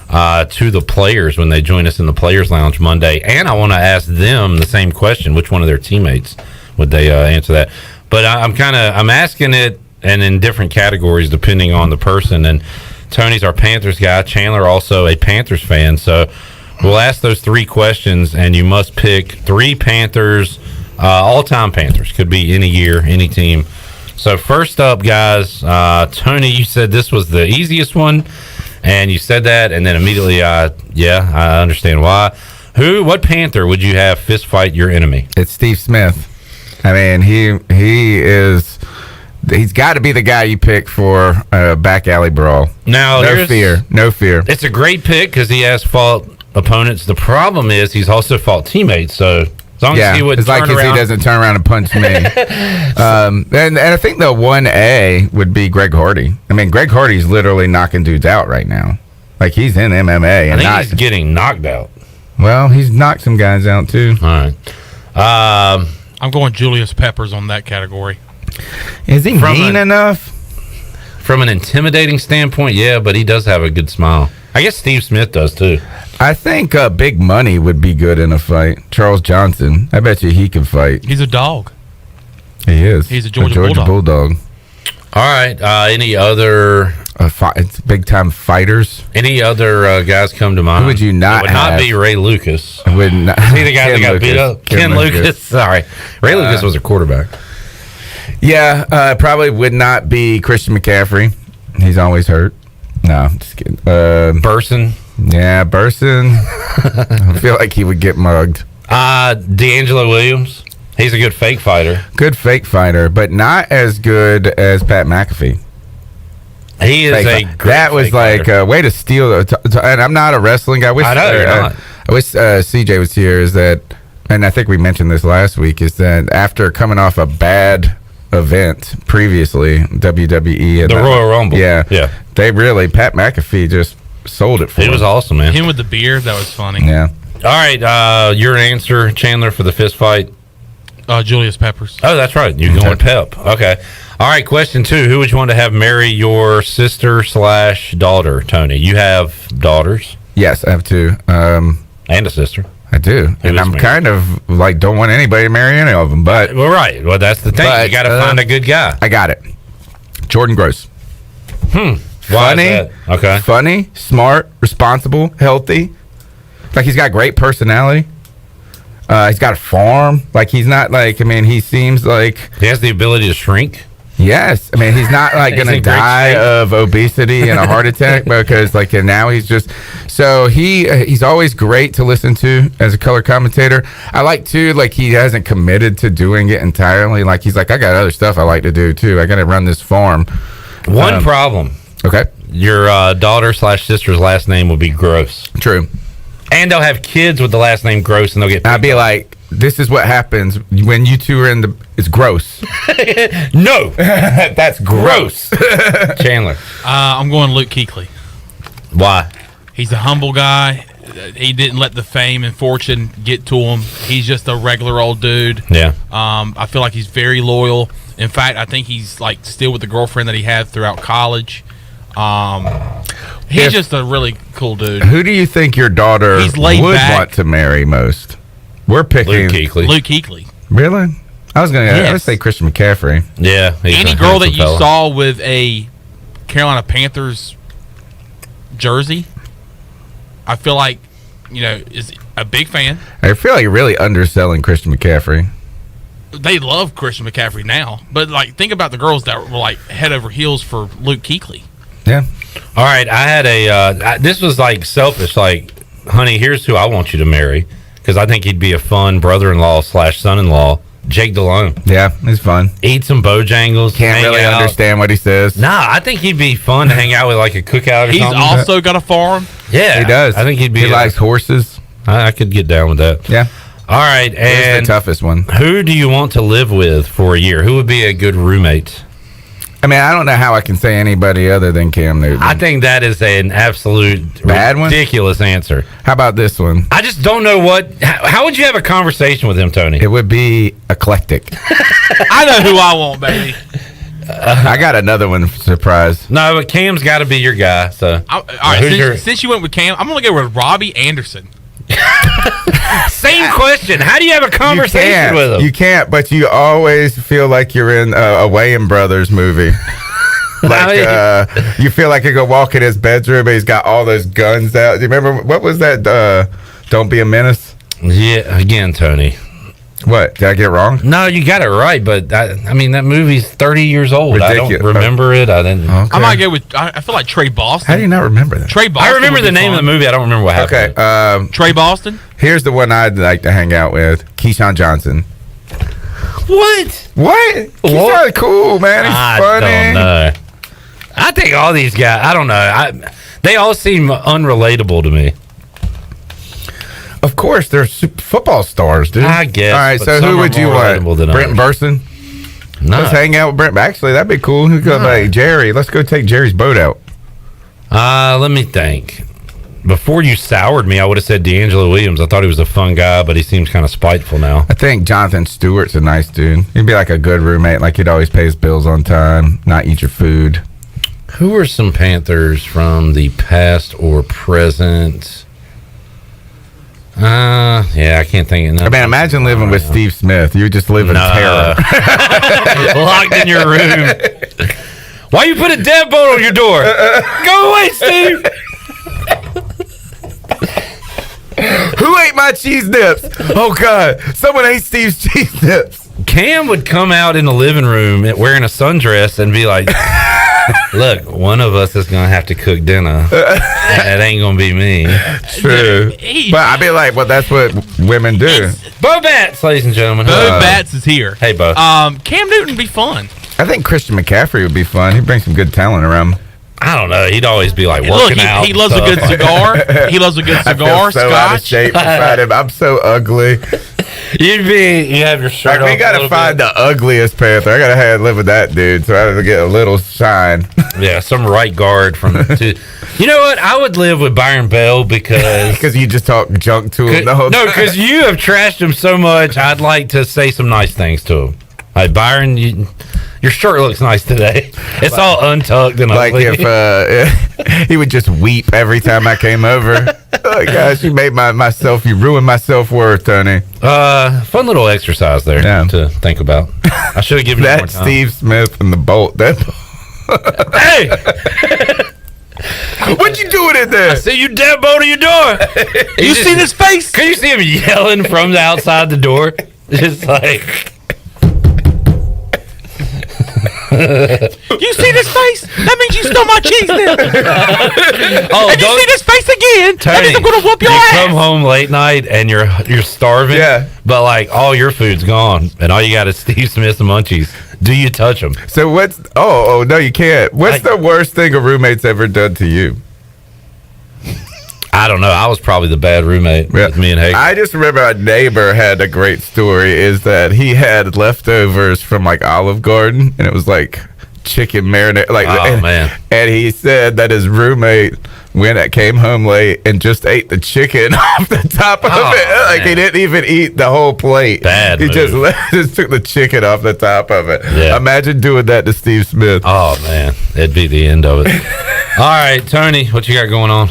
to the players when they join us in the Players Lounge Monday. And I want to ask them the same question. Which one of their teammates would they answer that? But I'm asking it and in different categories depending on the person. And Tony's our Panthers guy. Chandler also a Panthers fan. So we'll ask those 3 questions, and you must pick 3 Panthers, all-time Panthers. Could be any year, any team. So first up, guys, Tony, you said this was the easiest one, and you said that, and then immediately, I understand why. What Panther would you have fist fight your enemy? It's Steve Smith. I mean, he is... He's got to be the guy you pick for a back alley brawl. Now, no fear. It's a great pick because he has fought opponents. The problem is he's also fought teammates. So as long as he would it's turn like around, he doesn't turn around and punch me. And I think the 1A would be Greg Hardy. I mean, Greg Hardy's literally knocking dudes out right now. Like he's in MMA. I think he's getting knocked out. Well, he's knocked some guys out too. All right. I'm going Julius Peppers on that category. Is he mean enough? From an intimidating standpoint, yeah, but he does have a good smile. I guess Steve Smith does too. I think Big Money would be good in a fight. Charles Johnson. I bet you he could fight. He's a dog. He is. He's a Georgia Bulldog. All right. Any other big time fighters? Any other guys come to mind? Who would you not? It would not be Ray Lucas. Would not. Is he the guy that got beat up? Ken Lucas. Sorry, Ray Lucas was a quarterback. Yeah, probably would not be Christian McCaffrey. He's always hurt. No, I'm just kidding. Burson. Yeah, Burson. I feel like he would get mugged. D'Angelo Williams. He's a good fake fighter. Good fake fighter, but not as good as Pat McAfee. He is that was like a way to steal. And I'm not a wrestling guy. I know you're not. I wish CJ was here. Is that, and I think we mentioned this last week, is that after coming off a bad event previously, WWE and the Royal Rumble. Yeah. They really, Pat McAfee just sold it for him. It was awesome, man. Him with the beard, that was funny. Yeah. All right, your answer, Chandler, for the fist fight? Julius Peppers. Oh, that's right. You're going Pep. Okay. All right, question 2. Who would you want to have marry your sister/daughter, Tony? You have daughters? Yes, I have 2. And a sister. I do. And I'm kind of like, don't want anybody to marry any of them. But well, right. Well, that's the thing. You got to find a good guy. I got it. Jordan Gross. Why Funny. is that? Okay. Funny, smart, responsible, healthy. Like, he's got great personality. He's got a farm. Like, he's not like, I mean, he seems like he has the ability to shrink. Yes. I mean, he's not like going to die of obesity and a heart attack because like, and now he's just, so he's always great to listen to as a color commentator. I like too, like he hasn't committed to doing it entirely. Like he's like, I got other stuff I like to do too. I got to run this farm. One problem. Okay. Your daughter/sister's last name will be Gross. True. And they'll have kids with the last name Gross and they'll get I'd be like, this is what happens when you two are in the. It's gross. No, that's gross. Chandler. I'm going Luke Kuechly. Why? He's a humble guy. He didn't let the fame and fortune get to him. He's just a regular old dude. Yeah. I feel like he's very loyal. In fact, I think he's like still with the girlfriend that he had throughout college. He's just a really cool dude. Who do you think your daughter He's laid would back. want to marry most? We're picking Luke Kuechly. Luke Kuechly. Really? I was going to Yes. say Christian McCaffrey. Yeah. Any girl that you saw with a Carolina Panthers jersey, I feel like, is a big fan. I feel like you're really underselling Christian McCaffrey. They love Christian McCaffrey now, but like think about the girls that were like head over heels for Luke Kuechly. Yeah. All right. I had this was like selfish. Like, honey, here's who I want you to marry because I think he'd be a fun brother-in-law / son-in-law. Jake Delhomme. Yeah, he's fun. Eat some Bojangles. Can't really understand what he says. Nah, I think he'd be fun to hang out with like a cookout or He's something. also got a farm. Yeah, He does. I think he'd be. He likes horses. I could get down with that. Yeah. All right, Here's and the toughest one. who do you want to live with for a year? Who would be a good roommate? I mean, I don't know how I can say anybody other than Cam Newton. I think that is an absolute Bad one? ridiculous answer. How about this one? I just don't know how would you have a conversation with him, Tony? It would be eclectic. I know who I want, baby. I got another one surprise. No, but Cam's got to be your guy. So, All right, since you went with Cam, I'm gonna go with Robbie Anderson. Same question. How do you have a conversation with him? You can't, but you always feel like you're in a Wayans Brothers movie. You feel like you go walk in his bedroom and he's got all those guns out. Do you remember, what was that? Don't Be a Menace? Yeah, again, Tony. What? Did I get it wrong? No, you got it right, but I mean, that movie's 30 years old. Ridiculous. I don't remember it. I didn't. I might go with. I feel like Trey Boston. How do you not remember that? Trey Boston. I remember would the be name fun. of the movie. I don't remember what happened. Okay. Trey Boston. Here's the one I'd like to hang out with. Keyshawn Johnson. What? Keyshawn's cool, man. He's I funny. don't know. I think all these guys. I don't know. They all seem unrelatable to me. Of course, they're football stars, dude. I guess. All right, but so some who are would you more want? relatable than Brent others. Burson? No. Let's hang out with Brent. Actually, that'd be cool. Who's going like Jerry? Let's go take Jerry's boat out. Let me think. Before you soured me, I would have said D'Angelo Williams. I thought he was a fun guy, but he seems kind of spiteful now. I think Jonathan Stewart's a nice dude. He'd be like a good roommate. Like he'd always pay his bills on time, not eat your food. Who are some Panthers from the past or present? Yeah, I can't think of I mean, imagine living with Steve Smith. You would just live in terror. Locked in your room. Why you put a deadbolt on your door? Go away, Steve. Who ate my cheese dips? Oh God! Someone ate Steve's cheese dips. Cam would come out in the living room wearing a sundress and be like, "Look, one of us is gonna have to cook dinner. That ain't gonna be me." True, but I'd be like, "Well, that's what women do." Bo Batts, ladies and gentlemen. Bo Batts is here. Hey, Bo. Cam Newton would be fun. I think Christian McCaffrey would be fun. He'd bring some good talent around. I don't know. He'd always be like Look, working out. he loves a good cigar. He loves a good cigar. I feel so out of Scotch. shape beside him. I'm so ugly. You have your shirt Like, we off gotta a little find bit. the ugliest Panther. I gotta live with that dude, so I have to get a little shine. Yeah, some right guard from. You know what? I would live with Byron Bell because you just talk junk to him the whole time. No, because you have trashed him so much. I'd like to say some nice things to him. Hey, Byron, your shirt looks nice today. It's all untucked and Like ugly. if he would just weep every time I came over. Oh gosh, you made you ruined my self-worth, Tony. Fun little exercise there to think about. I should have given you more That time. Steve Smith and the bolt. Hey! What you doing in there? I see you deadbolt to your door. You see this face? Can you see him yelling from the outside the door? Just like... You see this face? That means you stole my cheese dip. Oh, and you see this face again? That means I'm gonna whoop your you ass. come home late night and you're starving. Yeah. But like all your food's gone and all you got is Steve Smith's munchies. Do you touch them? So what's? Oh no, you can't. What's the worst thing a roommate's ever done to you? I don't know. I was probably the bad roommate with me and Hagen. I just remember a neighbor had a great story. Is that he had leftovers from like Olive Garden, and it was like chicken marinade. Like, Oh, man. And he said that his roommate came home late and just ate the chicken off the top of it. Like, he didn't even eat the whole plate. Bad He move. just took the chicken off the top of it. Yeah. Imagine doing that to Steve Smith. Oh, man. It'd be the end of it. All right, Tony, what you got going on?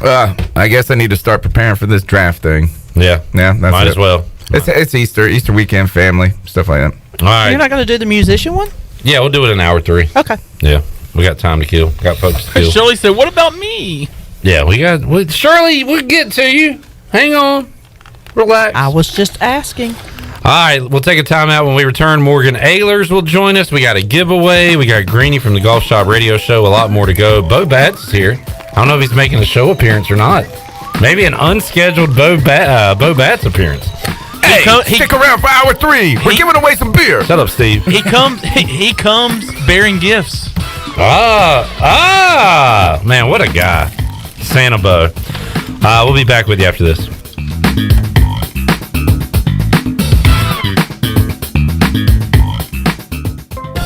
I guess I need to start preparing for this draft thing. Yeah. That's Might it. as well. It's Easter weekend, family, stuff like that. All right. You're not going to do the musician one? Yeah, we'll do it in hour 3. Okay. Yeah. We got time to kill. Got folks to kill. Shirley said, "What about me?" Yeah, Shirley, we'll get to you. Hang on. Relax. I was just asking. All right, we'll take a time out. When we return, Morgan Ahlers will join us. We got a giveaway. We got Greenie from the Golf Shop Radio Show. A lot more to go. Bo Bats is here. I don't know if he's making a show appearance or not. Maybe an unscheduled Bo Bats appearance. Hey, stick around for hour 3. We're giving away some beer. Shut up, Steve. He comes bearing gifts. Man, what a guy. Santa Bo. We'll be back with you after this.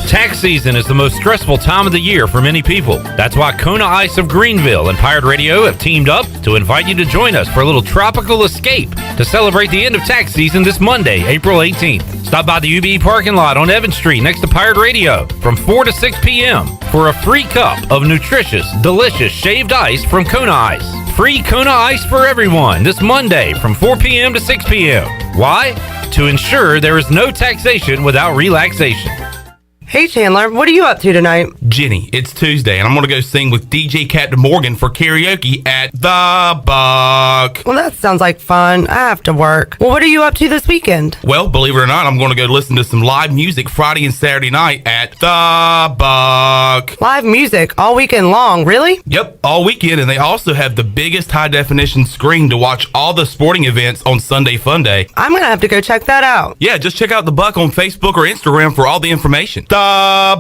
Tax season is the most stressful time of the year for many people. That's why Kona Ice of Greenville and Pirate Radio have teamed up to invite you to join us for a little tropical escape to celebrate the end of tax season this Monday, April 18th. Stop by the UBE parking lot on Evans Street next to Pirate Radio from 4 to 6 p.m. for a free cup of nutritious, delicious shaved ice from Kona Ice. Free Kona Ice for everyone this Monday from 4 p.m. to 6 p.m. Why? To ensure there is no taxation without relaxation. Hey Chandler, what are you up to tonight? Jenny, it's Tuesday, and I'm going to go sing with DJ Captain Morgan for karaoke at The Buck. Well, that sounds like fun. I have to work. Well, what are you up to this weekend? Well, believe it or not, I'm going to go listen to some live music Friday and Saturday night at The Buck. Live music all weekend long, really? Yep, all weekend, and they also have the biggest high-definition screen to watch all the sporting events on Sunday Fun Day. I'm going to have to go check that out. Yeah, just check out The Buck on Facebook or Instagram for all the information. The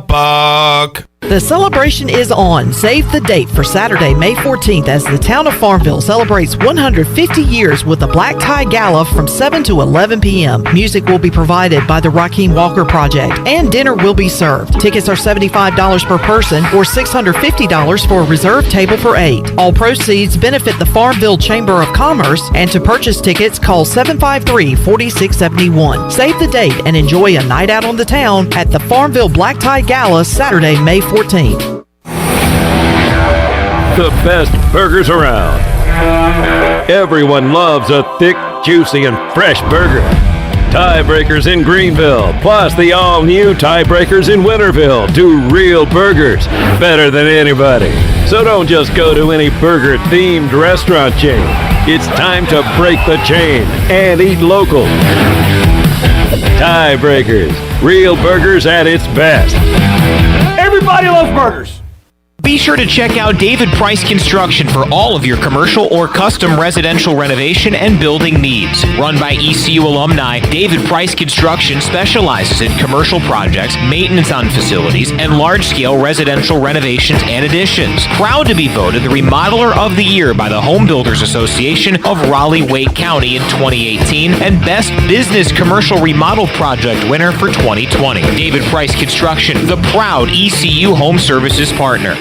Buck. The celebration is on. Save the date for Saturday, May 14th as the town of Farmville celebrates 150 years with a black tie gala from 7 to 11 p.m. Music will be provided by the Raheem Walker Project and dinner will be served. Tickets are $75 per person or $650 for a reserved table for 8. All proceeds benefit the Farmville Chamber of Commerce, and to purchase tickets, call 753-4671. Save the date and enjoy a night out on the town at the Farmville Black Tie Gala Saturday, May 14th. The best burgers around. Everyone loves a thick, juicy, and fresh burger. Tiebreakers in Greenville, plus the all-new Tiebreakers in Winterville, do real burgers better than anybody. So don't just go to any burger-themed restaurant chain. It's time to break the chain and eat local. Tiebreakers, real burgers at its best. Everybody loves burgers. Be sure to check out David Price Construction for all of your commercial or custom residential renovation and building needs. Run by ECU alumni, David Price Construction specializes in commercial projects, maintenance on facilities, and large-scale residential renovations and additions. Proud to be voted the Remodeler of the Year by the Home Builders Association of Raleigh-Wake County in 2018 and Best Business Commercial Remodel Project winner for 2020. David Price Construction, the proud ECU Home Services partner.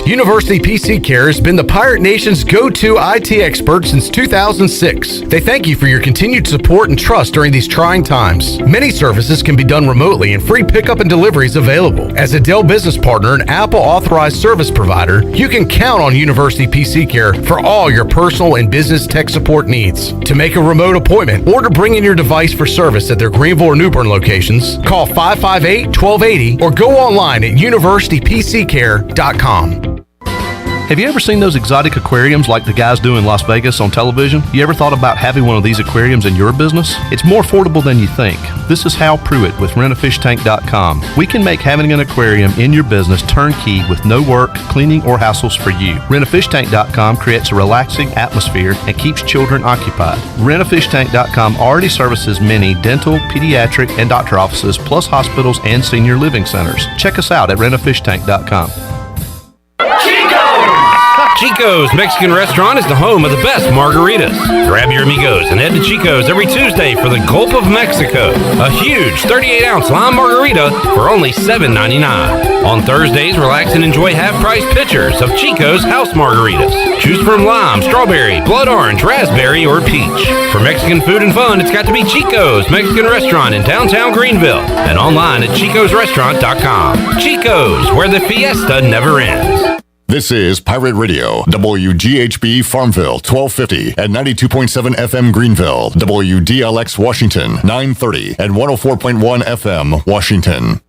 University PC Care has been the Pirate Nation's go-to IT expert since 2006. They thank you for your continued support and trust during these trying times. Many services can be done remotely and free pickup and delivery is available. As a Dell business partner and Apple authorized service provider, you can count on University PC Care for all your personal and business tech support needs. To make a remote appointment or to bring in your device for service at their Greenville or New Bern locations, call 558-1280 or go online at universitypccare.com. Have you ever seen those exotic aquariums like the guys do in Las Vegas on television? You ever thought about having one of these aquariums in your business? It's more affordable than you think. This is Hal Pruitt with rentafishtank.com. We can make having an aquarium in your business turnkey with no work, cleaning, or hassles for you. Rentafishtank.com creates a relaxing atmosphere and keeps children occupied. Rentafishtank.com already services many dental, pediatric, and doctor offices, plus hospitals and senior living centers. Check us out at rentafishtank.com. Chico's Mexican Restaurant is the home of the best margaritas. Grab your amigos and head to Chico's every Tuesday for the Gulf of Mexico. A huge 38-ounce lime margarita for only $7.99. On Thursdays, relax and enjoy half-price pitchers of Chico's house margaritas. Choose from lime, strawberry, blood orange, raspberry, or peach. For Mexican food and fun, it's got to be Chico's Mexican Restaurant in downtown Greenville and online at chicosrestaurant.com. Chico's, where the fiesta never ends. This is Pirate Radio, WGHB Farmville, 1250 and 92.7 FM Greenville, WDLX Washington, 930 and 104.1 FM Washington.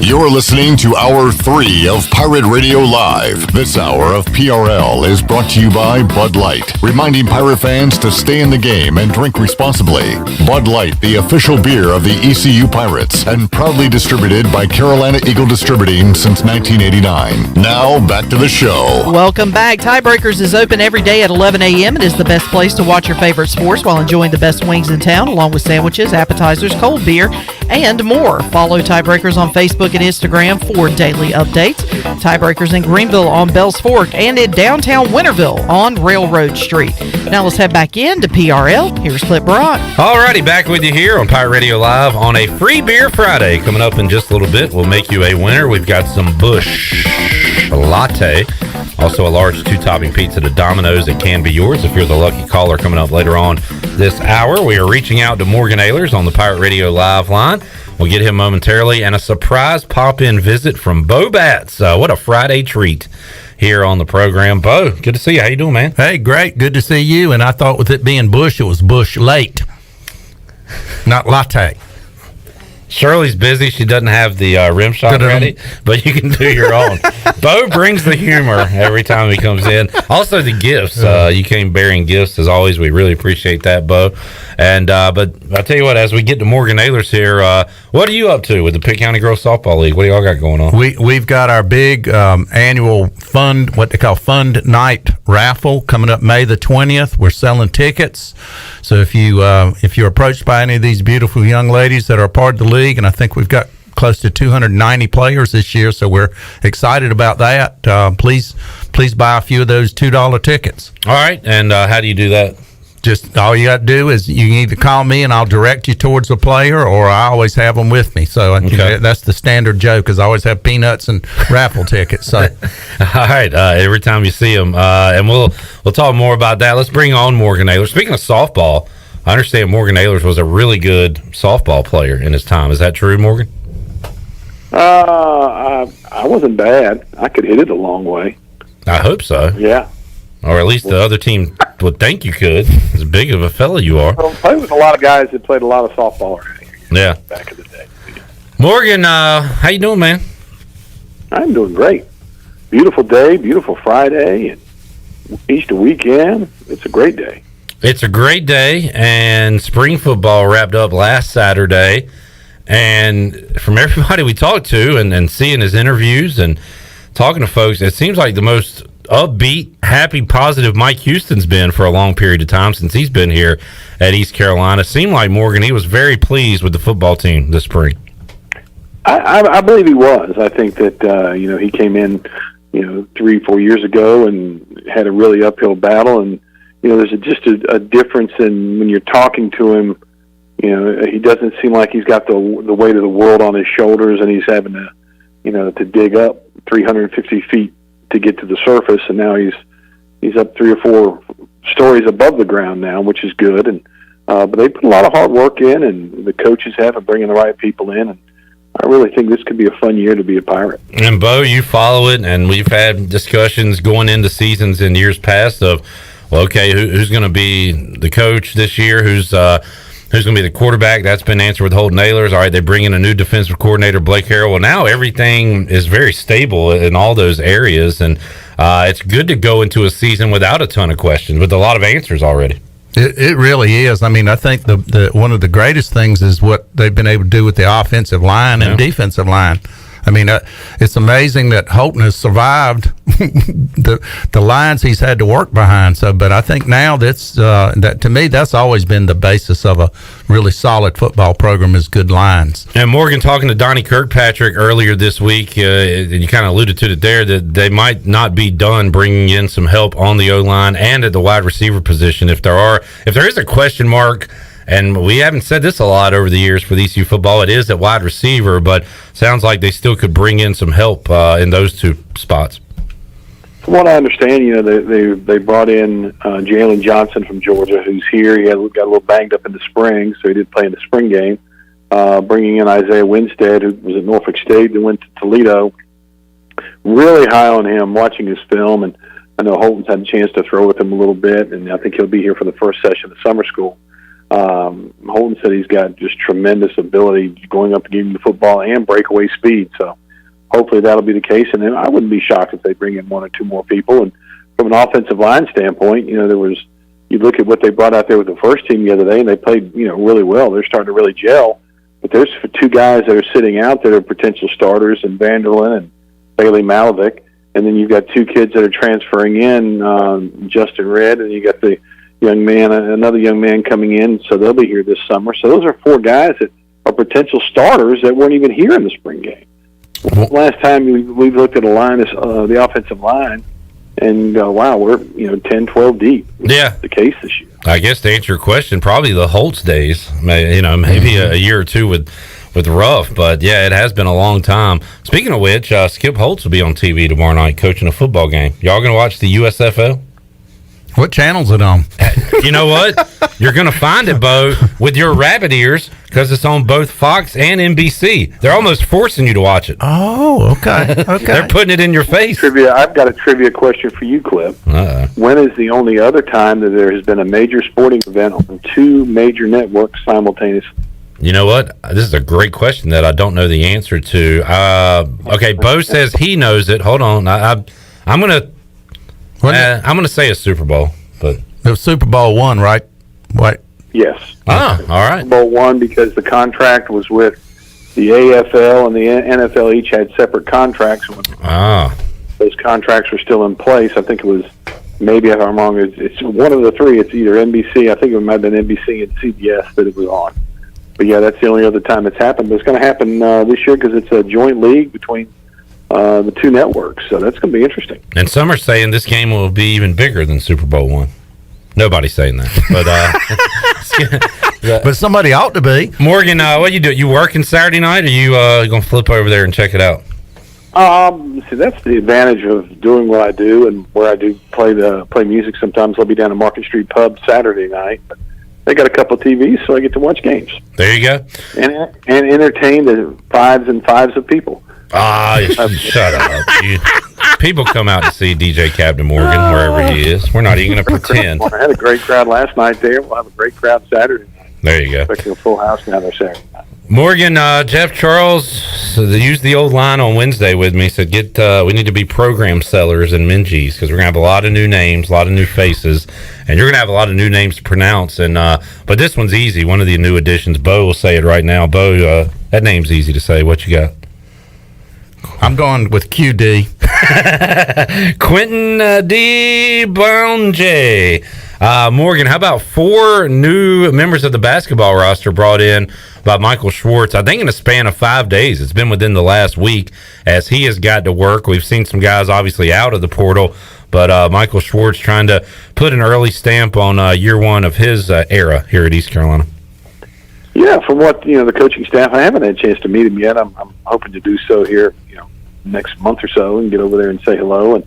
You're listening to Hour 3 of Pirate Radio Live. This hour of PRL is brought to you by Bud Light, reminding Pirate fans to stay in the game and drink responsibly. Bud Light, the official beer of the ECU Pirates, and proudly distributed by Carolina Eagle Distributing since 1989. Now, back to the show. Welcome back. Tiebreakers is open every day at 11 a.m. It is the best place to watch your favorite sports while enjoying the best wings in town, along with sandwiches, appetizers, cold beer, and more. Follow Tiebreakers on Facebook and Instagram for daily updates. Tiebreakers in Greenville on Bells Fork and in downtown Winterville on Railroad Street. Now let's head back in to PRL. Here's Clip Brock. Alrighty, back with you here on Pirate Radio Live on a Free Beer Friday. Coming up in just a little bit, we'll make you a winner. We've got some Busch Latte. Also a large 2-topping pizza to Domino's that can be yours if you're the lucky caller coming up later on this hour. We are reaching out to Morgan Ahlers on the Pirate Radio Live line. We'll get him momentarily, and a surprise pop-in visit from Bo Batts. What a Friday treat here on the program. Bo, good to see you. How you doing, man? Hey, great. Good to see you. And I thought with it being Bush, it was Busch late, not latte. Shirley's busy. She doesn't have the rim shot ready, but you can do your own. Bo brings the humor every time he comes in. Also, the gifts. You came bearing gifts, as always. We really appreciate that, Bo. And but I'll tell you what, as we get to Morgan Ahlers here, what are you up to with the Pitt County Girls Softball League? What do y'all got going on? We've got our big annual fund, what they call Fund Night raffle, coming up May the 20th. We're selling tickets. So if you're approached by any of these beautiful young ladies that are a part of the league, and I think we've got close to 290 players this year, so we're excited about that. Please buy a few of those $2 tickets. All right, and how do you do that? Just all you got to do is you can either call me and I'll direct you towards a player, or I always have them with me. So that's the standard joke, is I always have peanuts and raffle tickets. So all right, every time you see them, and we'll talk more about that. Let's bring on Morgan Ahlers. Speaking of softball, I understand Morgan Ahlers was a really good softball player in his time. Is that true, Morgan? I wasn't bad. I could hit it a long way. I hope so. Yeah. Or at least the other team would think you could. As big of a fella you are. I played with a lot of guys that played a lot of softball around here. Yeah. Back in the day. Morgan, how you doing, man? I'm doing great. Beautiful day, beautiful Friday, and Easter weekend. It's a great day. It's a great day, and spring football wrapped up last Saturday. And from everybody we talked to and seeing his interviews and talking to folks, it seems like the most upbeat, happy, positive Mike Houston's been for a long period of time since he's been here at East Carolina. Seemed like Morgan, he was very pleased with the football team this spring. I believe he was. I think that he came in 3-4 years ago and had a really uphill battle, and there's just a difference in when you're talking to him. He doesn't seem like he's got the weight of the world on his shoulders, and he's having to dig up 350 feet to get to the surface, and now he's up 3 or 4 stories above the ground now, which is good. And but they put a lot of hard work in, and the coaches have in bringing the right people in, and I really think this could be a fun year to be a Pirate. And Bo, you follow it, and we've had discussions going into seasons in years past of, well, okay, who's going to be the coach this year? Who's going to be the quarterback? That's been answered with Holden Ahlers. All right, they bring in a new defensive coordinator, Blake Harrell. Well, now everything is very stable in all those areas, and it's good to go into a season without a ton of questions, with a lot of answers already. It really is. I mean, I think the one of the greatest things is what they've been able to do with the offensive line and defensive line. I mean, it's amazing that Holton has survived the lines he's had to work behind. So, but I think now that to me, that's always been the basis of a really solid football program is good lines. And Morgan, talking to Donnie Kirkpatrick earlier this week, and you kind of alluded to it there, that they might not be done bringing in some help on the O-line and at the wide receiver position. If there is a question mark, and we haven't said this a lot over the years for ECU football, it is at wide receiver, but sounds like they still could bring in some help in those two spots. From what I understand, they brought in Jalen Johnson from Georgia, who's here. He got a little banged up in the spring, so he did play in the spring game. Bringing in Isaiah Winstead, who was at Norfolk State and went to Toledo. Really high on him, watching his film, and I know Holton's had a chance to throw with him a little bit, and I think he'll be here for the first session of summer school. Holton said he's got just tremendous ability going up and getting the football and breakaway speed. So hopefully that'll be the case. And then I wouldn't be shocked if they bring in one or two more people. And from an offensive line standpoint, you look at what they brought out there with the first team the other day, and they played, really well. They're starting to really gel. But there's two guys that are sitting out that are potential starters, and Vanderlyn and Bailey Malovic. And then you've got two kids that are transferring in, Justin Red, and you got the another young man coming in, so they'll be here this summer. So those are four guys that are potential starters that weren't even here in the spring game. Last time we looked at the offensive line, and wow, we're 10, 12 deep. Yeah, the case this year. I guess to answer your question, probably the Holtz days. Maybe a year or two with Ruff, but yeah, it has been a long time. Speaking of which, Skip Holtz will be on TV tomorrow night coaching a football game. Y'all gonna watch the USFL? What channel's it on? You know what? You're going to find it, Bo, with your rabbit ears, because it's on both Fox and NBC. They're almost forcing you to watch it. Oh, okay. They're putting it in your face. I've got a trivia question for you, Cliff. When is the only other time that there has been a major sporting event on two major networks simultaneously? You know what? This is a great question that I don't know the answer to. Okay, Bo says he knows it. Hold on. I'm going to say a Super Bowl, but it was Super Bowl one, right? What? Yes. Ah, all right. Super Bowl one, because the contract was with the AFL and the NFL each had separate contracts. Those contracts were still in place. I think it was, maybe if I'm wrong, it's one of the three. It's either NBC. I think it might have been NBC and CBS that it was on. But yeah, that's the only other time it's happened. But it's going to happen this year because it's a joint league between the two networks, so that's going to be interesting. And some are saying this game will be even bigger than Super Bowl one. Nobody's saying that, but but somebody ought to be. Morgan, what you do? You working Saturday night, or you going to flip over there and check it out? See, that's the advantage of doing what I do, and where I do play music. Sometimes I'll be down at Market Street Pub Saturday night. But they got a couple of TVs, so I get to watch games. There you go, and entertain the fives of people. Shut up. People come out to see DJ Captain Morgan wherever he is. We're not even going to pretend. I had a great crowd last night there. We'll have a great crowd Saturday night. There you go. Expecting a full house now there Saturday night. Morgan, Jeff Charles used the old line on Wednesday with me. Said, we need to be program sellers in Minges, because we're going to have a lot of new names, a lot of new faces, and you're going to have a lot of new names to pronounce. And but this one's easy. One of the new additions. Bo will say it right now. Bo, that name's easy to say. What you got? I'm going with QD. Quentin D. Bonje. Morgan, how about 4 new members of the basketball roster brought in by Michael Schwartz? I think in a span of 5 days. It's been within the last week as he has got to work. We've seen some guys obviously out of the portal, but Michael Schwartz trying to put an early stamp on year one of his era here at East Carolina. Yeah, from what the coaching staff, I haven't had a chance to meet him yet. I'm hoping to do so here, next month or so, and get over there and say hello.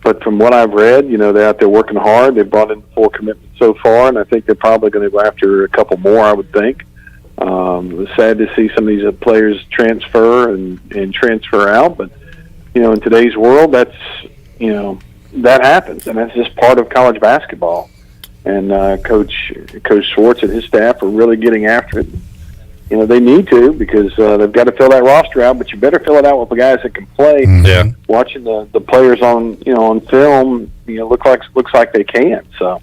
But from what I've read, they're out there working hard. They've brought in 4 commitments so far, and I think they're probably going to go after a couple more, I would think. It was sad to see some of these players transfer and transfer out, but in today's world, that's that happens, and that's just part of college basketball. And Coach Schwartz and his staff are really getting after it. They need to, because they've got to fill that roster out, but you better fill it out with the guys that can play. Yeah. Watching the players on film, looks like they can. So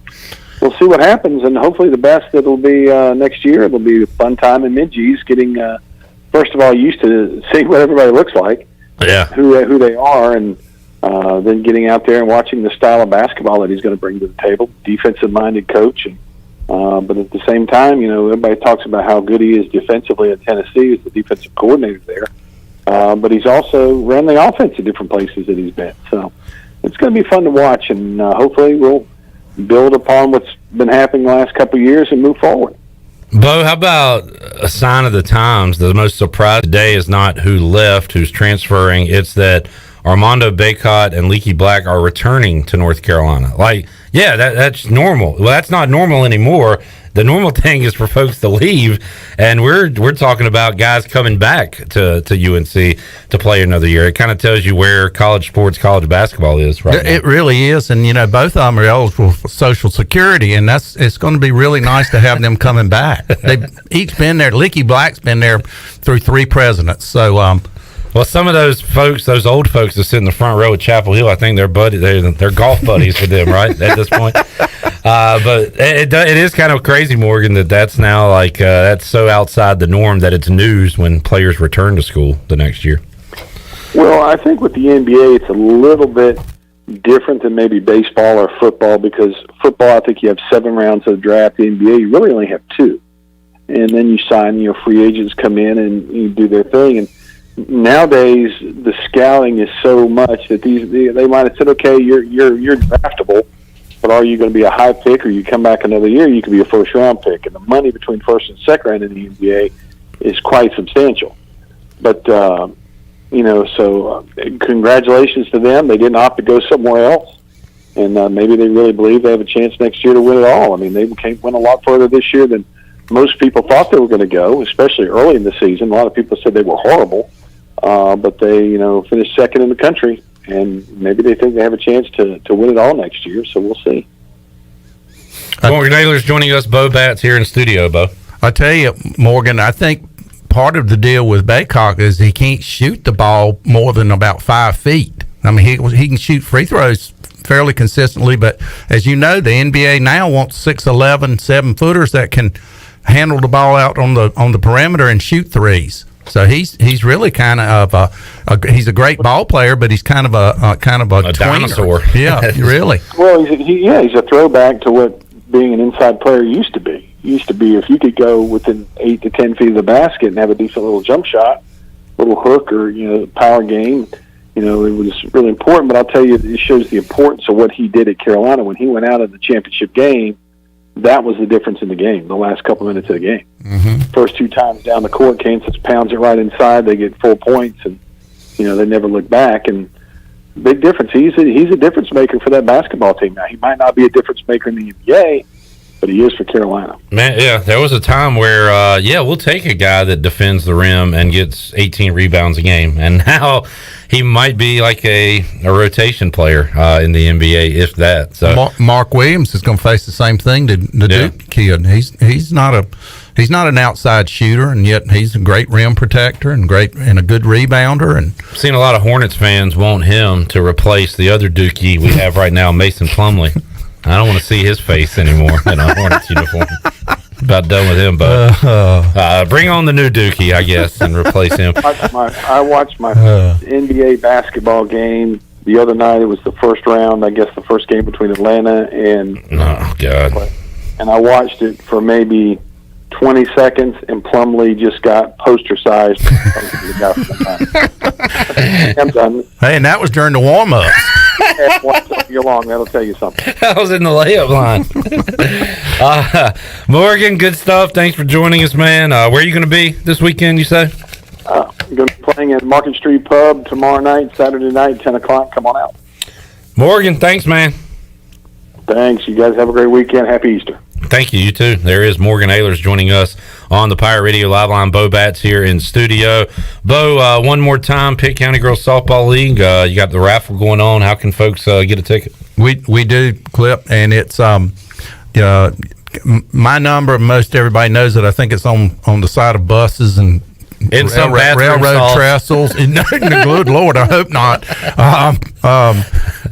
we'll see what happens, and hopefully the best it'll be next year. It'll be a fun time in Minges, getting first of all used to seeing what everybody looks like, who they are, and then getting out there and watching the style of basketball that he's going to bring to the table. Defensive-minded coach, and but at the same time, everybody talks about how good he is defensively at Tennessee as the defensive coordinator there. But he's also ran the offense at different places that he's been. So it's going to be fun to watch, and hopefully we'll build upon what's been happening the last couple of years and move forward. Bo, how about a sign of the times? The most surprise today is not who left, who's transferring. It's that Armando Bacot and Leaky Black are returning to North Carolina. That's normal. Well, that's not normal anymore. The normal thing is for folks to leave, and we're talking about guys coming back to UNC to play another year. It kind of tells you where college sports, college basketball is right now. It really is, and both of them are eligible for Social Security, and it's going to be really nice to have them coming back. They've each been there. Leaky Black's been there through 3 presidents. So, well, some of those folks, those old folks that sit in the front row at Chapel Hill, I think they're golf buddies with them, right, at this point. But it is kind of crazy, Morgan, that's now that's so outside the norm that it's news when players return to school the next year. Well, I think with the NBA, it's a little bit different than maybe baseball or football, because football, I think you have 7 rounds of the draft. The NBA, you really only have 2. And then you sign, free agents come in and you do their thing. And nowadays, the scouting is so much that they might have said, okay, you're draftable, but are you going to be a high pick, or you come back another year, you could be a first-round pick. And the money between first and second round in the NBA is quite substantial. But, congratulations to them. They didn't opt to go somewhere else. And maybe they really believe they have a chance next year to win it all. I mean, they went a lot further this year than most people thought they were going to go, especially early in the season. A lot of people said they were horrible, but they, finished second in the country. And maybe they think they have a chance to win it all next year, so we'll see. Morgan Ahlers joining us, Bo Batts, here in studio, Bo. I tell you, Morgan, I think part of the deal with Baycock is he can't shoot the ball more than about 5 feet. I mean, he can shoot free throws fairly consistently, but as you know, the NBA now wants 6'11", 7-footers that can handle the ball out on the perimeter and shoot threes. So he's really kind of he's a great ball player, but he's kind of a dinosaur. Yeah, really. Well, he's a throwback to what being an inside player used to be. Used to be if you could go within 8 to 10 feet of the basket and have a decent little jump shot, little hook, or power game. It was really important. But I'll tell you, it shows the importance of what he did at Carolina when he went out in the championship game. That was the difference in the game, the last couple minutes of the game. Mm-hmm. First 2 times down the court, Kansas pounds it right inside. They get 4 points, and they never look back. And big difference. He's a difference maker for that basketball team. Now, he might not be a difference maker in the NBA, but he is for Carolina. Man, yeah, there was a time where, we'll take a guy that defends the rim and gets 18 rebounds a game, and now he might be like a rotation player in the NBA, if that. So Mark Williams is going to face the same thing to the Duke kid. He's not an outside shooter, and yet he's a great rim protector and a good rebounder. And I've seen a lot of Hornets fans want him to replace the other Dookie we have right now, Mason Plumlee. I don't want to see his face anymore in a Hornets uniform. About done with him, but bring on the new Dookie, I guess, and replace him. I watched my NBA basketball game the other night. It was the first round, I guess, the first game between Atlanta and. Oh God! And I watched it for maybe 20 seconds, and Plumlee just got poster-sized. I'm done. Hey, and that was during the warm-ups. You're long. That'll tell you something. I was in the layup line. Morgan, good stuff. Thanks for joining us, man. Where are you going to be this weekend, you say? I'm going to be playing at Market Street Pub tomorrow night, Saturday night, 10 o'clock. Come on out. Morgan, thanks, man. Thanks. You guys have a great weekend. Happy Easter. Thank you. You too. There is Morgan Ahlers joining us on the Pirate Radio Live Line. Bo Batts here in studio. Bo, one more time, Pitt County Girls Softball League. You got the raffle going on. How can folks get a ticket? We do, Clip, and it's my number. Most everybody knows that. I think it's on the side of buses and in some railroad trestles. Good Lord, I hope not.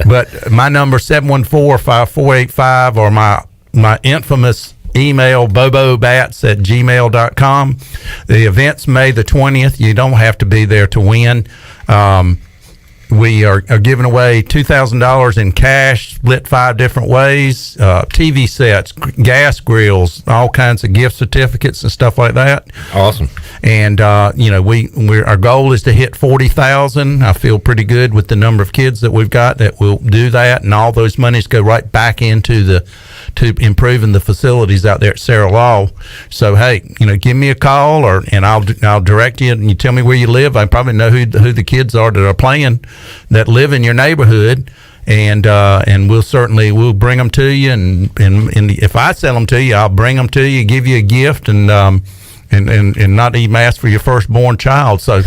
But my number 714-5485, or my infamous email bobobats@gmail.com. The event's May the 20th. You don't have to be there to win. We are giving away $2,000 in cash, split 5 different ways, TV sets, gas grills, all kinds of gift certificates and stuff like that. Awesome. And our goal is to hit 40,000. I feel pretty good with the number of kids that we've got that will do that, and all those monies go right back into to improving the facilities out there at Sarah Law. So hey, give me a call, and I'll direct you, and you tell me where you live. I probably know who the kids are that are playing, that live in your neighborhood, and we'll bring them to you, and if I sell them to you, I'll bring them to you, give you a gift, and not even ask for your firstborn child. So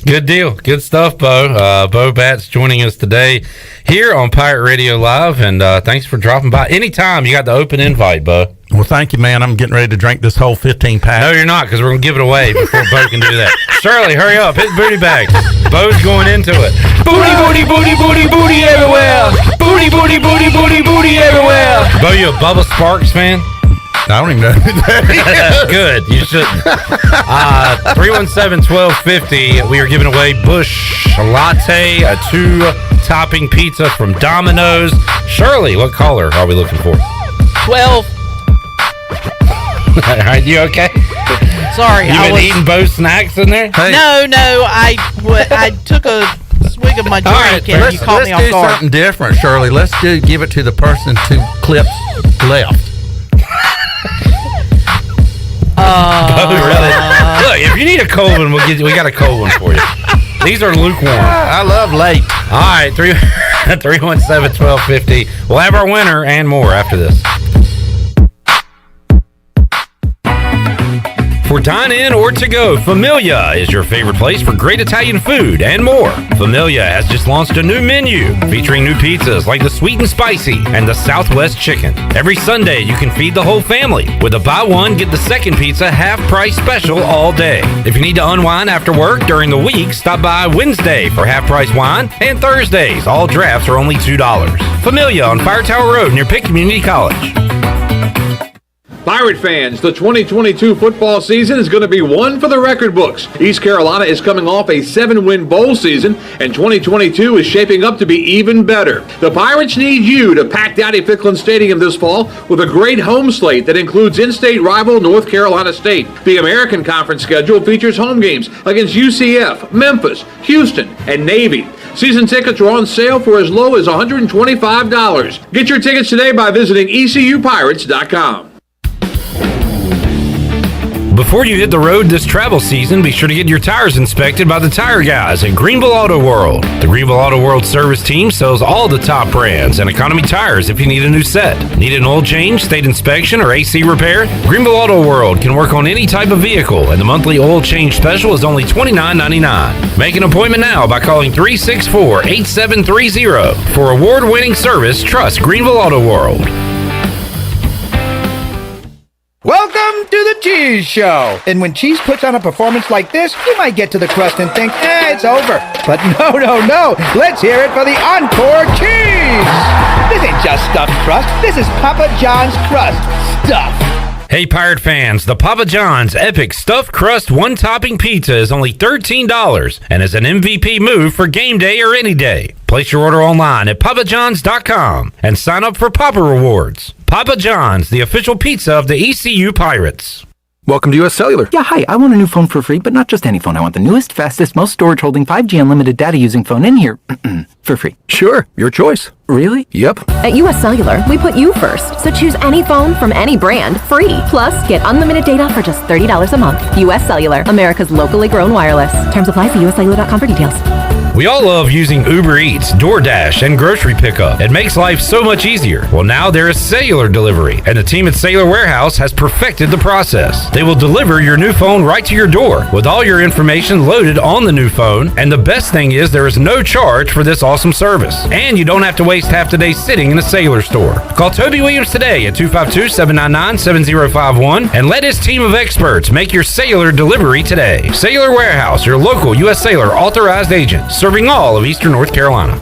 good deal. Good stuff, Bo. Bo Bats joining us today here on Pirate Radio Live, and thanks for dropping by. Anytime, you got the open invite, Bo. Well, thank you, man. I'm getting ready to drink this whole 15-pack. No, you're not, because we're going to give it away before Bo can do that. Shirley, hurry up. Hit the booty bag. Bo's going into it. Booty, booty, booty, booty, booty everywhere. Booty, booty, booty, booty, booty everywhere. Bo, you a Bubba Sparks fan? I don't even know who that is. Good. You should. 317-1250. We are giving away Bush latte, a 2-topping pizza from Domino's. Shirley, what caller are we looking for? 12. All right, you okay? Sorry, you been eating Bo snacks in there? Hey. No, I took a swig of my drink, and you caught me off guard. Let's do something different, Shirley. Let's give it to the person 2 clips left. Really? Look, if you need a cold one, we got a cold one for you. These are lukewarm. I love late. All right, 317-1250. We'll have our winner and more after this. For dine-in or to-go, Familia is your favorite place for great Italian food and more. Familia has just launched a new menu featuring new pizzas like the Sweet and Spicy and the Southwest Chicken. Every Sunday, you can feed the whole family with a buy one, get the second pizza half-price special all day. If you need to unwind after work during the week, stop by Wednesday for half-price wine, and Thursdays, all drafts are only $2. Familia on Fire Tower Road near Pitt Community College. Pirate fans, the 2022 football season is going to be one for the record books. East Carolina is coming off a 7-win bowl season, and 2022 is shaping up to be even better. The Pirates need you to pack Dowdy-Ficklin Stadium this fall with a great home slate that includes in-state rival North Carolina State. The American Conference schedule features home games against UCF, Memphis, Houston, and Navy. Season tickets are on sale for as low as $125. Get your tickets today by visiting ECUPirates.com. Before you hit the road this travel season, be sure to get your tires inspected by the tire guys at Greenville Auto World. The Greenville Auto World service team sells all the top brands and economy tires if you need a new set. Need an oil change, state inspection, or AC repair? Greenville Auto World can work on any type of vehicle, and the monthly oil change special is only $29.99. Make an appointment now by calling 364-8730. For award-winning service, trust Greenville Auto World. Welcome to the Cheese Show. And when cheese puts on a performance like this, you might get to the crust and think, it's over. But no. Let's hear it for the Encore Cheese. This ain't just stuffed crust. This is Papa John's crust stuffed. Hey Pirate fans, the Papa John's Epic Stuffed Crust One-Topping Pizza is only $13 and is an MVP move for game day or any day. Place your order online at papajohns.com and sign up for Papa Rewards. Papa John's, the official pizza of the ECU Pirates. Welcome to US Cellular. Yeah, hi. I want a new phone for free, but not just any phone. I want the newest, fastest, most storage holding 5G unlimited data using phone in here for free. Sure, your choice. Really? Yep. At US Cellular, we put you first. So choose any phone from any brand free. Plus, get unlimited data for just $30 a month. US Cellular, America's locally grown wireless. Terms apply. See uscellular.com for details. We all love using Uber Eats, DoorDash, and grocery pickup. It makes life so much easier. Well, now there is cellular delivery, and the team at Cellular Warehouse has perfected the process. They will deliver your new phone right to your door with all your information loaded on the new phone. And the best thing is there is no charge for this awesome service. And you don't have to waste half the day sitting in a Cellular store. Call Toby Williams today at 252-799-7051 and let his team of experts make your cellular delivery today. Cellular Warehouse, your local U.S. Cellular authorized agent, serving all of Eastern North Carolina.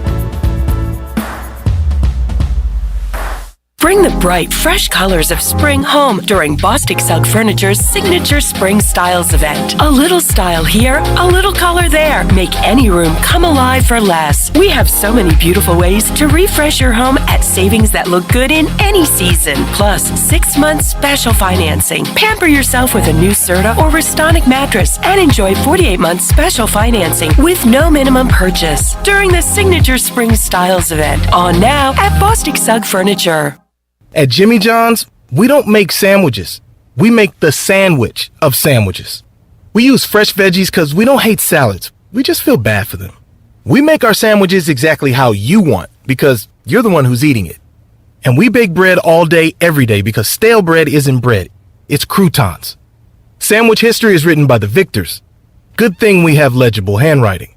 Bring the bright, fresh colors of spring home during Bostic Sugg Furniture's signature Spring Styles event. A little style here, a little color there. Make any room come alive for less. We have so many beautiful ways to refresh your home at savings that look good in any season. Plus, 6 months special financing. Pamper yourself with a new Serta or Restonic mattress and enjoy 48 months special financing with no minimum purchase during the signature Spring Styles event on now at Bostic Sugg Furniture. At Jimmy John's, we don't make sandwiches. We make the sandwich of sandwiches. We use fresh veggies because we don't hate salads. We just feel bad for them. We make our sandwiches exactly how you want because you're the one who's eating it. And we bake bread all day, every day because stale bread isn't bread. It's croutons. Sandwich history is written by the victors. Good thing we have legible handwriting.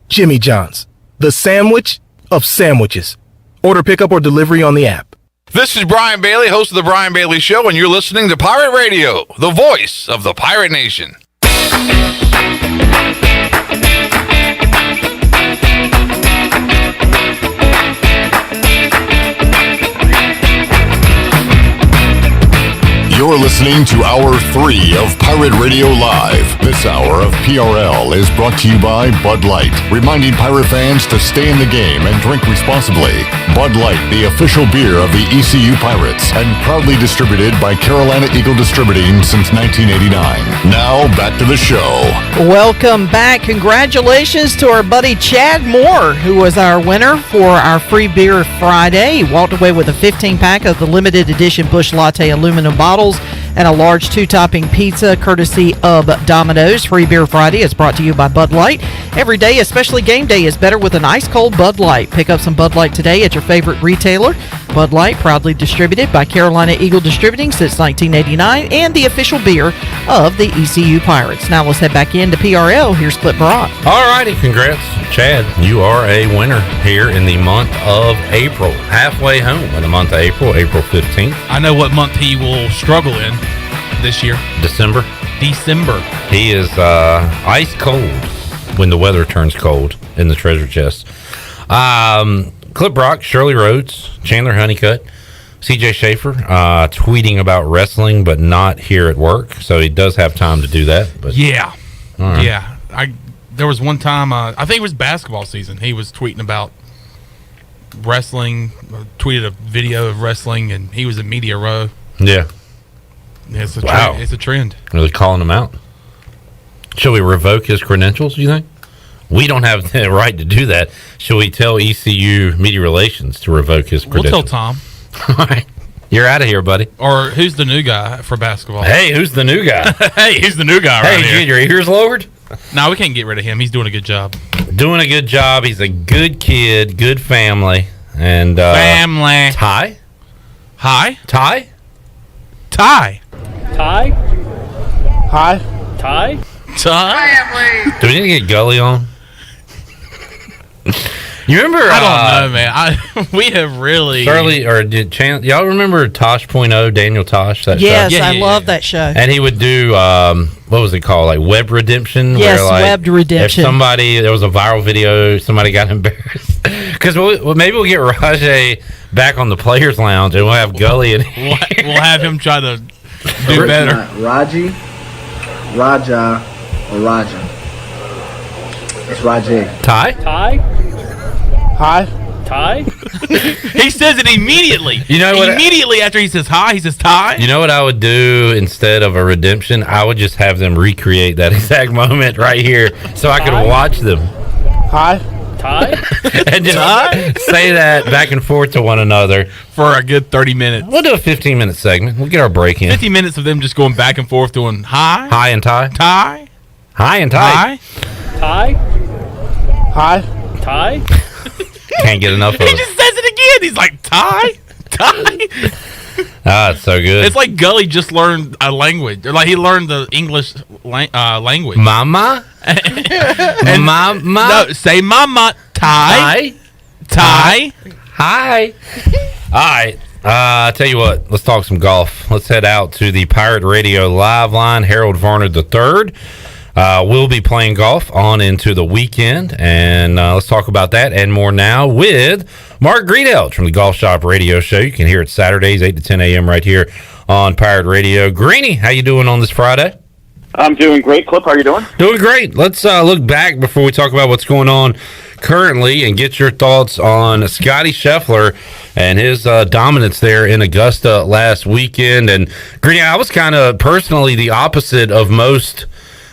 Jimmy John's, the sandwich of sandwiches. Order pickup or delivery on the app. This is Brian Bailey, host of The Brian Bailey Show, and you're listening to Pirate Radio, the voice of the Pirate Nation. You're listening to Hour 3 of Pirate Radio Live. This hour of PRL is brought to you by Bud Light, reminding pirate fans to stay in the game and drink responsibly. Bud Light, the official beer of the ECU Pirates, and proudly distributed by Carolina Eagle Distributing since 1989. Now, back to the show. Welcome back. Congratulations to our buddy Chad Moore, who was our winner for our Free Beer Friday. He walked away with a 15-pack of the limited edition Busch Latte aluminum bottles and a large 2-topping pizza courtesy of Domino's. Free Beer Friday is brought to you by Bud Light. Every day, especially game day, is better with an ice-cold Bud Light. Pick up some Bud Light today at your favorite retailer. Bud Light, proudly distributed by Carolina Eagle Distributing since 1989 and the official beer of the ECU Pirates. Now let's head back into PRL. Here's Clip Brock. All righty, congrats, Chad. You are a winner here in the month of April. Halfway home in the month of April 15th. I know what month he will struggle in this year. December. He is ice cold when the weather turns cold in the treasure chest. Clip Brock, Shirley Rhodes, Chandler Honeycutt, CJ Schaefer, tweeting about wrestling, but not here at work. So he does have time to do that. But yeah. Right. Yeah. There was one time, I think it was basketball season, he was tweeting about wrestling, tweeted a video of wrestling, and he was in Media Row. Yeah. It's a Wow. trend. It's a trend. Really calling him out. Should we revoke his credentials, do you think? We don't have the right to do that. Should we tell ECU Media Relations to revoke his credentials? We'll tell Tom. All right. You're out of here, buddy. Or who's the new guy for basketball? Hey, who's the new guy? Hey, who's the new guy right here? Hey, your ears lowered? No, we can't get rid of him. He's doing a good job. Doing a good job. He's a good kid, good family. And family. Ty? Hi? Ty? Ty? Ty? Hi. Ty? Ty? Do we need to get Gully on? You remember? I don't know, man. We have really. Shirley, or did y'all remember Tosh.0, Daniel Tosh? That Yes, show? I love that show. And he would do, what was it called? Like Web Redemption? Yes, where, like, Web Redemption. If there was a viral video, somebody got embarrassed. Because maybe we'll get Rajay back on the Players Lounge and we'll have Gully in here. We'll have him try to do better. Raji, Raja, or Raja. It's Rajay. Ty? Hi. Ty? He says it immediately. You know what? Immediately after he says hi, he says Ty. You know what I would do instead of a redemption? I would just have them recreate that exact moment right here so I could watch them. Hi. Ty? And just say that back and forth to one another for a good 30 minutes. We'll do a 15-minute segment. We'll get our break in. 50 minutes of them just going back and forth doing hi. Hi and Ty. Ty. Hi and Ty. Ty? Hi. Ty? Can't get enough of He it. just says it again. He's like, Ty? Ty? Ah, it's so good. It's like Gully just learned a language. Or like he learned the English language. Mama? Mama? No, say mama. Ty? Ty? Hi. All right. Tell you what, let's talk some golf. Let's head out to the Pirate Radio live line. Harold Varner III will be playing golf on into the weekend, and let's talk about that and more now with Mark Greenhalgh from the Golf Shop Radio Show. You can hear it Saturdays, 8 to 10 a.m. right here on Pirate Radio. Greeny, how you doing on this Friday? I'm doing great. Clip, how are you doing? Doing great. Let's look back before we talk about what's going on currently and get your thoughts on Scotty Scheffler and his dominance there in Augusta last weekend. And Greeny, I was kind of personally the opposite of most,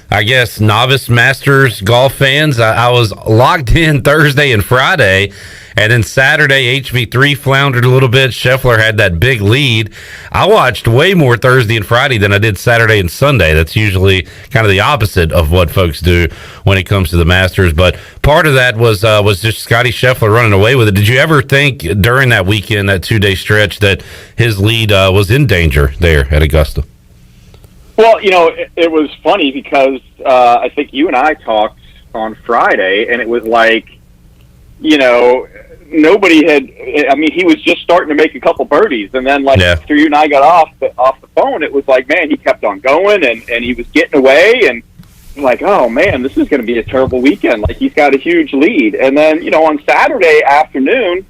I guess, novice Masters golf fans. I was locked in Thursday and Friday, and then Saturday HV3 floundered a little bit. Scheffler had that big lead. I watched way more Thursday and Friday than I did Saturday and Sunday. That's usually kind of the opposite of what folks do when it comes to the Masters. But part of that was just Scotty Scheffler running away with it. Did you ever think during that weekend, that 2-day stretch, that his lead was in danger there at Augusta? Well, it was funny because I think you and I talked on Friday, and it was like, nobody had. I mean, he was just starting to make a couple birdies, and then after you and I got off the phone, it was like, man, he kept on going, and he was getting away, and I'm like, oh man, this is going to be a terrible weekend. Like, he's got a huge lead, and then on Saturday afternoon,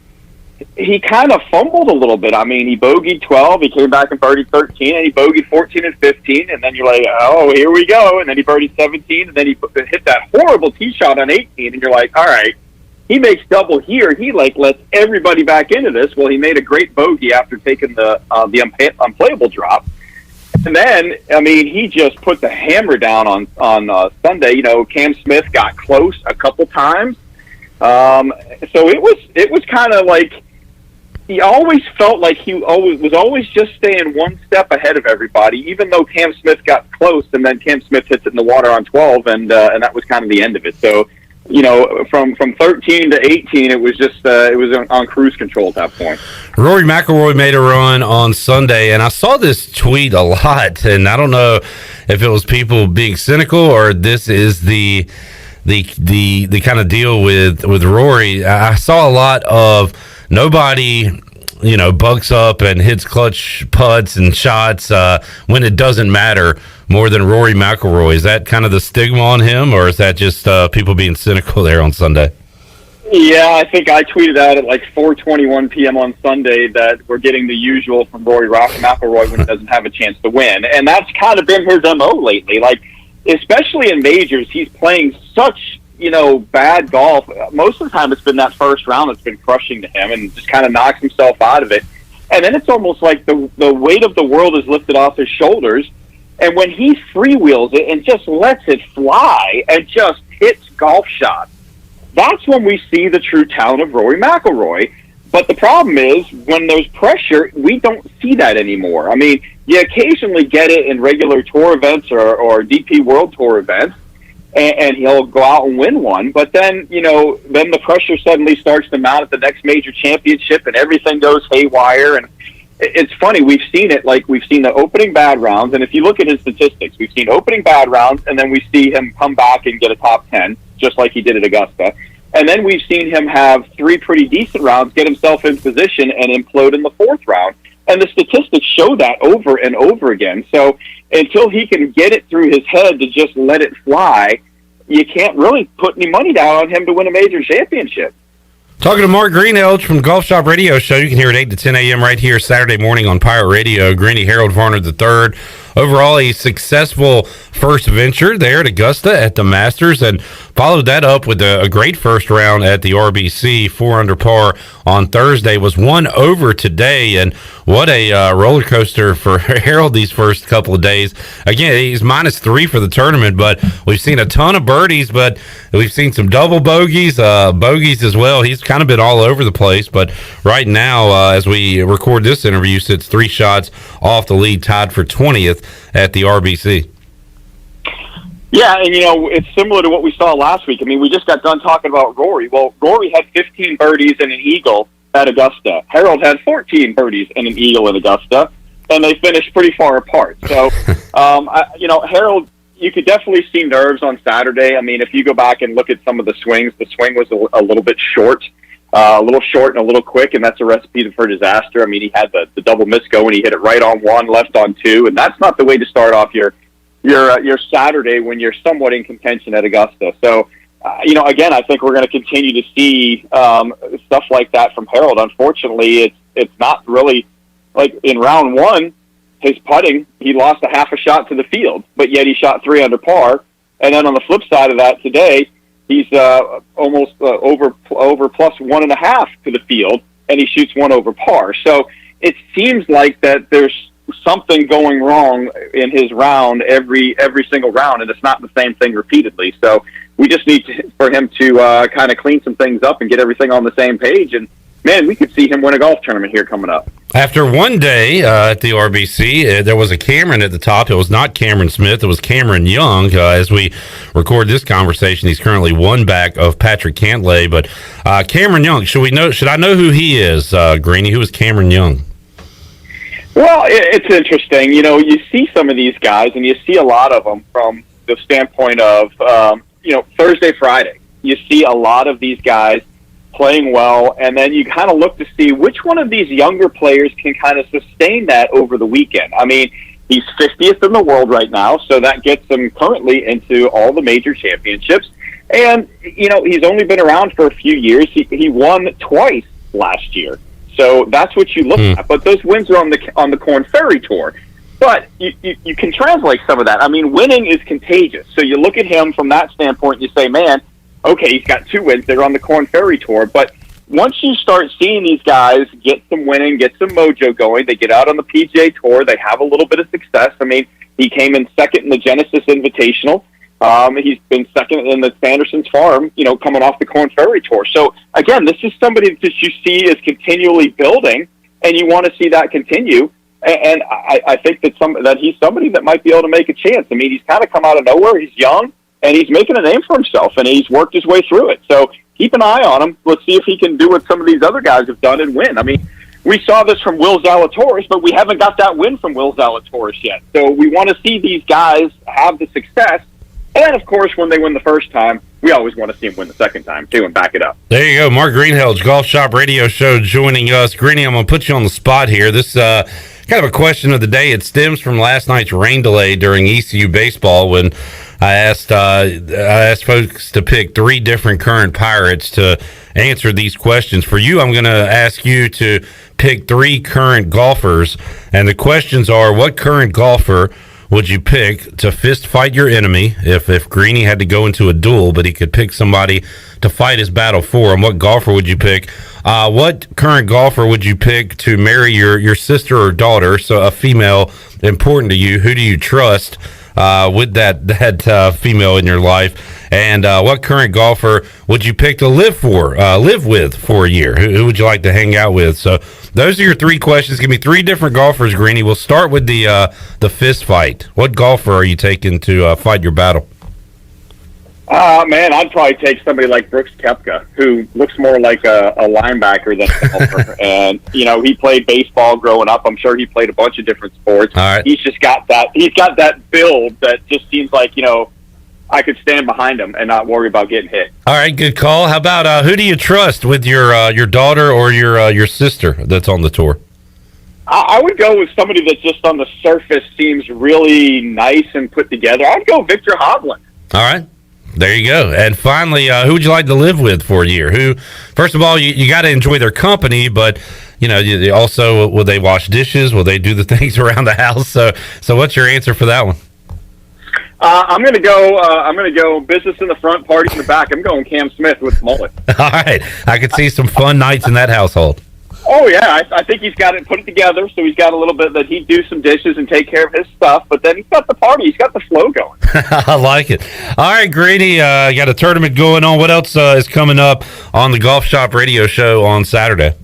he kind of fumbled a little bit. I mean, he bogeyed 12, he came back and birdied 13, and he bogeyed 14 and 15, and then you're like, oh, here we go, and then he birdied 17, and then he hit that horrible tee shot on 18, and you're like, all right, he makes double here. He lets everybody back into this. Well, he made a great bogey after taking the unplayable drop. And then, I mean, he just put the hammer down on Sunday. Cam Smith got close a couple times. So it was kind of like, he always felt like he was always just staying one step ahead of everybody, even though Cam Smith got close, and then Cam Smith hits it in the water on 12, and that was kind of the end of it. So, from 13 to 18, it was just it was on cruise control at that point. Rory McIlroy made a run on Sunday, and I saw this tweet a lot, and I don't know if it was people being cynical or this is the kind of deal with Rory. I saw a lot of nobody bucks up and hits clutch putts and shots when it doesn't matter more than Rory McIlroy. Is that kind of the stigma on him, or is that just people being cynical there on Sunday? Yeah, I think I tweeted out at like 4:21 p.m. on Sunday that we're getting the usual from Rory McIlroy when he doesn't have a chance to win, and that's kind of been his MO lately. Like, especially in majors, he's playing such bad golf. Most of the time, it's been that first round that's been crushing to him, and just kind of knocks himself out of it. And then it's almost like the weight of the world is lifted off his shoulders. And when he freewheels it and just lets it fly and just hits golf shots, that's when we see the true talent of Rory McIlroy. But the problem is, when there's pressure, we don't see that anymore. I mean, you occasionally get it in regular tour events or DP World Tour events, and he'll go out and win one. But then, then the pressure suddenly starts to mount at the next major championship, and everything goes haywire. And it's funny, we've seen it, like we've seen the opening bad rounds, and if you look at his statistics, we've seen opening bad rounds, and then we see him come back and get a top 10, just like he did at Augusta. And then we've seen him have 3 pretty decent rounds, get himself in position, and implode in the 4th round. And the statistics show that over and over again. So until he can get it through his head to just let it fly, you can't really put any money down on him to win a major championship. Talking to Mark Greenhalgh from Golf Shop Radio Show. You can hear it 8 to 10 a.m. right here Saturday morning on Pirate Radio. Greeny Harold Varner III. Overall, a successful first venture there at Augusta at the Masters, and followed that up with a great first round at the RBC. 4 under par on Thursday, was 1 over today, and what a roller coaster for Harold these first couple of days. Again, he's -3 for the tournament, but we've seen a ton of birdies, but we've seen some double bogeys, bogeys as well. He's kind of been all over the place, but right now, as we record this interview, sits 3 shots off the lead, tied for 20th at the RBC. Yeah, and it's similar to what we saw last week. I mean, we just got done talking about Rory. Well, Rory had 15 birdies and an eagle at Augusta. Harold had 14 birdies and an eagle at Augusta, and they finished pretty far apart. So, Harold, you could definitely see nerves on Saturday. I mean, if you go back and look at some of the swings, the swing was a little bit short. A little short and a little quick, and that's a recipe for disaster. I mean, he had the double miss go, and he hit it right on 1, left on 2, and that's not the way to start off your your Saturday when you're somewhat in contention at Augusta. So, again, I think we're going to continue to see stuff like that from Harold. Unfortunately, it's not really like in round one, his putting, he lost a half a shot to the field, but yet he shot 3 under par. And then on the flip side of that today, he's almost over plus 1.5 to the field, and he shoots 1 over par. So it seems like that there's something going wrong in his round every single round, and it's not the same thing repeatedly. So we just need for him to kind of clean some things up and get everything on the same page. And man, we could see him win a golf tournament here coming up. After one day at the RBC, there was a Cameron at the top. It was not Cameron Smith. It was Cameron Young. As we record this conversation, he's currently one back of Patrick Cantlay. But Cameron Young, should I know who he is, Greeny? Who is Cameron Young? Well, it's interesting. You see some of these guys, and you see a lot of them from the standpoint of, Thursday, Friday. You see a lot of these guys playing well, and then you kind of look to see which one of these younger players can kind of sustain that over the weekend. I mean, he's 50th in the world right now, so that gets him currently into all the major championships. And, he's only been around for a few years. He won twice last year. So that's what you look at. But those wins are on the Korn Ferry Tour. But you can translate some of that. I mean, winning is contagious. So you look at him from that standpoint, and you say, man, okay, he's got 2 wins. They're on the Korn Ferry Tour. But once you start seeing these guys get some winning, get some mojo going, they get out on the PGA Tour, they have a little bit of success. I mean, he came in second in the Genesis Invitational. He's been second in the Sanderson's Farm, coming off the Korn Ferry Tour. So, again, this is somebody that you see is continually building, and you want to see that continue. And I think that he's somebody that might be able to make a chance. I mean, he's kind of come out of nowhere. He's young, and he's making a name for himself, and he's worked his way through it. So keep an eye on him. Let's see if he can do what some of these other guys have done and win. I mean, we saw this from Will Zalatoris, but we haven't got that win from Will Zalatoris yet. So we want to see these guys have the success. And, of course, when they win the first time, we always want to see them win the second time, too, and back it up. There you go. Mark Greenhalgh, Golf Shop Radio Show, joining us. Greeny, I'm going to put you on the spot here. This kind of a question of the day. It stems from last night's rain delay during ECU baseball when I asked folks to pick 3 different current Pirates to answer these questions. For you, I'm going to ask you to pick 3 current golfers, and the questions are, what current golfer would you pick to fist fight your enemy if Greeny had to go into a duel, but he could pick somebody to fight his battle for him? What golfer would you pick? What current golfer would you pick to marry your sister or daughter, so a female important to you? Who do you trust with that female in your life? And what current golfer would you pick to live with for a year? Who would you like to hang out with? So those are your 3 questions. Give me 3 different golfers, Greeny. We'll start with the fist fight. What golfer are you taking to fight your battle? Man, I'd probably take somebody like Brooks Koepka, who looks more like a linebacker than a golfer. And, he played baseball growing up. I'm sure he played a bunch of different sports. All right. He's just got that. He's got that build that just seems like, I could stand behind him and not worry about getting hit. All right, good call. How about who do you trust with your daughter or your sister that's on the tour? I would go with somebody that just on the surface seems really nice and put together. I'd go Victor Hovland. All right. There you go. And finally, who would you like to live with for a year? Who, first of all, you got to enjoy their company, but also will they wash dishes? Will they do the things around the house? So what's your answer for that one? I'm gonna go business in the front, party in the back. I'm going Cam Smith with mullet. All right, I could see some fun nights in that household. Oh yeah, I think he's got it put it together. So he's got a little bit that he'd do some dishes and take care of his stuff, but then he's got the party. He's got the flow going. I like it. All right, Greeny, you got a tournament going on. What else is coming up on the Golf Shop Radio Show on Saturday?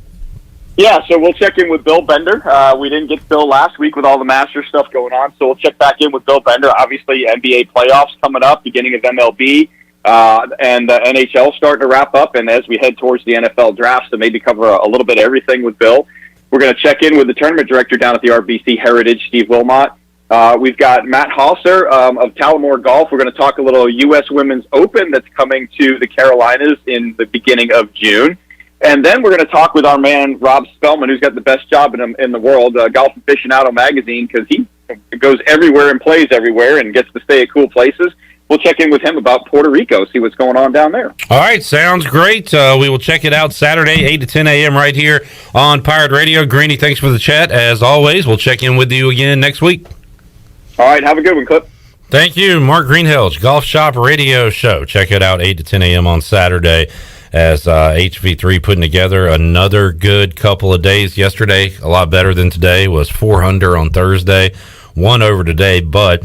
Yeah, so we'll check in with Bill Bender. We didn't get Bill last week with all the Masters stuff going on, so we'll check back in with Bill Bender. Obviously, NBA playoffs coming up, beginning of MLB, and NHL starting to wrap up, and as we head towards the NFL draft, so maybe cover a little bit of everything with Bill. We're going to check in with the tournament director down at the RBC Heritage, Steve Wilmot. We've got Matt Hauser of Talamore Golf. We're going to talk a little U.S. Women's Open that's coming to the Carolinas in the beginning of June. And then we're going to talk with our man, Rob Spellman, who's got the best job in the world, Golf Aficionado magazine, because he goes everywhere and plays everywhere and gets to stay at cool places. We'll check in with him about Puerto Rico, see what's going on down there. All right, sounds great. We will check it out Saturday, 8 to 10 a.m. right here on Pirate Radio. Greeny, thanks for the chat. As always, we'll check in with you again next week. All right, have a good one, Clip. Thank you, Mark Greenhalgh, Golf Shop Radio Show. Check it out, 8 to 10 a.m. on Saturday, as HV3 putting together another good couple of days. Yesterday, a lot better than today, was 4 under on Thursday, 1 over today, but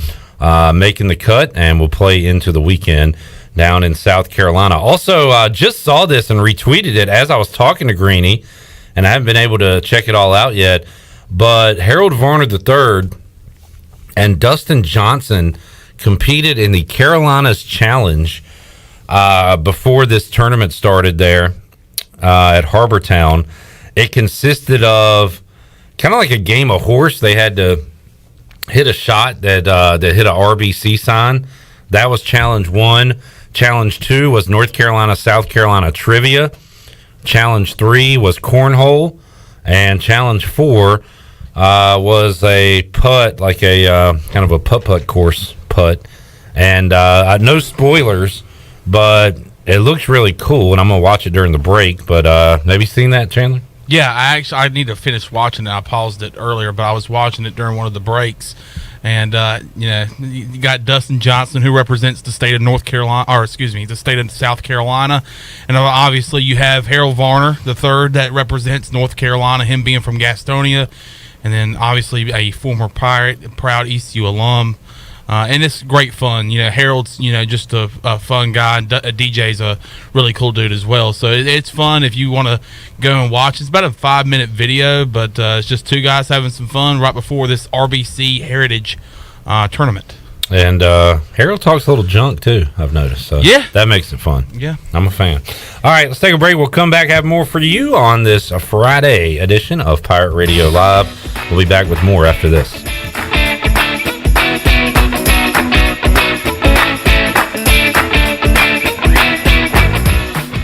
making the cut, and we'll play into the weekend down in South Carolina. Also, just saw this and retweeted it as I was talking to Greeny, and I haven't been able to check it all out yet, but Harold Varner III and Dustin Johnson competed in the Carolinas Challenge before this tournament started there at Harbortown. It consisted of kind of like a game of horse. They had to hit a shot that hit a RBC sign. That was challenge 1. Challenge 2 was North Carolina, South Carolina trivia. Challenge 3 was cornhole. And challenge 4 was a putt, like a kind of a putt course putt. And no spoilers, but it looks really cool, and I'm going to watch it during the break. But have you seen that, Chandler? Yeah, I need to finish watching it. I paused it earlier, but I was watching it during one of the breaks. And, you got Dustin Johnson, who represents the state of North Carolina, or excuse me, the state of South Carolina. And obviously you have Harold Varner III that represents North Carolina, him being from Gastonia. And then obviously a former Pirate, proud ECU alum. And it's great fun. Harold's, just a fun guy. DJ's a really cool dude as well. So it's fun if you want to go and watch. It's about a 5-minute video, but it's just two guys having some fun right before this RBC Heritage tournament. And Harold talks a little junk, too, I've noticed. So yeah, that makes it fun. Yeah. I'm a fan. All right, let's take a break. We'll come back, have more for you on this Friday edition of Pirate Radio Live. We'll be back with more after this.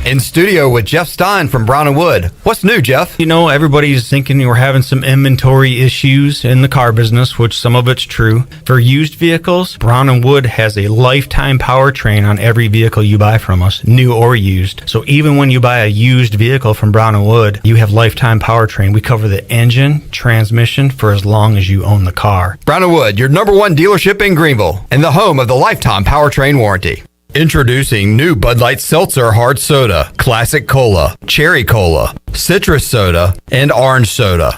In studio with Jeff Stein from Brown & Wood. What's new, Jeff? Everybody's thinking we're having some inventory issues in the car business, which some of it's true. For used vehicles, Brown & Wood has a lifetime powertrain on every vehicle you buy from us, new or used. So even when you buy a used vehicle from Brown & Wood, you have lifetime powertrain. We cover the engine, transmission for as long as you own the car. Brown & Wood, your #1 dealership in Greenville and the home of the lifetime powertrain warranty. Introducing new Bud Light Seltzer Hard Soda, Classic Cola, Cherry Cola, Citrus Soda, and Orange Soda.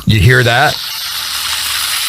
You hear that?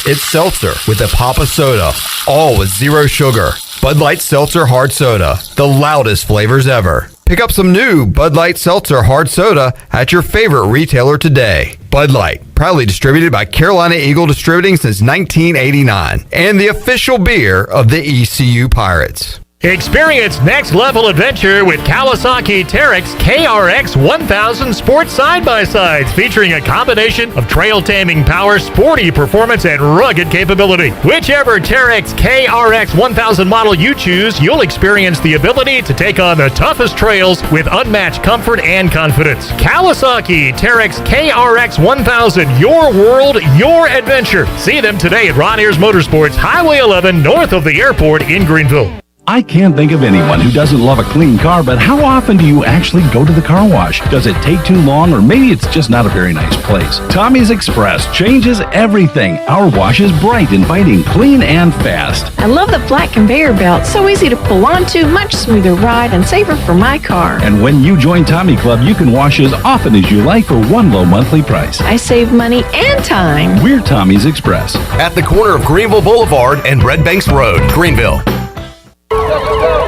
It's seltzer with a pop of soda, all with 0 sugar. Bud Light Seltzer Hard Soda, the loudest flavors ever. Pick up some new Bud Light Seltzer Hard Soda at your favorite retailer today. Bud Light, proudly distributed by Carolina Eagle Distributing since 1989, and the official beer of the ECU Pirates. Experience next-level adventure with Kawasaki Terex KRX 1000 sports side-by-sides featuring a combination of trail-taming power, sporty performance, and rugged capability. Whichever Terex KRX 1000 model you choose, you'll experience the ability to take on the toughest trails with unmatched comfort and confidence. Kawasaki Terex KRX 1000, your world, your adventure. See them today at Ron Ayers Motorsports, Highway 11, north of the airport in Greenville. I can't think of anyone who doesn't love a clean car, but how often do you actually go to the car wash? Does it take too long, or maybe it's just not a very nice place? Tommy's Express changes everything. Our wash is bright, inviting, clean, and fast. I love the flat conveyor belt. So easy to pull onto, much smoother ride, and safer for my car. And when you join Tommy Club, you can wash as often as you like for one low monthly price. I save money and time. We're Tommy's Express. At the corner of Greenville Boulevard and Red Banks Road, Greenville.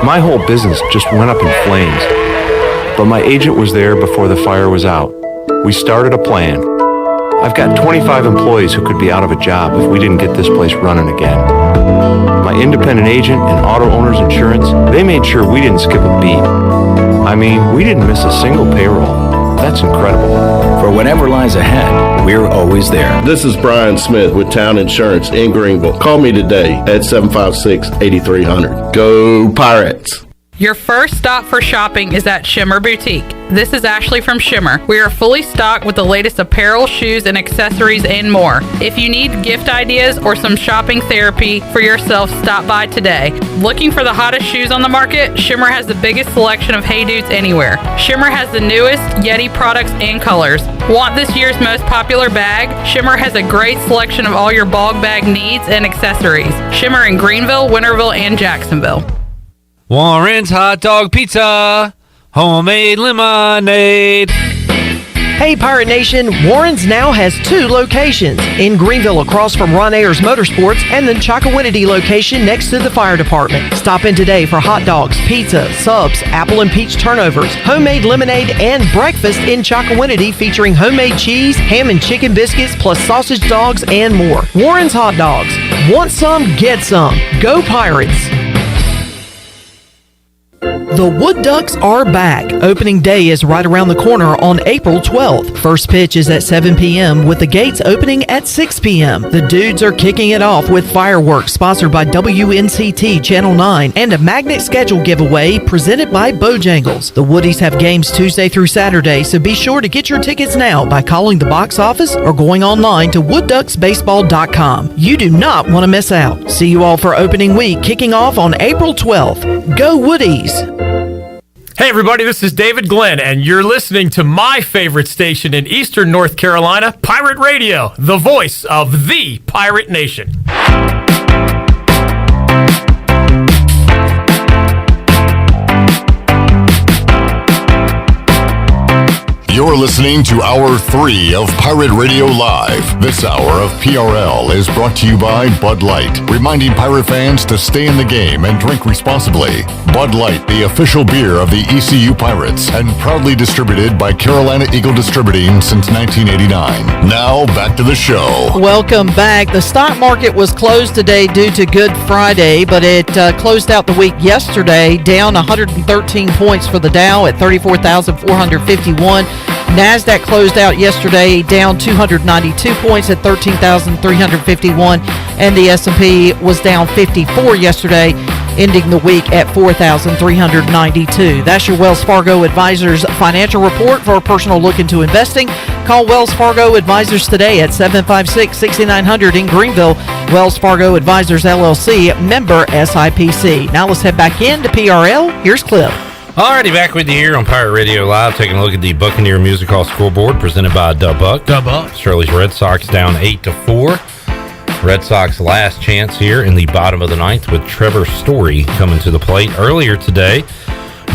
My whole business just went up in flames, but my agent was there before the fire was out. We started a plan. I've got 25 employees who could be out of a job if we didn't get this place running again. My independent agent and auto owners insurance, they made sure we didn't skip a beat. I mean, we didn't miss a single payroll. That's incredible. For whatever lies ahead, we're always there. This is Brian Smith with Town Insurance in Greenville. Call me today at 756-8300. Go Pirates! Your first stop for shopping is at Shimmer Boutique. This is Ashley from Shimmer. We are fully stocked with the latest apparel, shoes, and accessories and more. If you need gift ideas or some shopping therapy for yourself, stop by today. Looking for the hottest shoes on the market? Shimmer has the biggest selection of Hey Dudes anywhere. Shimmer has the newest Yeti products and colors. Want this year's most popular bag? Shimmer has a great selection of all your bog bag needs and accessories. Shimmer in Greenville, Winterville, and Jacksonville. Warren's Hot Dog Pizza, homemade lemonade. Hey, Pirate Nation, Warren's now has 2 locations. In Greenville, across from Ron Ayers Motorsports, and the Chocowinity location next to the fire department. Stop in today for hot dogs, pizza, subs, apple and peach turnovers, homemade lemonade, and breakfast in Chocowinity featuring homemade cheese, ham and chicken biscuits, plus sausage dogs and more. Warren's Hot Dogs. Want some? Get some. Go Pirates. The Wood Ducks are back. Opening day is right around the corner on April 12th. First pitch is at 7 p.m. with the gates opening at 6 p.m. The Dudes are kicking it off with fireworks sponsored by WNCT Channel 9 and a magnet schedule giveaway presented by Bojangles. The Woodies have games Tuesday through Saturday, so be sure to get your tickets now by calling the box office or going online to woodducksbaseball.com. You do not want to miss out. See you all for opening week kicking off on April 12th. Go Woodies! Hey everybody, this is David Glenn, and you're listening to my favorite station in Eastern North Carolina, Pirate Radio, the voice of the Pirate Nation. You're listening to Hour 3 of Pirate Radio Live. This hour of PRL is brought to you by Bud Light, reminding pirate fans to stay in the game and drink responsibly. Bud Light, the official beer of the ECU Pirates, and proudly distributed by Carolina Eagle Distributing since 1989. Now, back to the show. Welcome back. The stock market was closed today due to Good Friday, but it closed out the week yesterday down 113 points for the Dow at 34,451. NASDAQ closed out yesterday down 292 points at 13,351, and the S&P was down 54 yesterday, ending the week at 4,392. That's your Wells Fargo Advisors financial report. For a personal look into investing, call Wells Fargo Advisors today at 756-6900 in Greenville. Wells Fargo Advisors, LLC, member SIPC. Now let's head back into PRL. Here's Cliff. Alrighty, back with you here on Pirate Radio Live, taking a look at the Buccaneer Music Hall scoreboard presented by Buck. Shirley's Red Sox down 8-4. Red Sox last chance here in the bottom of the ninth with Trevor Story coming to the plate. Earlier today,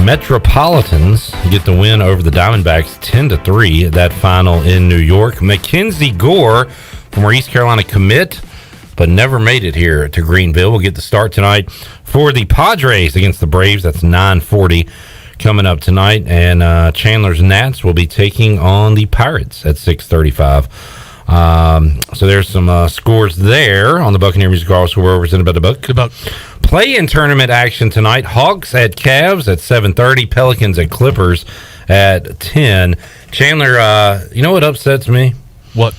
Metropolitans get the win over the Diamondbacks 10-3. That final in New York. Mackenzie Gore, former East Carolina commit, but never made it here to Greenville. We'll get the start tonight for the Padres against the Braves. That's 9:40 coming up tonight. And Chandler's Nats will be taking on the Pirates at 6:35. So there's some scores there on the Buccaneer Music Hall. So we're presented by the Buck. Play-in tournament action tonight. Hawks at Cavs at 7:30. Pelicans at Clippers at 10. Chandler, you know what upsets me? What?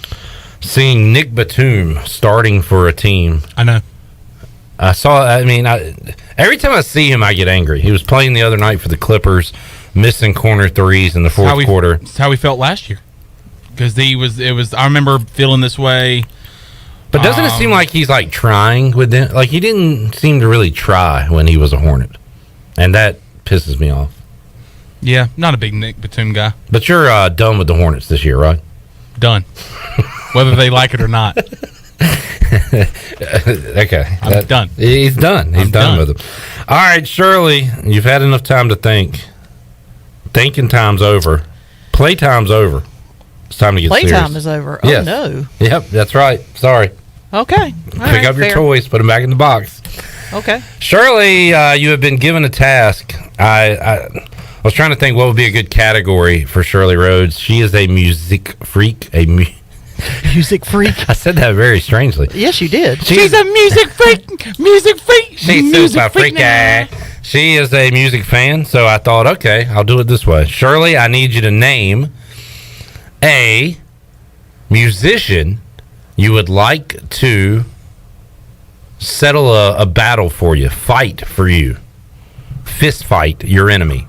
Seeing Nick Batum starting for a team. I know. Every time I see him, I get angry. He was playing the other night for the Clippers, missing corner threes in the fourth quarter. That's how we felt last year. Because I remember feeling this way. But doesn't it seem like he's like trying with them? Like he didn't seem to really try when he was a Hornet. And that pisses me off. Yeah, not a big Nick Batum guy. But you're done with the Hornets this year, right? Done. Whether they like it or not. Okay. I'm done. He's done. He's done with them. All right, Shirley, you've had enough time to think. Thinking time's over. Playtime's over. It's time to get serious. Playtime is over. Oh, yes. no. Yep, that's right. Sorry. Okay. Pick up your toys, put them back in the box. Okay. Shirley, you have been given a task. I was trying to think what would be a good category for Shirley Rhodes. She is a music freak. Music freak. I said that very strangely. Yes, you did. She's a music freak. Music freak. She's super freaky. She is a music fan, so I thought, okay, I'll do it this way. Shirley, I need you to name a musician you would like to settle a battle for you, fight for you, fist fight your enemy.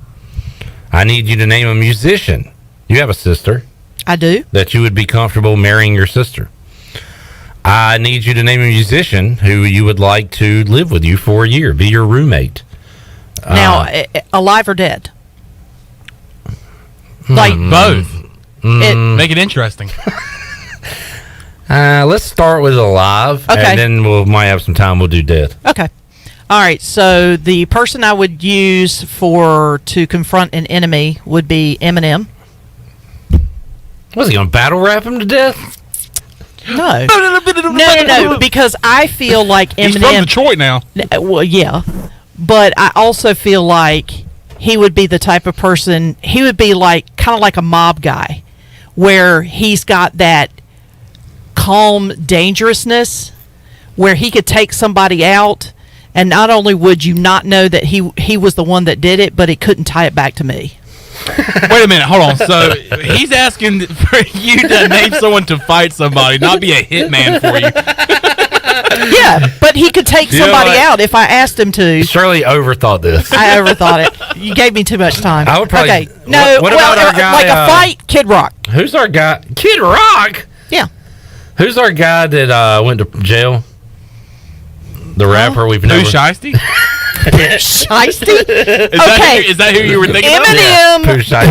I need you to name a musician. You have a sister. I do. That you would be comfortable marrying your sister. I need you to name a musician who you would like to live with you for a year, be your roommate. Now, alive or dead? Like both. Make it interesting. Let's start with alive, and then we might have some time. We'll do dead. Okay. All right. So the person I would use to confront an enemy would be Eminem. Was he going to battle rap him to death? No. No. Because I feel like Eminem. He's from Detroit now. Well, yeah, but I also feel like he would be the type of person. He would be kind of like a mob guy, where he's got that calm dangerousness, where he could take somebody out, and not only would you not know that he was the one that did it, but he couldn't tie it back to me. Wait a minute, hold on. So he's asking for you to name someone to fight somebody, not be a hitman for you. Yeah, but he could take somebody out if I asked him to. Shirley overthought this. I overthought it. You gave me too much time. I would probably. Okay, no. What about our guy? Like a fight, Kid Rock. Who's our guy? Kid Rock. Yeah. Who's our guy that went to jail? The rapper we've never. Pooh Shiesty? Shiesty? Okay. Is that who you were thinking of? Eminem. Pooh Shiesty?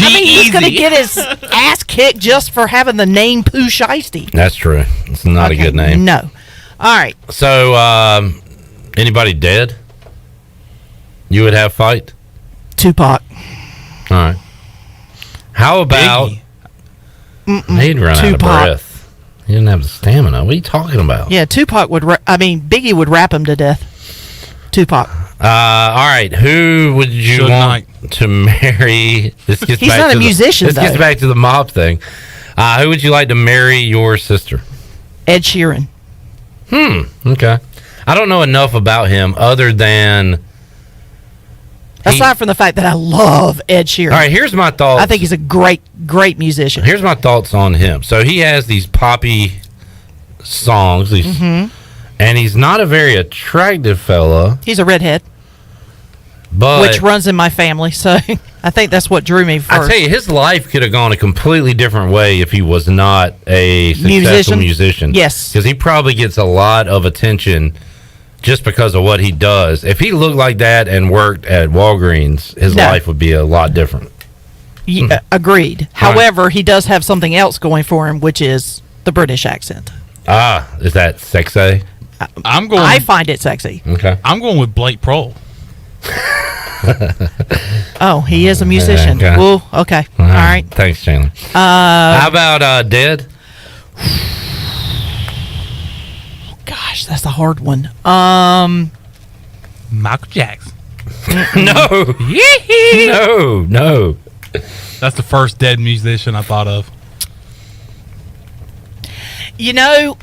I mean, he's G-Eazy. going to get his ass kicked just for having the name Pooh Shiesty. That's true. It's not a good name. No. All right. So, anybody dead? You would have fight? Tupac. All right. How about... He'd run out of breath. He didn't have the stamina. What are you talking about? Yeah, Tupac would... Biggie would rap him to death. Tupac. All right. Who would you want to marry? This gets He's back not to a musician, This gets though. back to the mob thing. Who would you like to marry your sister? Ed Sheeran. Okay. I don't know enough about him other than... Aside from the fact that I love Ed Sheeran. All right, here's my thoughts. I think he's a great musician. Here's my thoughts on him. So he has these poppy songs, and he's not a very attractive fella. He's a redhead, which runs in my family, so I think that's what drew me first. I tell you, his life could have gone a completely different way if he was not a successful musician. Yes. Because he probably gets a lot of attention just because of what he does. If he looked like that and worked at Walgreens, his life would be a lot different. Yeah, agreed. However, he does have something else going for him, which is the British accent. Is that sexy? I find it sexy. Okay. I'm going with Blake Prohl. Oh, he is a musician. Okay. Ooh, okay. All right. Thanks, Chandler. How about Dead? Gosh, that's a hard one. Michael Jackson. No. No. That's the first dead musician I thought of. You know,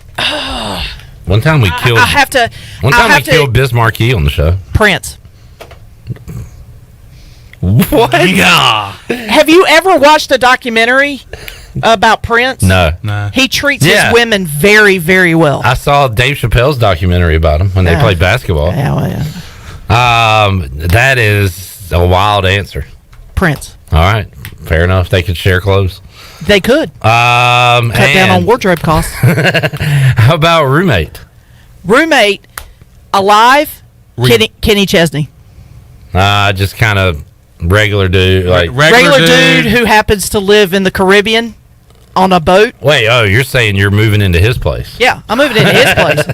One time we killed. I have to. One time we killed Biz Markie on the show. Prince. What? Yeah. Have you ever watched a documentary about Prince? No. He treats his women very, very well. I saw Dave Chappelle's documentary about him when they played basketball. Yeah, well, yeah. That is a wild answer. Prince. All right, fair enough. They could share clothes. They could. Cut down on wardrobe costs. How about roommate? Roommate, alive, Kenny Chesney. Just kind of regular dude, like regular dude who happens to live in the Caribbean on a boat. Wait, you're saying you're moving into his place? Yeah, I'm moving into his place.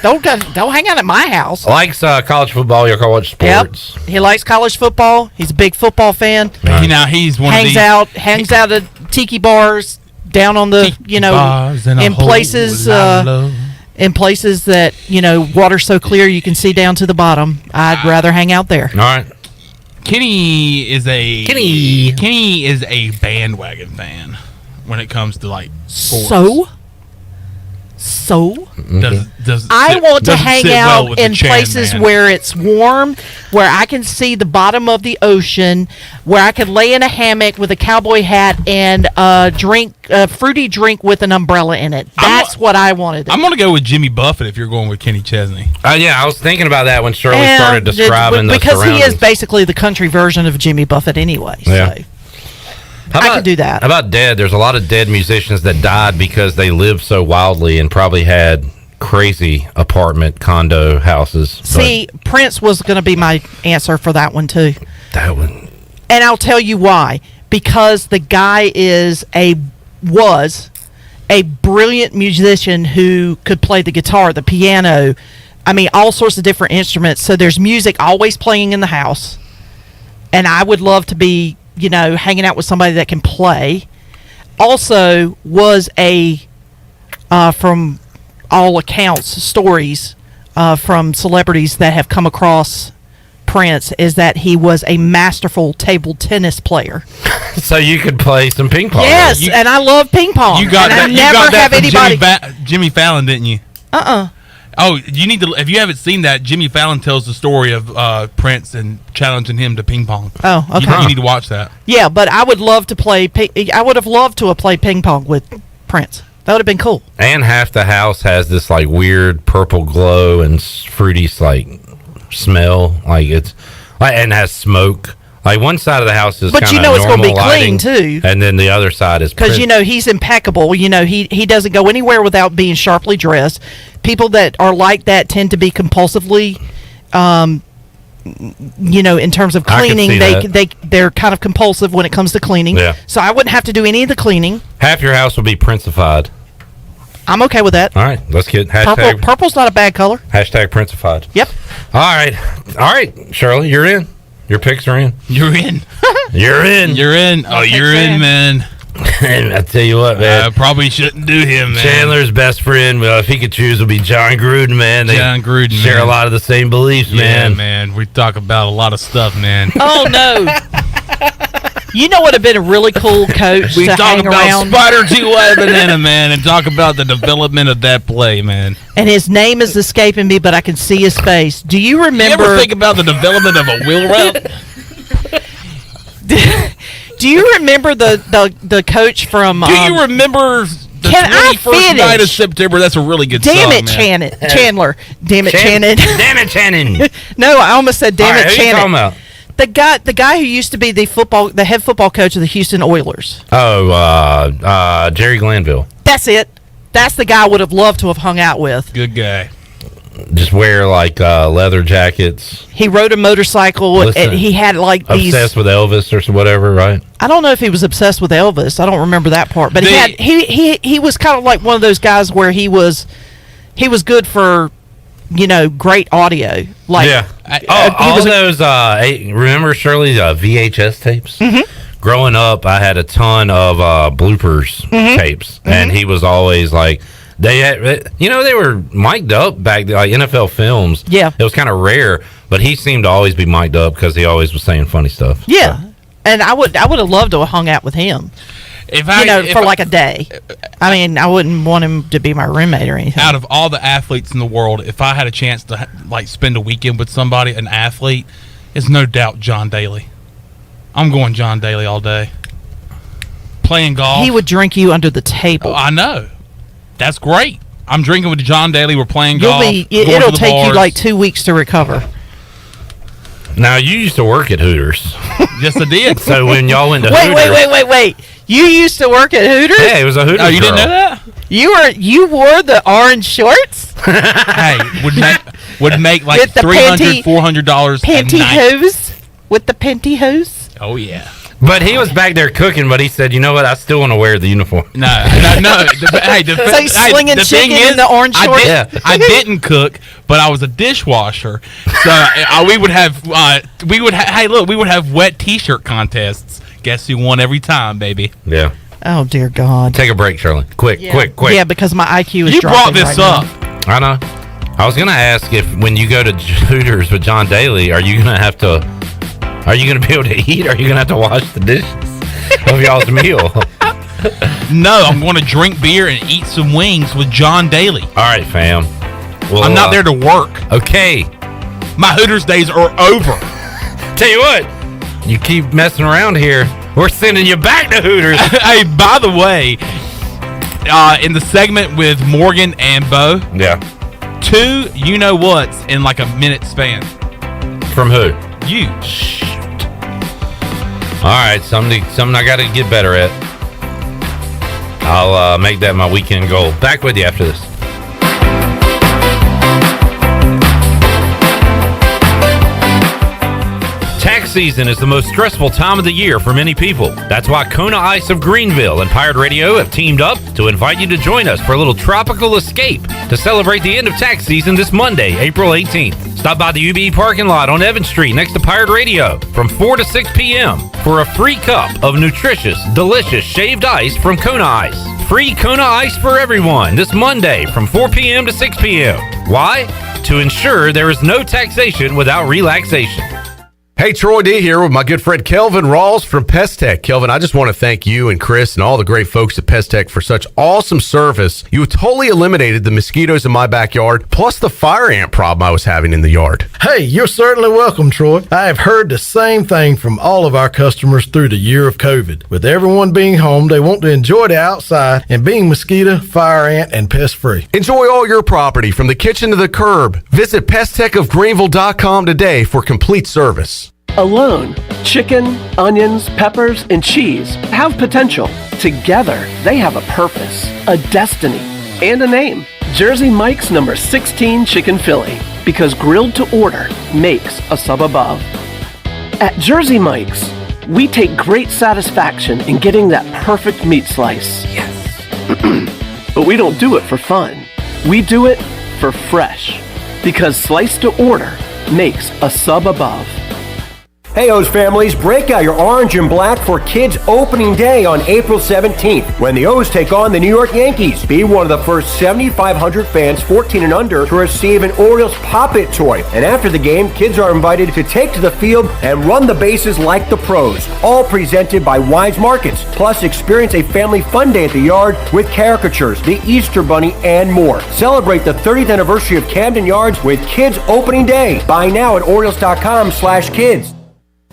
Don't hang out at my house. Likes college football. You'll watch sports. Yep. He likes college football. He's a big football fan. Now he's one hangs of these. hangs out at tiki bars down on the in places that water's so clear you can see down to the bottom. I'd rather hang out there. All right. Kenny is a bandwagon fan when it comes to like sports. So Does I want to doesn't hang sit well out with the in Chan places man. where it's warm, where I can see the bottom of the ocean, where I can lay in a hammock with a cowboy hat and drink a fruity drink with an umbrella in it. That's what I wanted. I'm going to go with Jimmy Buffett if you're going with Kenny Chesney. Yeah, I was thinking about that when Shirley started describing the because he surroundings. is basically the country version of Jimmy Buffett anyway. Yeah. So. I could do that. How about dead? There's a lot of dead musicians that died because they lived so wildly and probably had crazy apartment condo houses. See, Prince was going to be my answer for that one too. That one. And I'll tell you why. Because the guy was a brilliant musician who could play the guitar, the piano, I mean, all sorts of different instruments. So there's music always playing in the house. And I would love to be, hanging out with somebody that can play. Also was from all accounts, stories from celebrities that have come across Prince, is that he was a masterful table tennis player. So you could play some ping pong. Yes, and I love ping pong. You got and that. I You never got that have from anybody. Jimmy Fallon, didn't you? Oh, you need to. If you haven't seen that, Jimmy Fallon tells the story of Prince and challenging him to ping pong. Oh, okay. You need to watch that. Yeah, but I would love to play. I would have loved to have played ping pong with Prince. That would have been cool. And half the house has this like weird purple glow and fruity smell, and has smoke. Like one side of the house is, but it's going to be lighting, clean too, and then the other side is because he's impeccable. He doesn't go anywhere without being sharply dressed. People that are like that tend to be compulsively, in terms of cleaning. They're kind of compulsive when it comes to cleaning. Yeah. So I wouldn't have to do any of the cleaning. Half your house will be Princified. I'm okay with that. All right, let's get hashtag Purple's not a bad color. Hashtag Princified. Yep. All right, Shirley, you're in. Your picks are in. You're in. You're in. You're in. Oh, you're in, man. And I tell you what, man. I probably shouldn't do him, man. Chandler's best friend, if he could choose, would be John Gruden, man. John Gruden share man. a lot of the same beliefs, man. Yeah, man. We talk about a lot of stuff, man. Oh, no. You know what would have been a really cool coach We to talk hang about around? Spider T.Y. Banana, man, and talk about the development of that play, man. And his name is escaping me, but I can see his face. Do you remember? You ever think about the development of a wheel route? Do you remember the coach from? Do you remember the Can I 21st night of finish? September? That's a really good Damn song, it, man. Chandler. Damn it, Shannon. Damn it, Shannon. No, I almost said damn All right, it, who you Shannon. talking about? The guy who used to be the head football coach of the Houston Oilers. Oh, Jerry Glanville. That's it. That's the guy I would have loved to have hung out with. Good guy. Just wear leather jackets. He rode a motorcycle. Listen, And he had these. Obsessed with Elvis or whatever, right? I don't know if he was obsessed with Elvis. I don't remember that part. But he was kind of like one of those guys where he was good for, great audio. Remember Shirley's VHS tapes? Mm-hmm. Growing up, I had a ton of bloopers tapes, and he was always like, they were mic'd up back then, like NFL films. Yeah, it was kind of rare, but he seemed to always be mic'd up because he always was saying funny stuff. Yeah, and I would have loved to have hung out with him. For like a day. I mean, I wouldn't want him to be my roommate or anything. Out of all the athletes in the world, if I had a chance to spend a weekend with somebody, an athlete, it's no doubt John Daly. I'm going John Daly all day. Playing golf. He would drink you under the table. Oh, I know. That's great. I'm drinking with John Daly. We're playing golf. It'll take you like 2 weeks to recover. Now, you used to work at Hooters. Yes, I did. So when y'all went to Hooters... Wait. You used to work at Hooters? Yeah, it was a Hooters. Oh, you didn't know that? You wore the orange shorts? Hey, would make like with the $300, $400 pantyhose? With the pantyhose? Oh, yeah. But he was back there cooking, but he said, you know what, I still want to wear the uniform. No. Hey, so he's slinging chicken in the orange shorts? I didn't cook, but I was a dishwasher. So we would have wet T-shirt contests. Guess who won every time, baby? Yeah. Oh, dear God. Take a break, Shirley. Quick. Yeah, because my IQ is you dropping brought this right up. now. I know. I was going to ask if when you go to Hooters with John Daly, are you going to be able to eat, or are you going to have to wash the dishes of y'all's meal? No, I'm going to drink beer and eat some wings with John Daly. All right, fam. Well, I'm not there to work. Okay. My Hooters days are over. Tell you what, you keep messing around here, we're sending you back to Hooters. Hey, by the way, in the segment with Morgan and Bo, 2 you-know-whats in like a minute span. From who? You. Shoot. All right, something I got to get better at. I'll make that my weekend goal. Back with you after this. Tax season is the most stressful time of the year for many people. That's why Kona Ice of Greenville and Pirate Radio have teamed up to invite you to join us for a little tropical escape to celebrate the end of tax season this Monday, April 18th. Stop by the UBE parking lot on Evans Street next to Pirate Radio from 4 to 6 p.m. for a free cup of nutritious, delicious shaved ice from Kona Ice. Free Kona Ice for everyone this Monday from 4 p.m. to 6 p.m. Why? To ensure there is no taxation without relaxation. Hey, Troy D here with my good friend Kelvin Rawls from Pest Tech. Kelvin, I just want to thank you and Chris and all the great folks at Pest Tech for such awesome service. You totally eliminated the mosquitoes in my backyard, plus the fire ant problem I was having in the yard. Hey, you're certainly welcome, Troy. I have heard the same thing from all of our customers through the year of COVID. With everyone being home, they want to enjoy the outside and being mosquito, fire ant, and pest free. Enjoy all your property from the kitchen to the curb. Visit pesttechofgreenville.com today for complete service. Alone, chicken, onions, peppers, and cheese have potential. Together, they have a purpose, a destiny, and a name. Jersey Mike's number 16 Chicken Philly, because grilled to order makes a sub above. At Jersey Mike's, we take great satisfaction in getting that perfect meat slice. Yes. But we don't do it for fun. We do it for fresh, because sliced to order makes a sub above. Hey, O's families, break out your orange and black for Kids Opening Day on April 17th, when the O's take on the New York Yankees. Be one of the first 7,500 fans 14 and under to receive an Orioles Pop-It toy. And after the game, kids are invited to take to the field and run the bases like the pros. All presented by Wise Markets. Plus, experience a family fun day at the yard with caricatures, the Easter Bunny, and more. Celebrate the 30th anniversary of Camden Yards with Kids Opening Day. Buy now at Orioles.com/kids.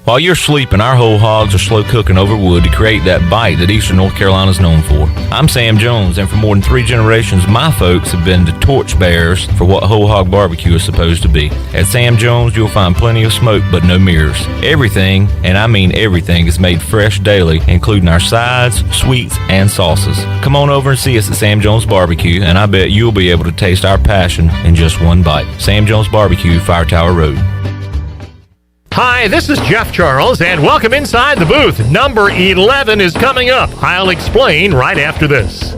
While you're sleeping, our whole hogs are slow cooking over wood to create that bite that Eastern North Carolina is known for. I'm Sam Jones, and for more than 3 generations, my folks have been the torchbearers for what whole hog barbecue is supposed to be. At Sam Jones, you'll find plenty of smoke, but no mirrors. Everything, and I mean everything, is made fresh daily, including our sides, sweets, and sauces. Come on over and see us at Sam Jones Barbecue, and I bet you'll be able to taste our passion in just one bite. Sam Jones Barbecue, Fire Tower Road. Hi, this is Jeff Charles, and welcome inside the booth. Number 11 is coming up. I'll explain right after this.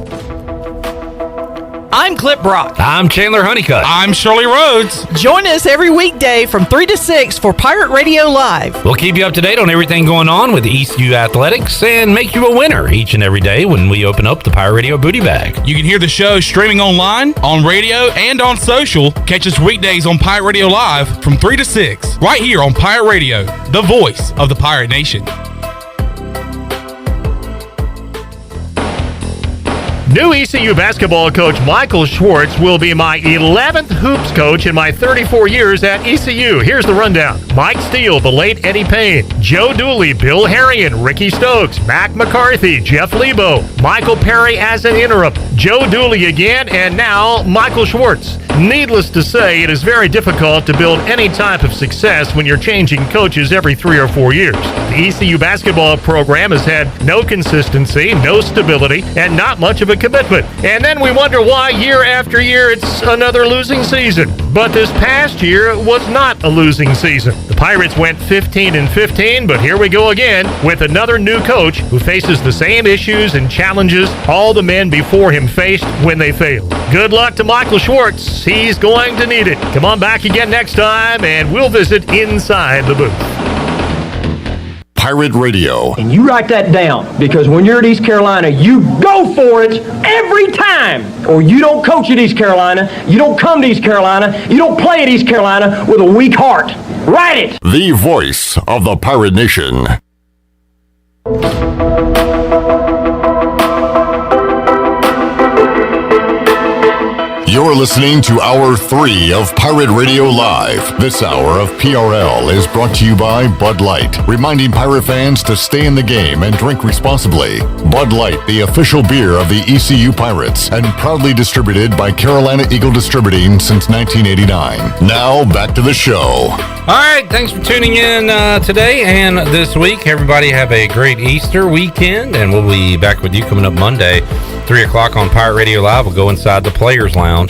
I'm Clip Brock. I'm Chandler Honeycutt. I'm Shirley Rhodes. Join us every weekday from 3 to 6 for Pirate Radio Live. We'll keep you up to date on everything going on with ECU Athletics and make you a winner each and every day when we open up the Pirate Radio Booty Bag. You can hear the show streaming online, on radio, and on social. Catch us weekdays on Pirate Radio Live from 3 to 6, right here on Pirate Radio, the voice of the Pirate Nation. New ECU basketball coach Michael Schwartz will be my 11th hoops coach in my 34 years at ECU. Here's the rundown. Mike Steele, the late Eddie Payne, Joe Dooley, Bill Harrion, Ricky Stokes, Mac McCarthy, Jeff Lebo, Michael Perry as an interim, Joe Dooley again, and now Michael Schwartz. Needless to say, it is very difficult to build any type of success when you're changing coaches every 3 or 4 years. The ECU basketball program has had no consistency, no stability, and not much of a commitment. And then we wonder why year after year it's another losing season. But this past year was not a losing season. The Pirates went 15-15, but here we go again with another new coach who faces the same issues and challenges all the men before him faced when they failed. Good luck to Michael Schwartz. He's going to need it. Come on back again next time, and we'll visit inside the booth. Pirate Radio. And you write that down, because when you're at East Carolina, you go for it every time. Or you don't coach at East Carolina, you don't come to East Carolina, you don't play at East Carolina with a weak heart. Write it! The voice of the Pirate Nation. You're listening to Hour 3 of Pirate Radio Live. This hour of PRL is brought to you by Bud Light, reminding Pirate fans to stay in the game and drink responsibly. Bud Light, the official beer of the ECU Pirates, and proudly distributed by Carolina Eagle Distributing since 1989. Now, back to the show. All right, thanks for tuning in today and this week. Everybody have a great Easter weekend, and we'll be back with you coming up Monday, 3 o'clock on Pirate Radio Live. We'll go inside the Players Lounge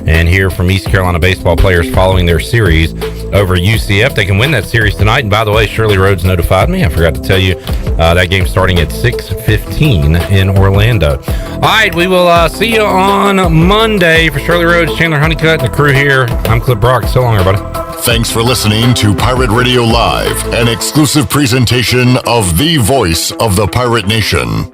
and hear from East Carolina baseball players following their series over UCF. They can win that series tonight. And by the way, Shirley Rhodes notified me. I forgot to tell you that game starting at 6:15 in Orlando. All right, we will see you on Monday. For Shirley Rhodes, Chandler Honeycutt, and the crew here, I'm Clip Brock. So long, everybody. Thanks for listening to Pirate Radio Live, an exclusive presentation of the voice of the Pirate Nation.